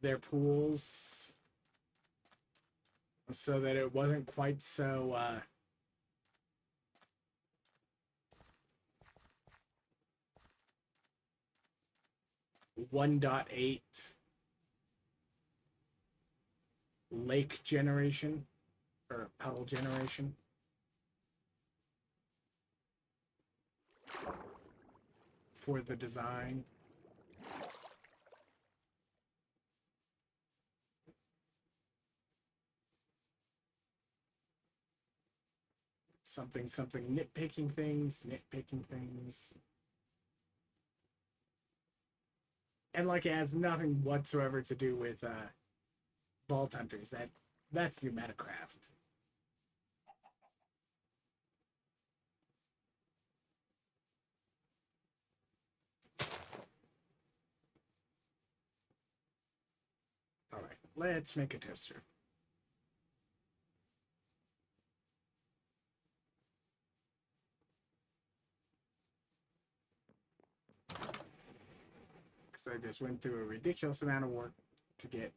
their pools so that it wasn't quite so 1.8 lake generation or puddle generation. For the design. Something, nitpicking things. And, like, it has nothing whatsoever to do with Vault Hunters. That's Pneumaticraft. Alright, let's make a toaster. Because I just went through a ridiculous amount of work to get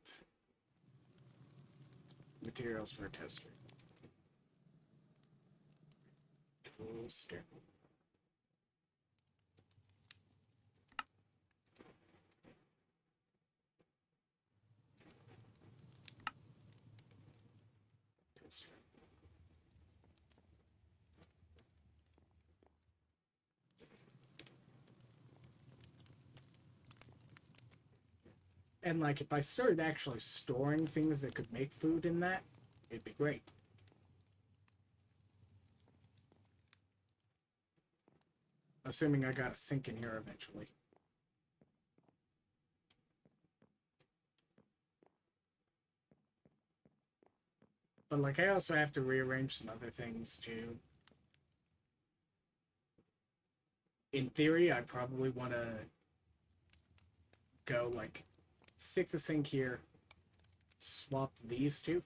materials for a toaster. Toaster. Toaster. And, like, if I started actually storing things that could make food in that, it'd be great. Assuming I got a sink in here eventually. But, like, I also have to rearrange some other things, too. In theory, I probably want to go, like, stick the sink here, swap these two.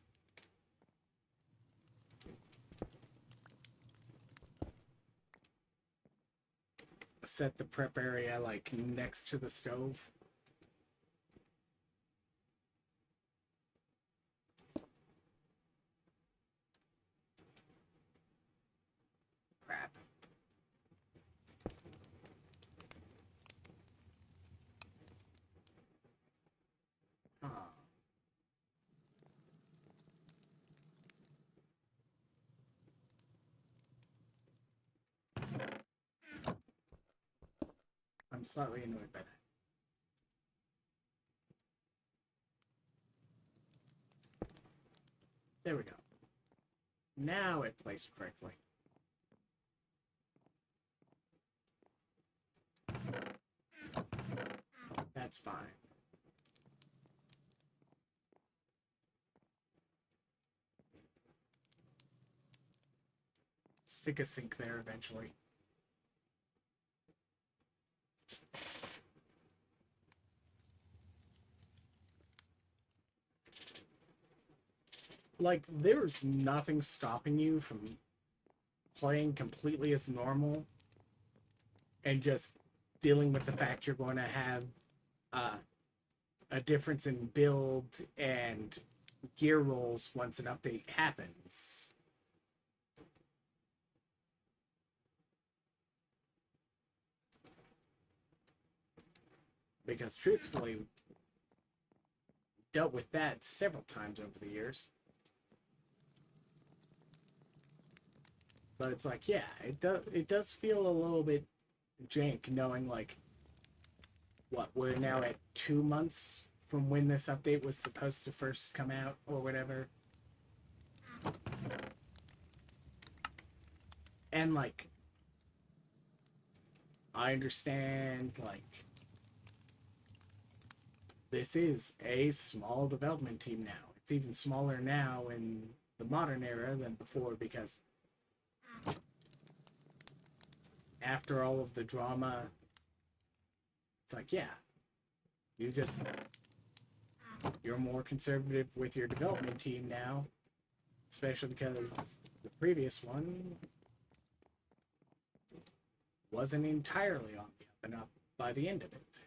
Set the prep area, like, next to the stove. Crap. Huh. I'm slightly annoyed by that. There we go. Now it placed correctly. That's fine. Stick a sink there eventually. Like, there's nothing stopping you from playing completely as normal and just dealing with the fact you're going to have a difference in build and gear rolls once an update happens. Because truthfully, dealt with that several times over the years. But it's like, yeah, it does feel a little bit jank knowing, like, what, we're now at 2 months from when this update was supposed to first come out or whatever. And, like, I understand, like, this is a small development team now. It's even smaller now in the modern era than before because after all of the drama, it's like, yeah, you're more conservative with your development team now, especially because the previous one wasn't entirely on the up and up by the end of it.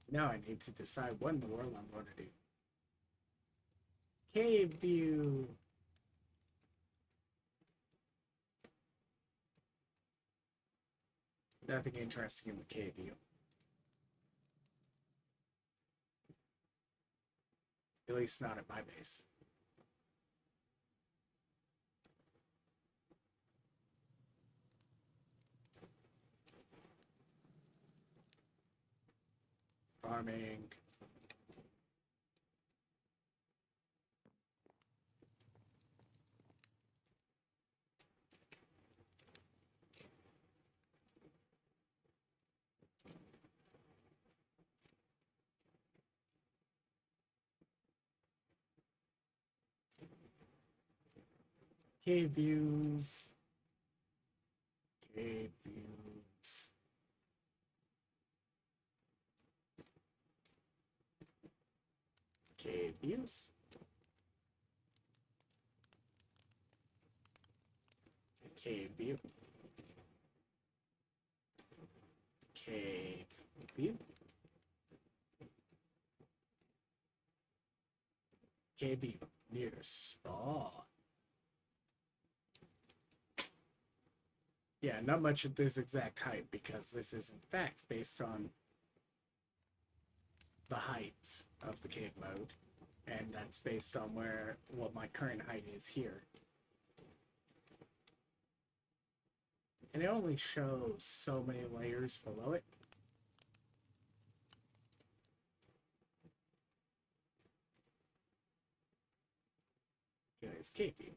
Now I need to decide what in the world I'm going to do. Cave view. Nothing interesting in the cave view. At least not at my base. Farming. Cave views. Cave views. Cave views. Cave view. Cave view. Cave view. Near spawn. Yeah, not much at this exact height because this is in fact based on the height of the cave mode, and that's based on what my current height is here. And it only shows so many layers below it. Anyways, cave view.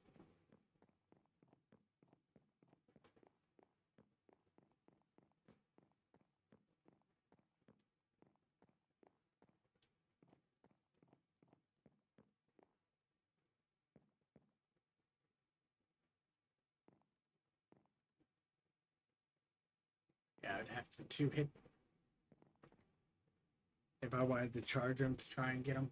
Yeah, I'd have to two-hit if I wanted to charge them to try and get them.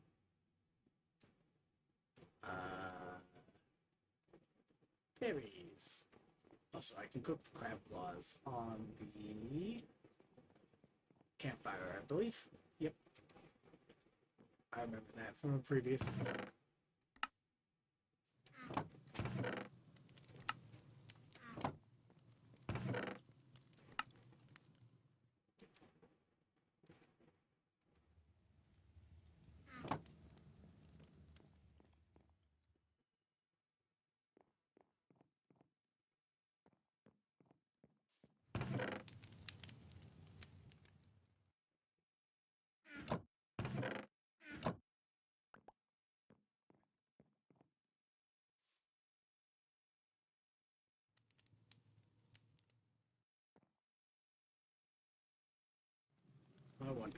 Berries. Also, I can cook the crab claws on the campfire, I believe. Yep. I remember that from a previous season. I wonder.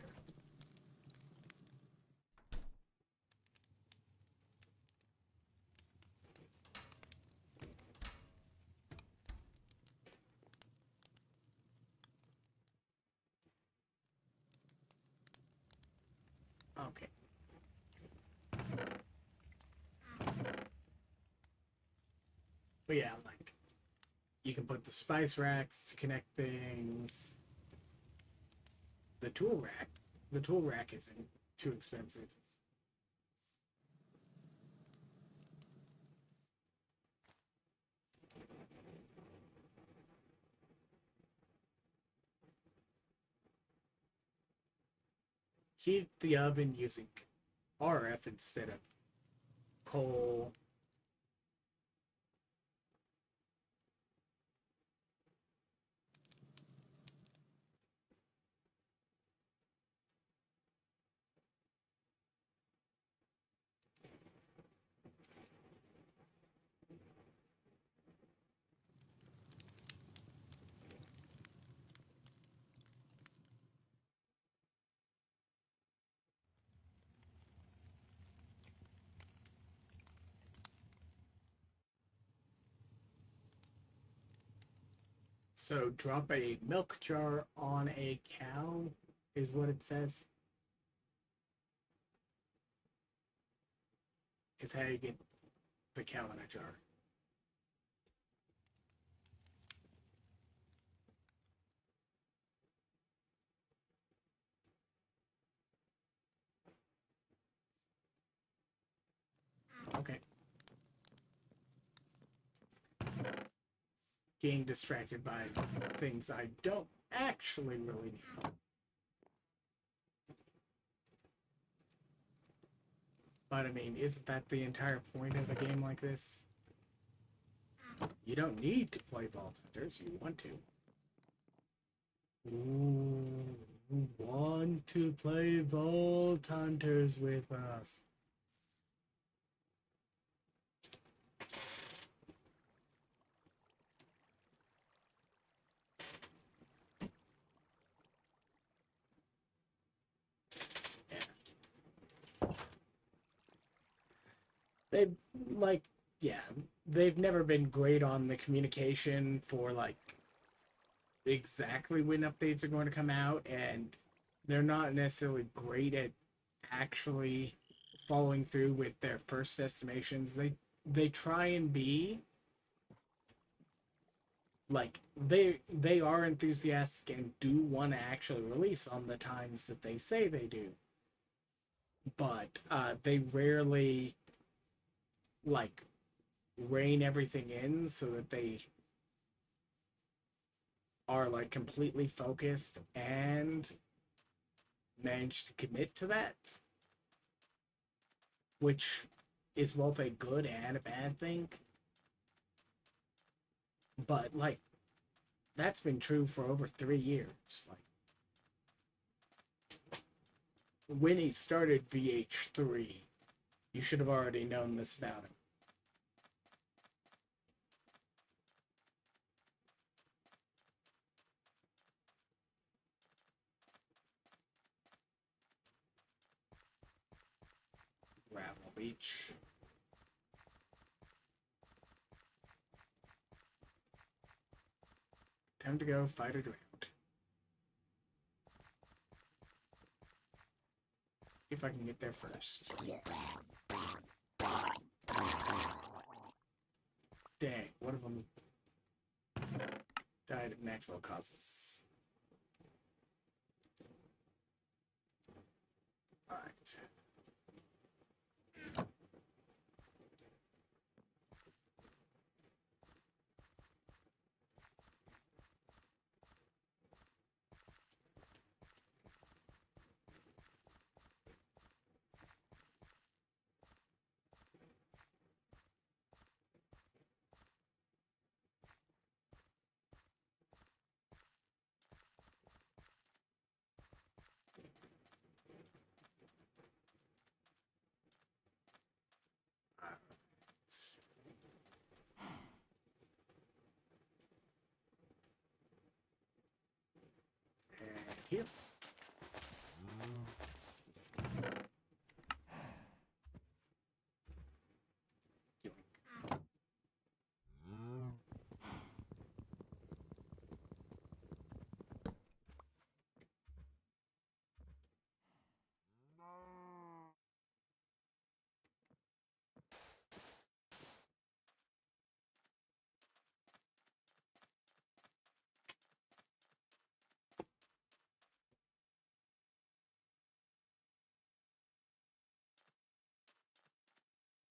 Okay. But yeah, like, you can put the spice racks to connect things. The tool rack isn't too expensive. Heat the oven using RF instead of coal. So drop a milk jar on a cow is what it says. Is how you get the cow in a jar. Okay. Getting distracted by things I don't actually really need. But I mean, isn't that the entire point of a game like this? You don't need to play Vault Hunters, you want to. Ooh, want to play Vault Hunters with us. Yeah. They, like, yeah, they've never been great on the communication for like exactly when updates are going to come out, and they're not necessarily great at actually following through with their first estimations. They try and be like they are enthusiastic and do want to actually release on the times that they say they do, but they rarely like rein everything in so that they are like completely focused and manage to commit to that, which is both a good and a bad thing. But like that's been true for over 3 years. Like when he started VH3, you should have already known this about him. Gravel Beach. Time to go fight a drowned. If I can get there first. Dang, one of them died of natural causes. Alright. And here.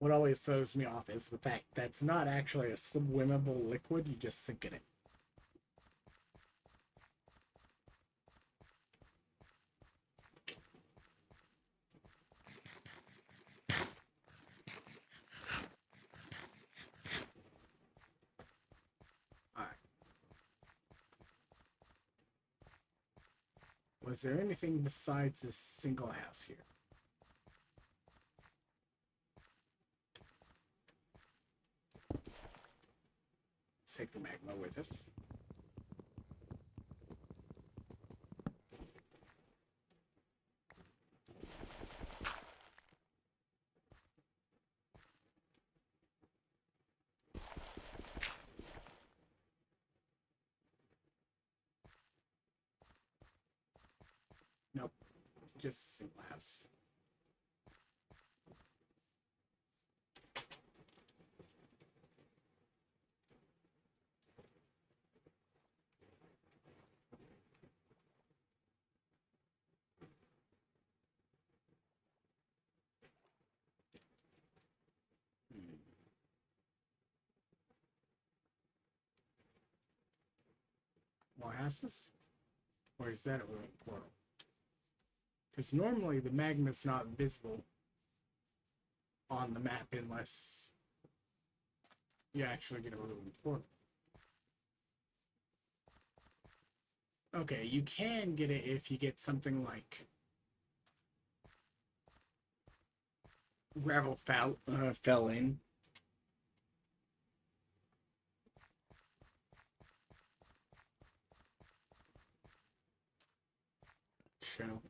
What always throws me off is the fact that's not actually a swimmable liquid, you just sink in it. Alright. Was there anything besides this single house here? Let's take the magma with us. Nope, just single house. More houses? Or is that a ruined portal? Because normally the magma's not visible on the map unless you actually get a ruined portal. Okay, you can get it if you get something like gravel fell in. Show.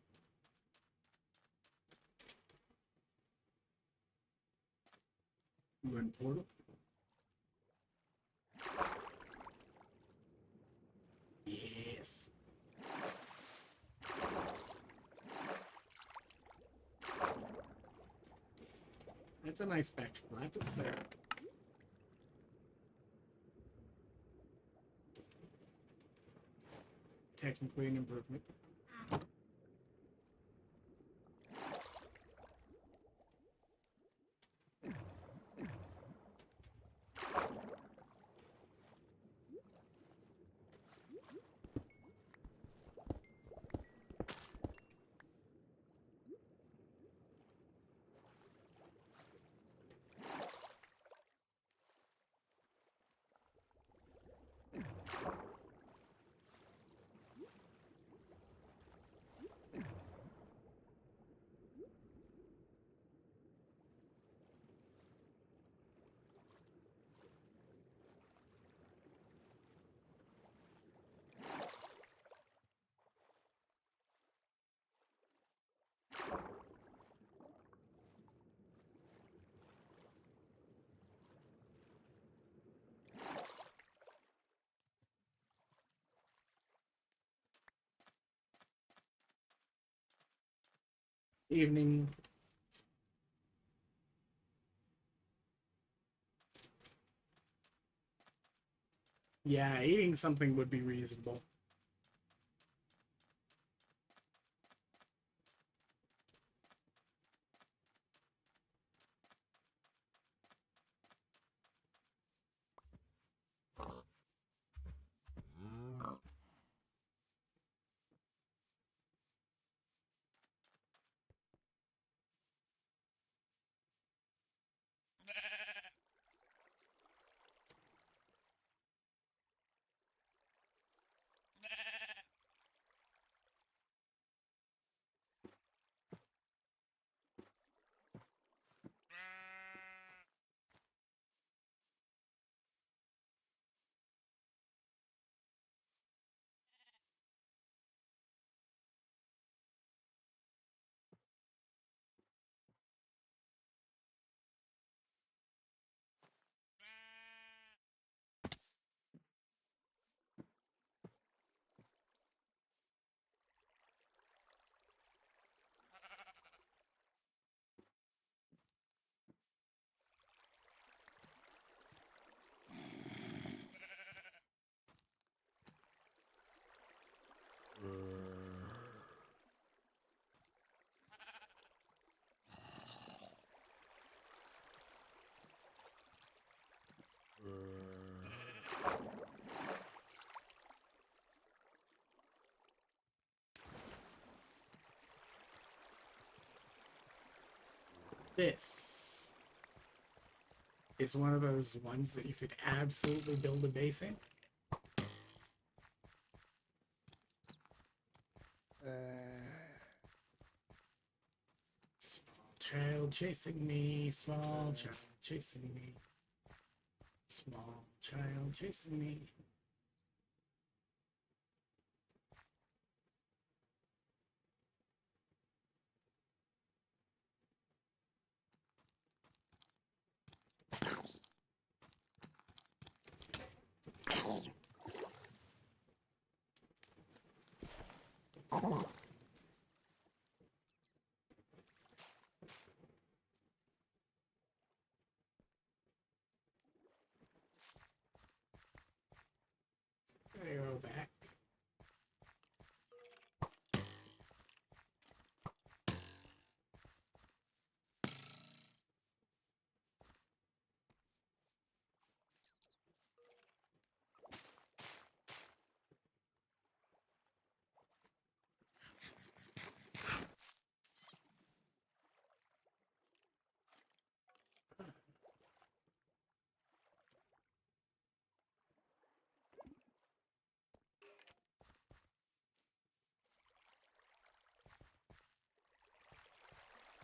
Ruined portal. That's a nice batch of lapis there. Technically an improvement. Evening. Yeah, eating something would be reasonable. This is one of those ones that you could absolutely build a base in. Small child chasing me, small child chasing me, small child chasing me. Arrow back.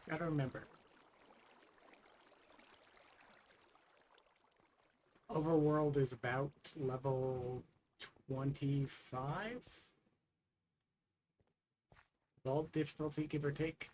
Gotta remember. Overworld is about level 25? Vault difficulty, give or take.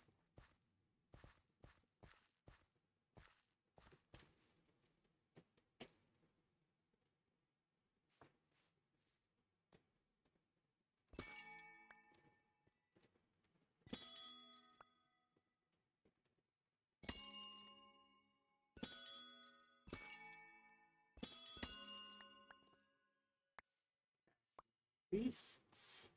Beasts.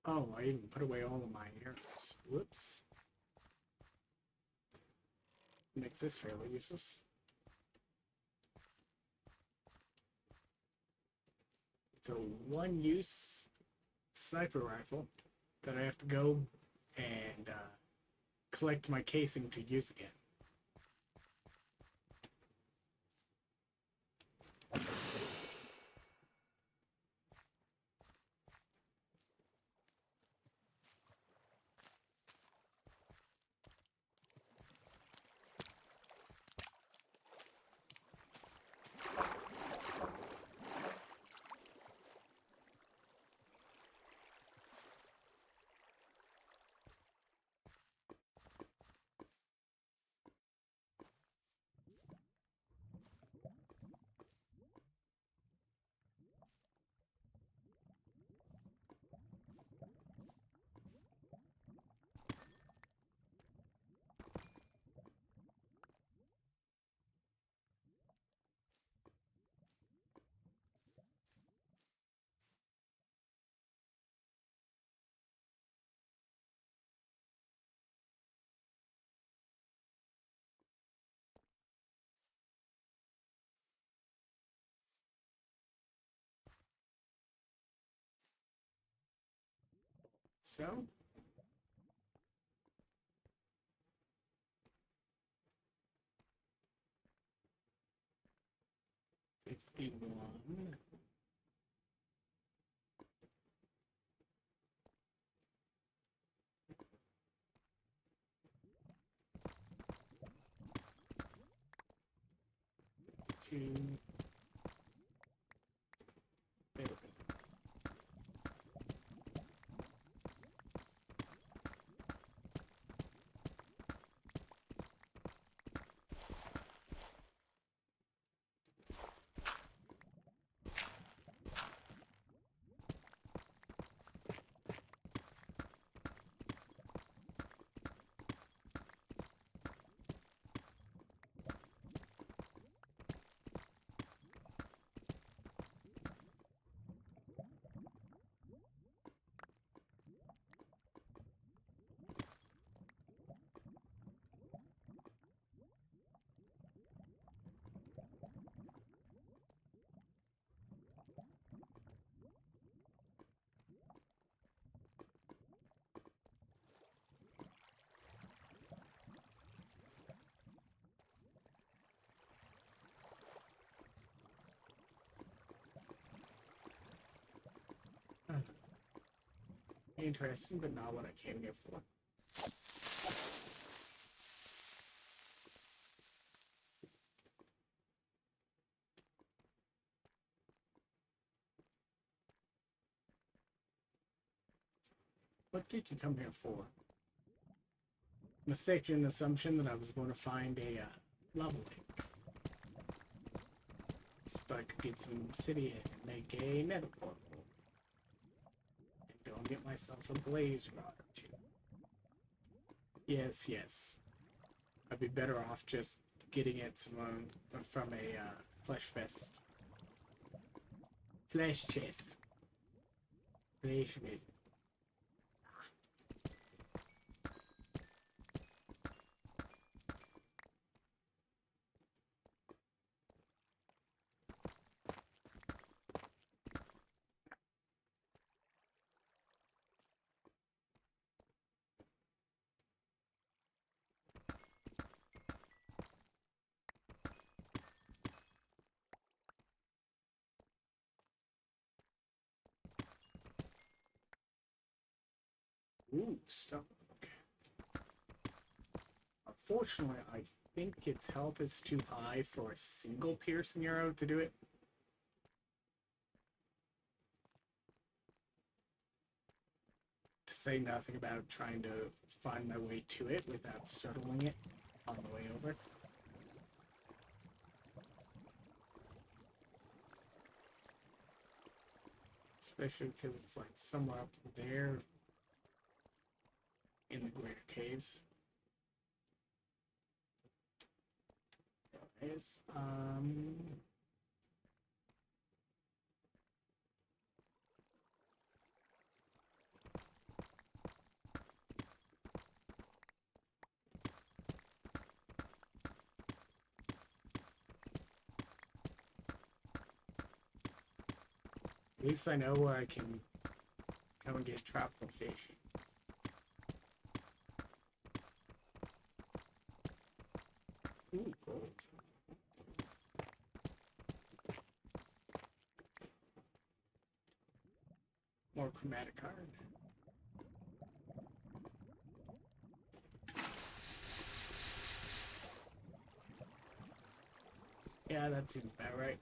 Oh, I even put away all of my arrows. Whoops. Makes this fairly useless. It's a one-use sniper rifle that I have to go and collect my casing to use again. So, 51. Two. There we go. Interesting, but not what I came here for. What did you come here for? Mistaken assumption that I was going to find a lava lake. So I could get some obsidian and make a nether portal. And go and get myself a blaze rod or two. Yes, yes. I'd be better off just getting it from a flesh fest. Flesh chest. Flesh chest. Ooh, stop. Okay. Unfortunately, I think its health is too high for a single piercing arrow to do it. To say nothing about trying to find my way to it without startling it on the way over. especially because it's like somewhere up there in the greater caves. Anyways, at least I know where I can come and get tropical fish. Ooh, gold. More chromatic iron. Yeah, that seems about right.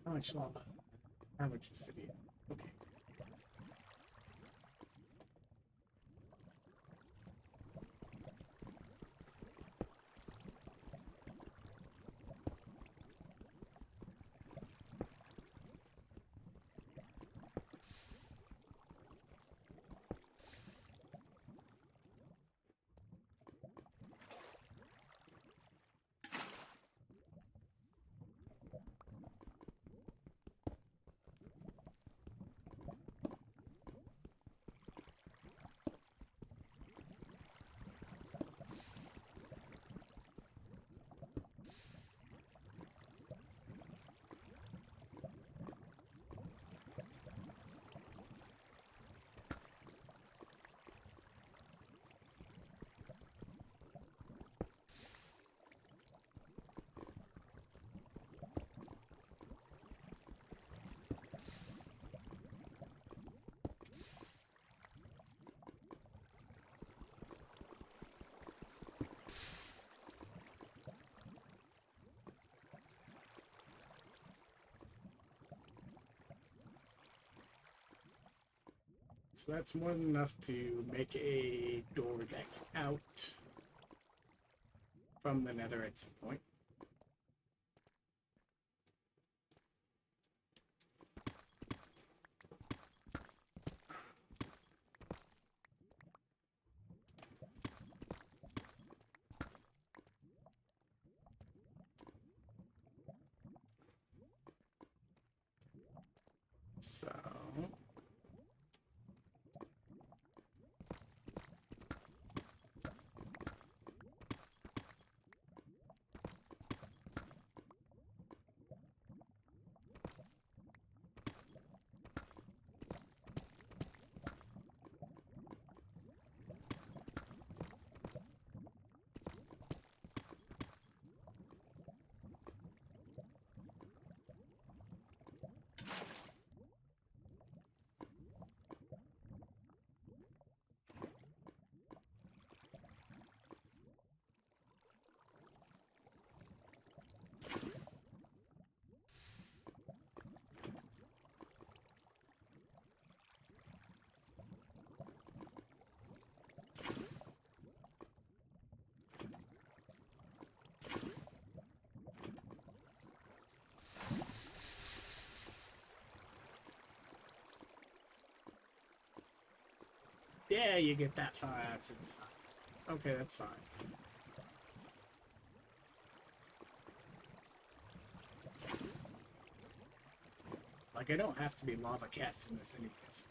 How much lava? How much obsidian? Okay. So that's more than enough to make a door deck out from the nether at some point. So yeah, you get that far out to the side. Okay, that's fine. Like, I don't have to be lava casting this anyways.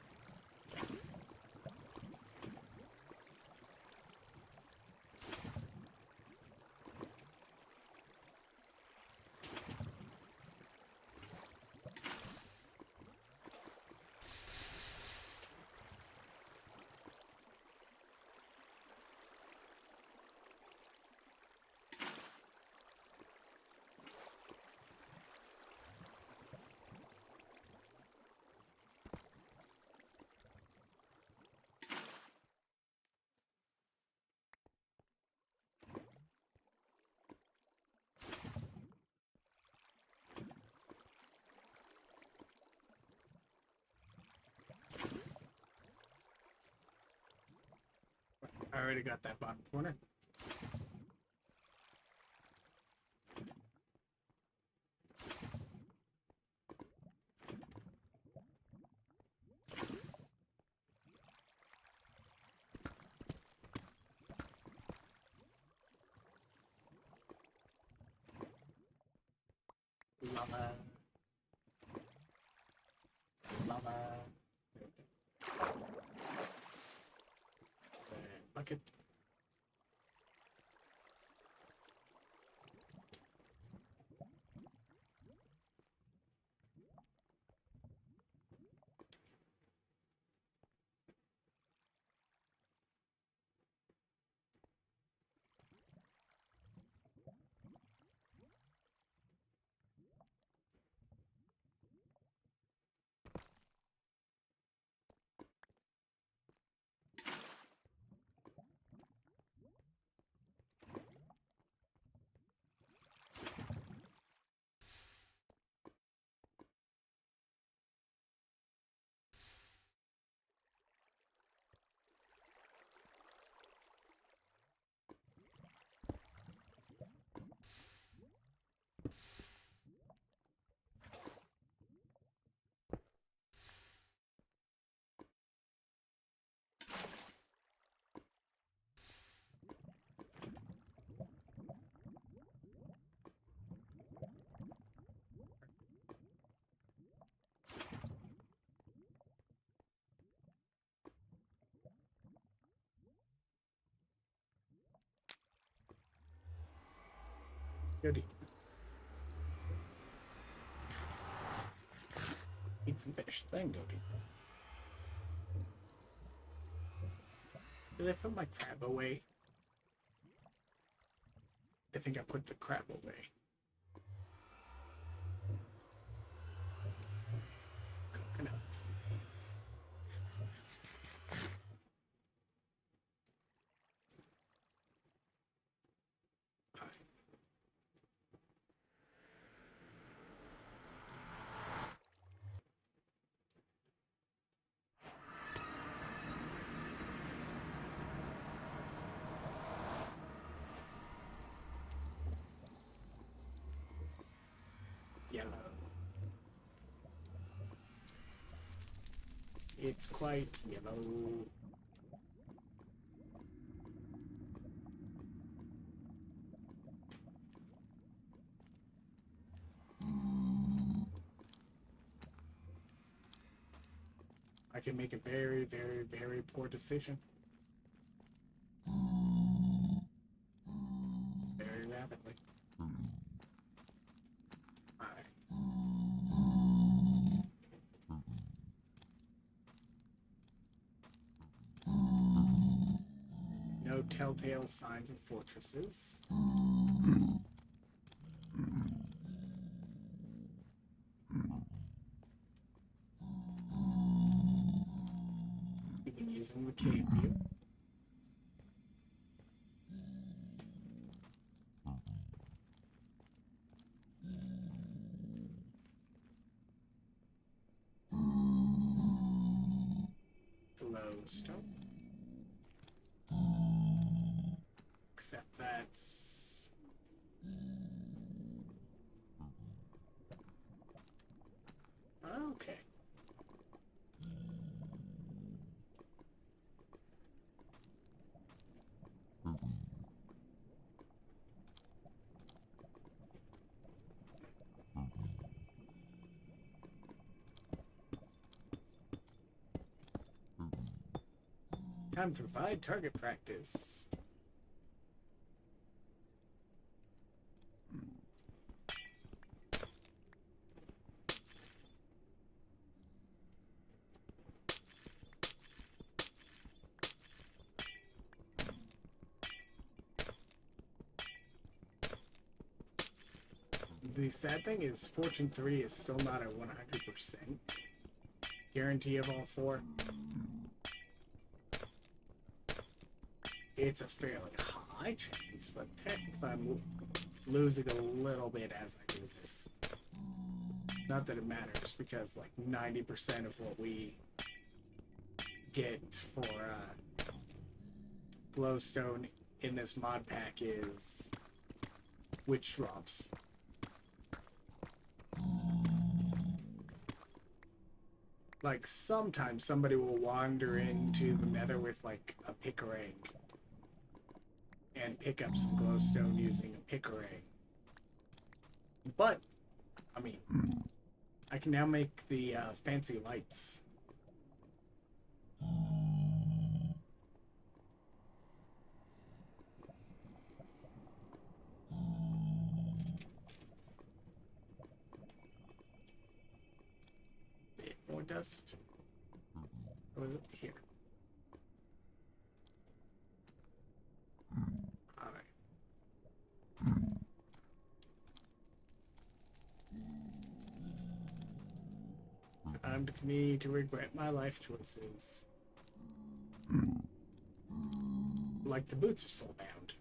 already got that bottom corner. Lava. Lava. Bucket. Goody. Eat some fish, then goody. Did I put my crab away? I think I put the crab away. Coconut. Yellow. It's quite yellow. I can make a very, very, very poor decision. Very rapidly. Alright. No telltale signs of fortresses. We've been using the cave view. Glowstone. Except that's... okay. Time to provide target practice. The sad thing is Fortune 3 is still not a 100% guarantee of all four. It's a fairly high chance, but technically I'm losing a little bit as I do this. Not that it matters, because like 90% of what we get for glowstone in this mod pack is witch drops. Like, sometimes somebody will wander into the nether with, like, a pickerang and pick up some glowstone using a pickerang. But, I mean, I can now make the fancy lights. Bit more dust. Or was it here? Alright. Time for me to regret my life choices. Like the boots are soulbound.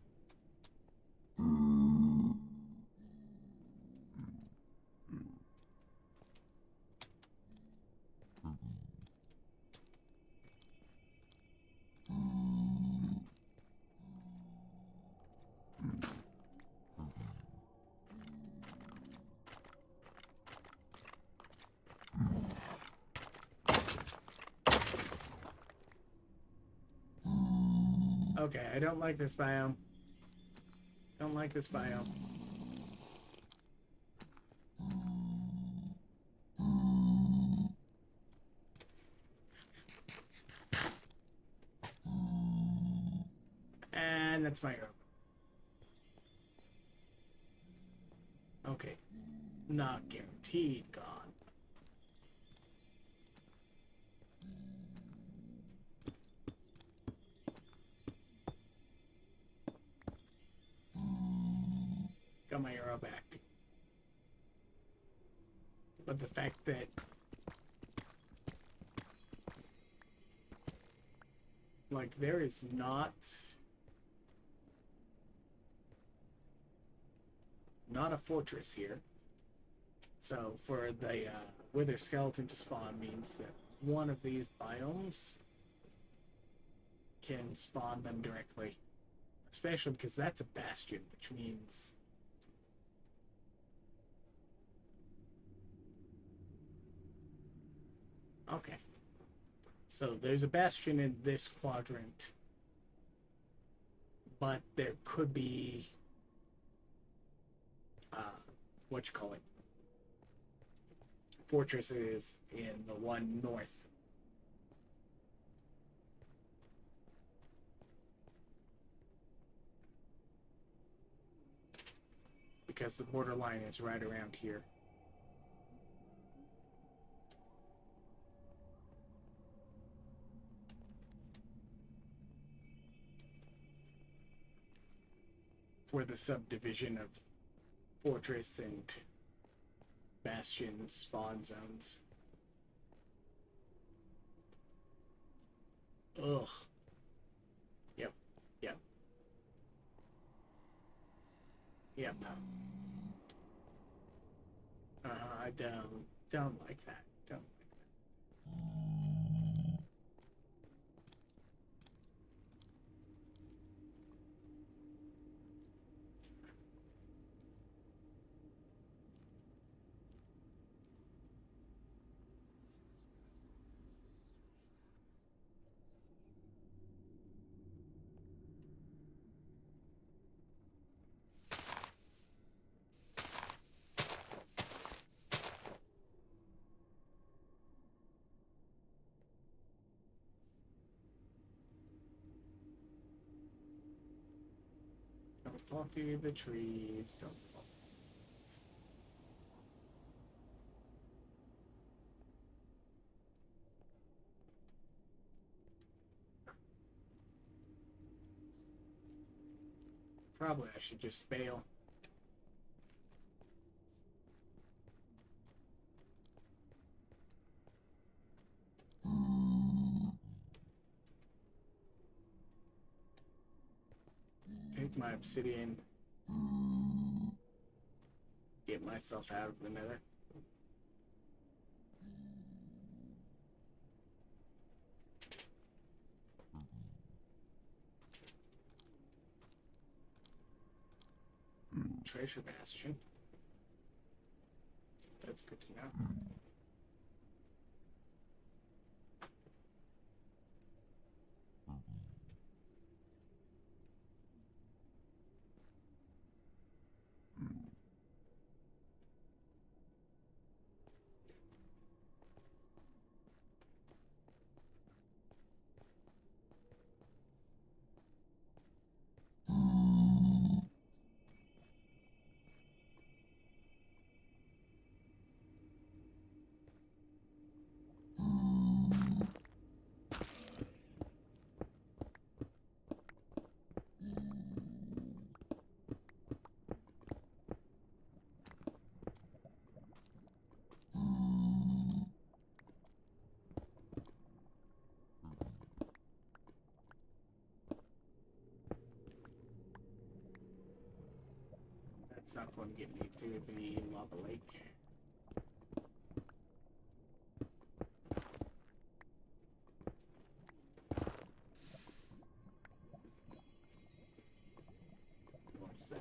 Okay, I don't like this biome. Don't like this biome. And that's my herb. Okay. Not guaranteed gone. Got my arrow back. But the fact that like there is not a fortress here. So for the wither skeleton to spawn means that one of these biomes can spawn them directly. Especially because that's a bastion, which means okay. So there's a bastion in this quadrant, but there could be what you call it, fortresses in the one north. Because the borderline is right around here. For the subdivision of fortress and bastion spawn zones. Ugh. Yep. Yep. Yep. I don't like that. Don't like that. Don't fall through the trees. Don't fall. Probably I should just bail. Take my obsidian. Get myself out of the nether. treasure bastion. That's good to know. That's not going to get me through the lava lake. What's that?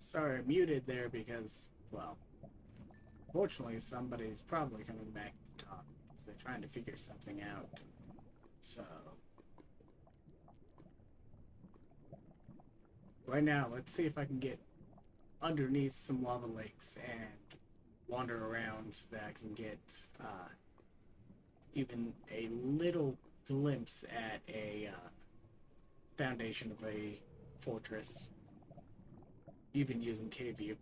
Sorry, I muted there because, well, fortunately somebody's probably coming back to talk because they're trying to figure something out. So, right now, let's see if I can get underneath some lava lakes and wander around so that I can get even a little glimpse at a foundation of a fortress, even using cave view.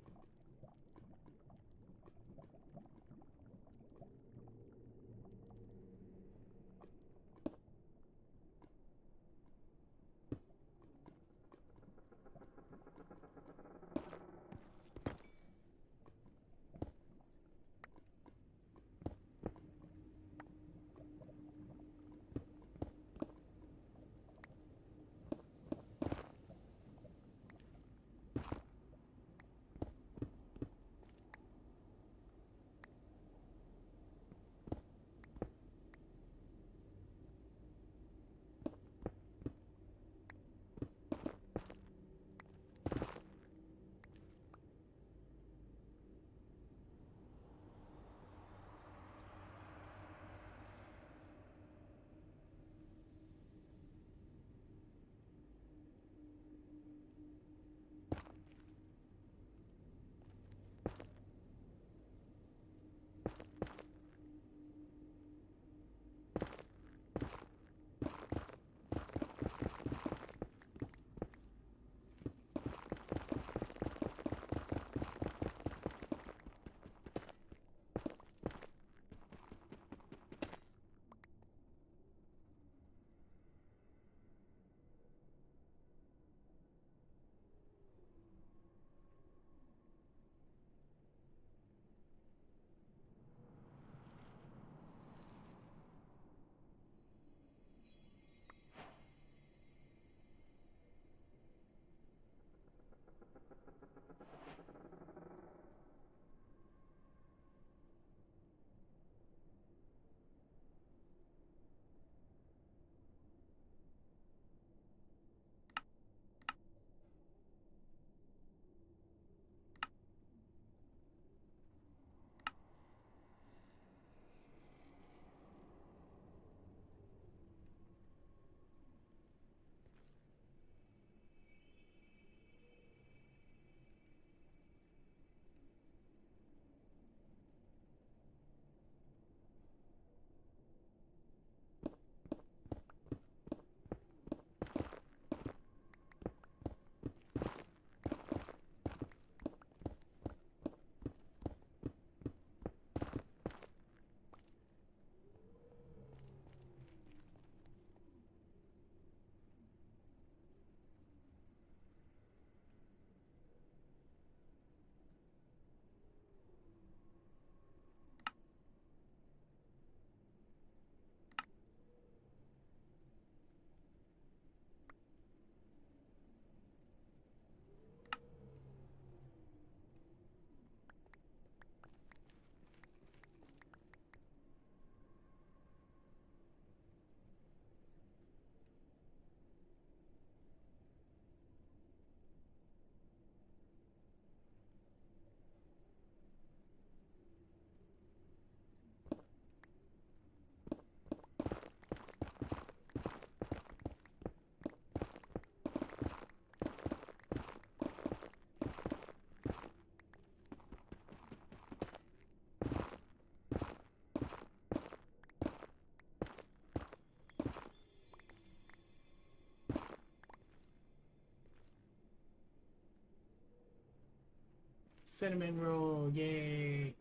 Cinnamon roll, yay!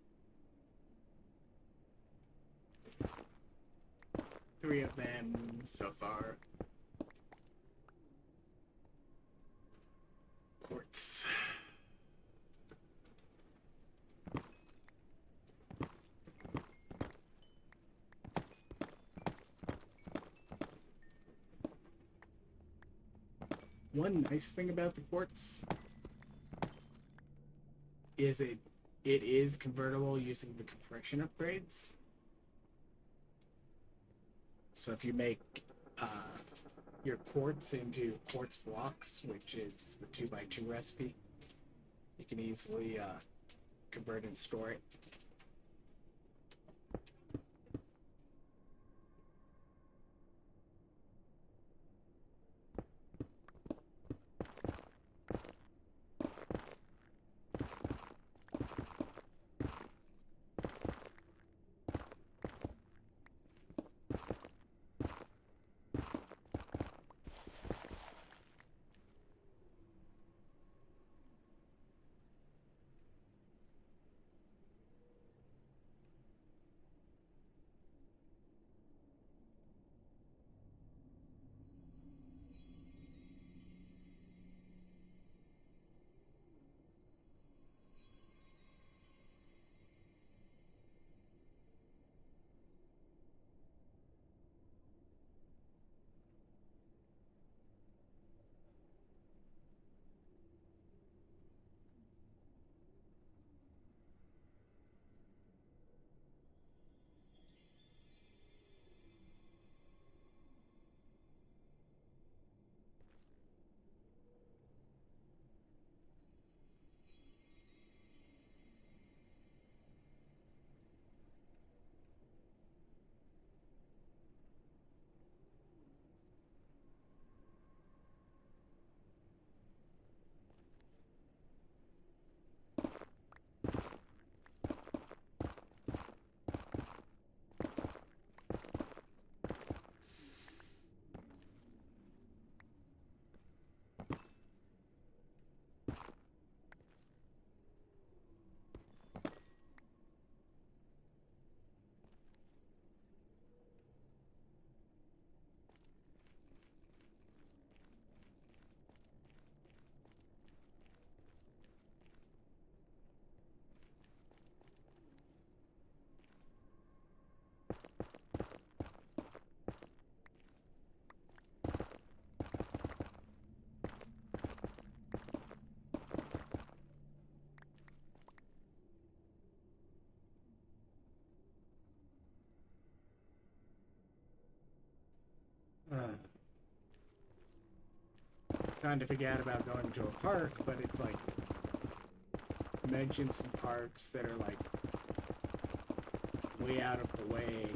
3 of them so far. Quartz. One nice thing about the quartz is it is convertible using the compression upgrades. So if you make your quartz into quartz blocks, which is the 2x2 recipe, you can easily convert and store it. Trying to figure out about going to a park, but it's like mention some parks that are like way out of the way.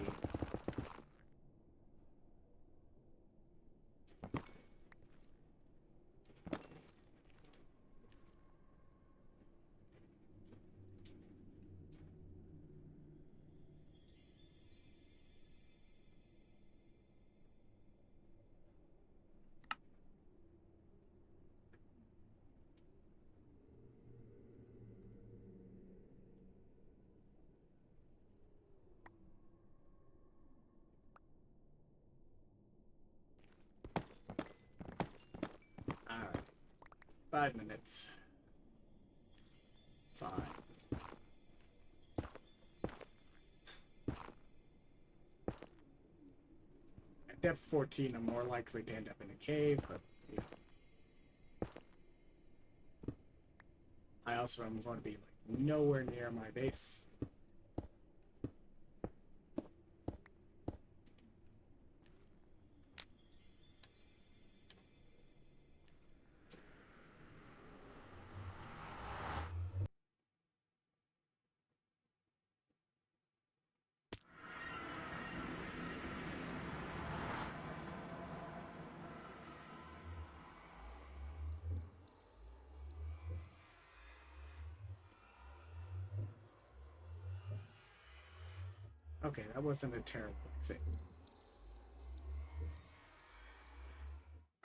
Alright. 5 minutes. Fine. At depth 14, I'm more likely to end up in a cave, but you know. I also am going to be like nowhere near my base. Okay, that wasn't a terrible exit.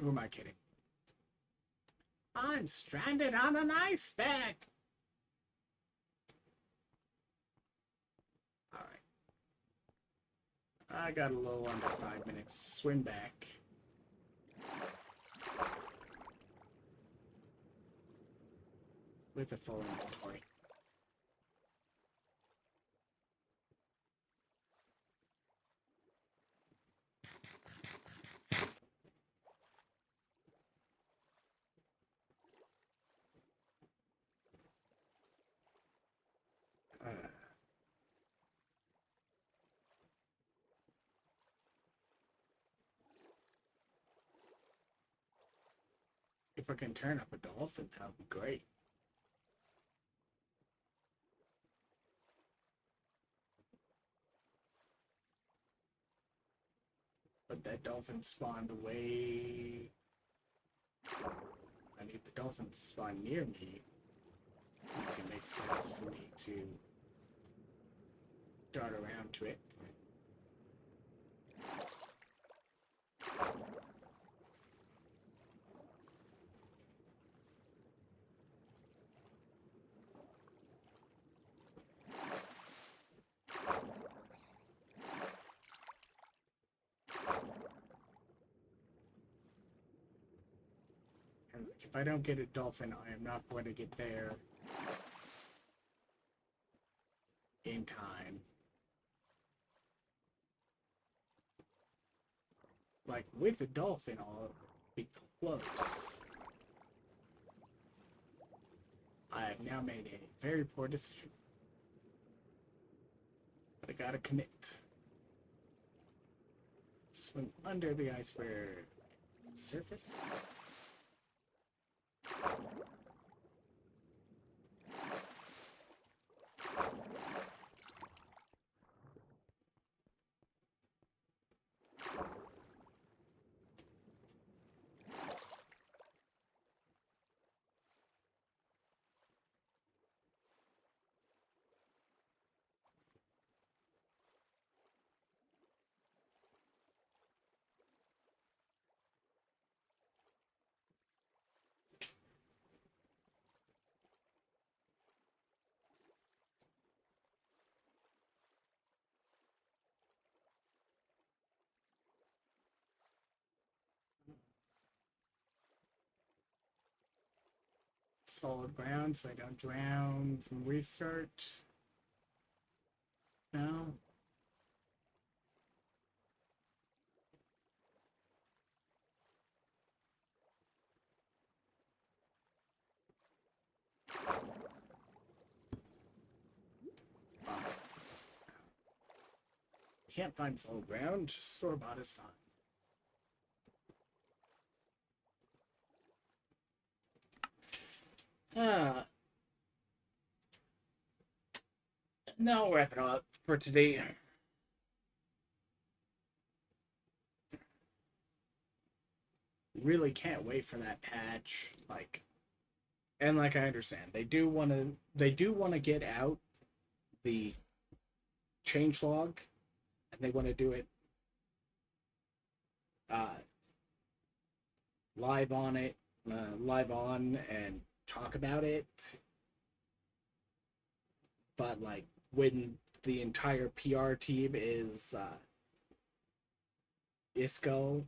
Who am I kidding? I'm stranded on an ice bag. I got a little under 5 minutes to swim back. With a full inventory. If I can turn up a dolphin, that would be great. But that dolphin spawned away. I need the dolphin to spawn near me. So it can make sense for me to dart around to it. And if I don't get a dolphin, I am not going to get there in time. Like, with a dolphin, I'll be close. I have now made a very poor decision. But I gotta commit. Swim under the iceberg surface. Solid ground so I don't drown from restart. No. Can't find solid ground. Store-bought is fine. Now we'll wrap it up for today. Really can't wait for that patch. I understand they do want to get out the changelog, and they want to do it live on and talk about it. But like when the entire PR team is Isco,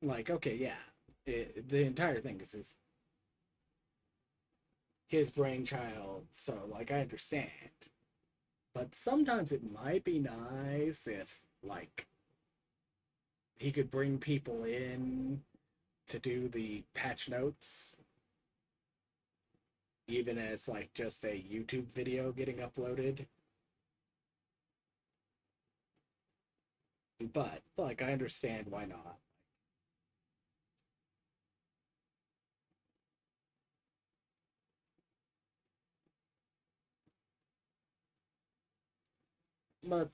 like, okay, yeah, the entire thing is his brainchild, so like I understand. But sometimes it might be nice if like he could bring people in to do the patch notes, even as like just a YouTube video getting uploaded. But like I understand why not. But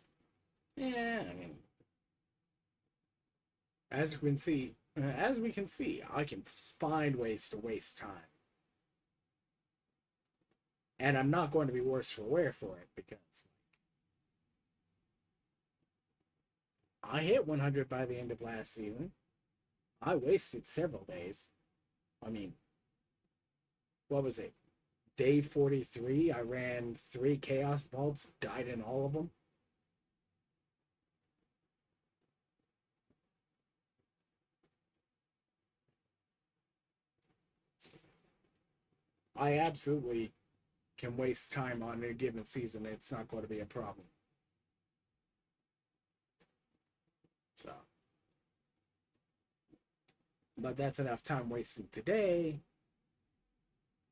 yeah, I mean, as we can see, I can find ways to waste time. And I'm not going to be worse for wear for it because I hit 100 by the end of last season. I wasted several days. I mean, what was it? Day 43, I ran 3 Chaos Vaults, died in all of them. I absolutely can waste time on a given season. It's not going to be a problem. So, but that's enough time wasted today.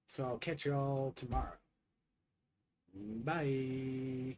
So I'll catch you all tomorrow. Bye.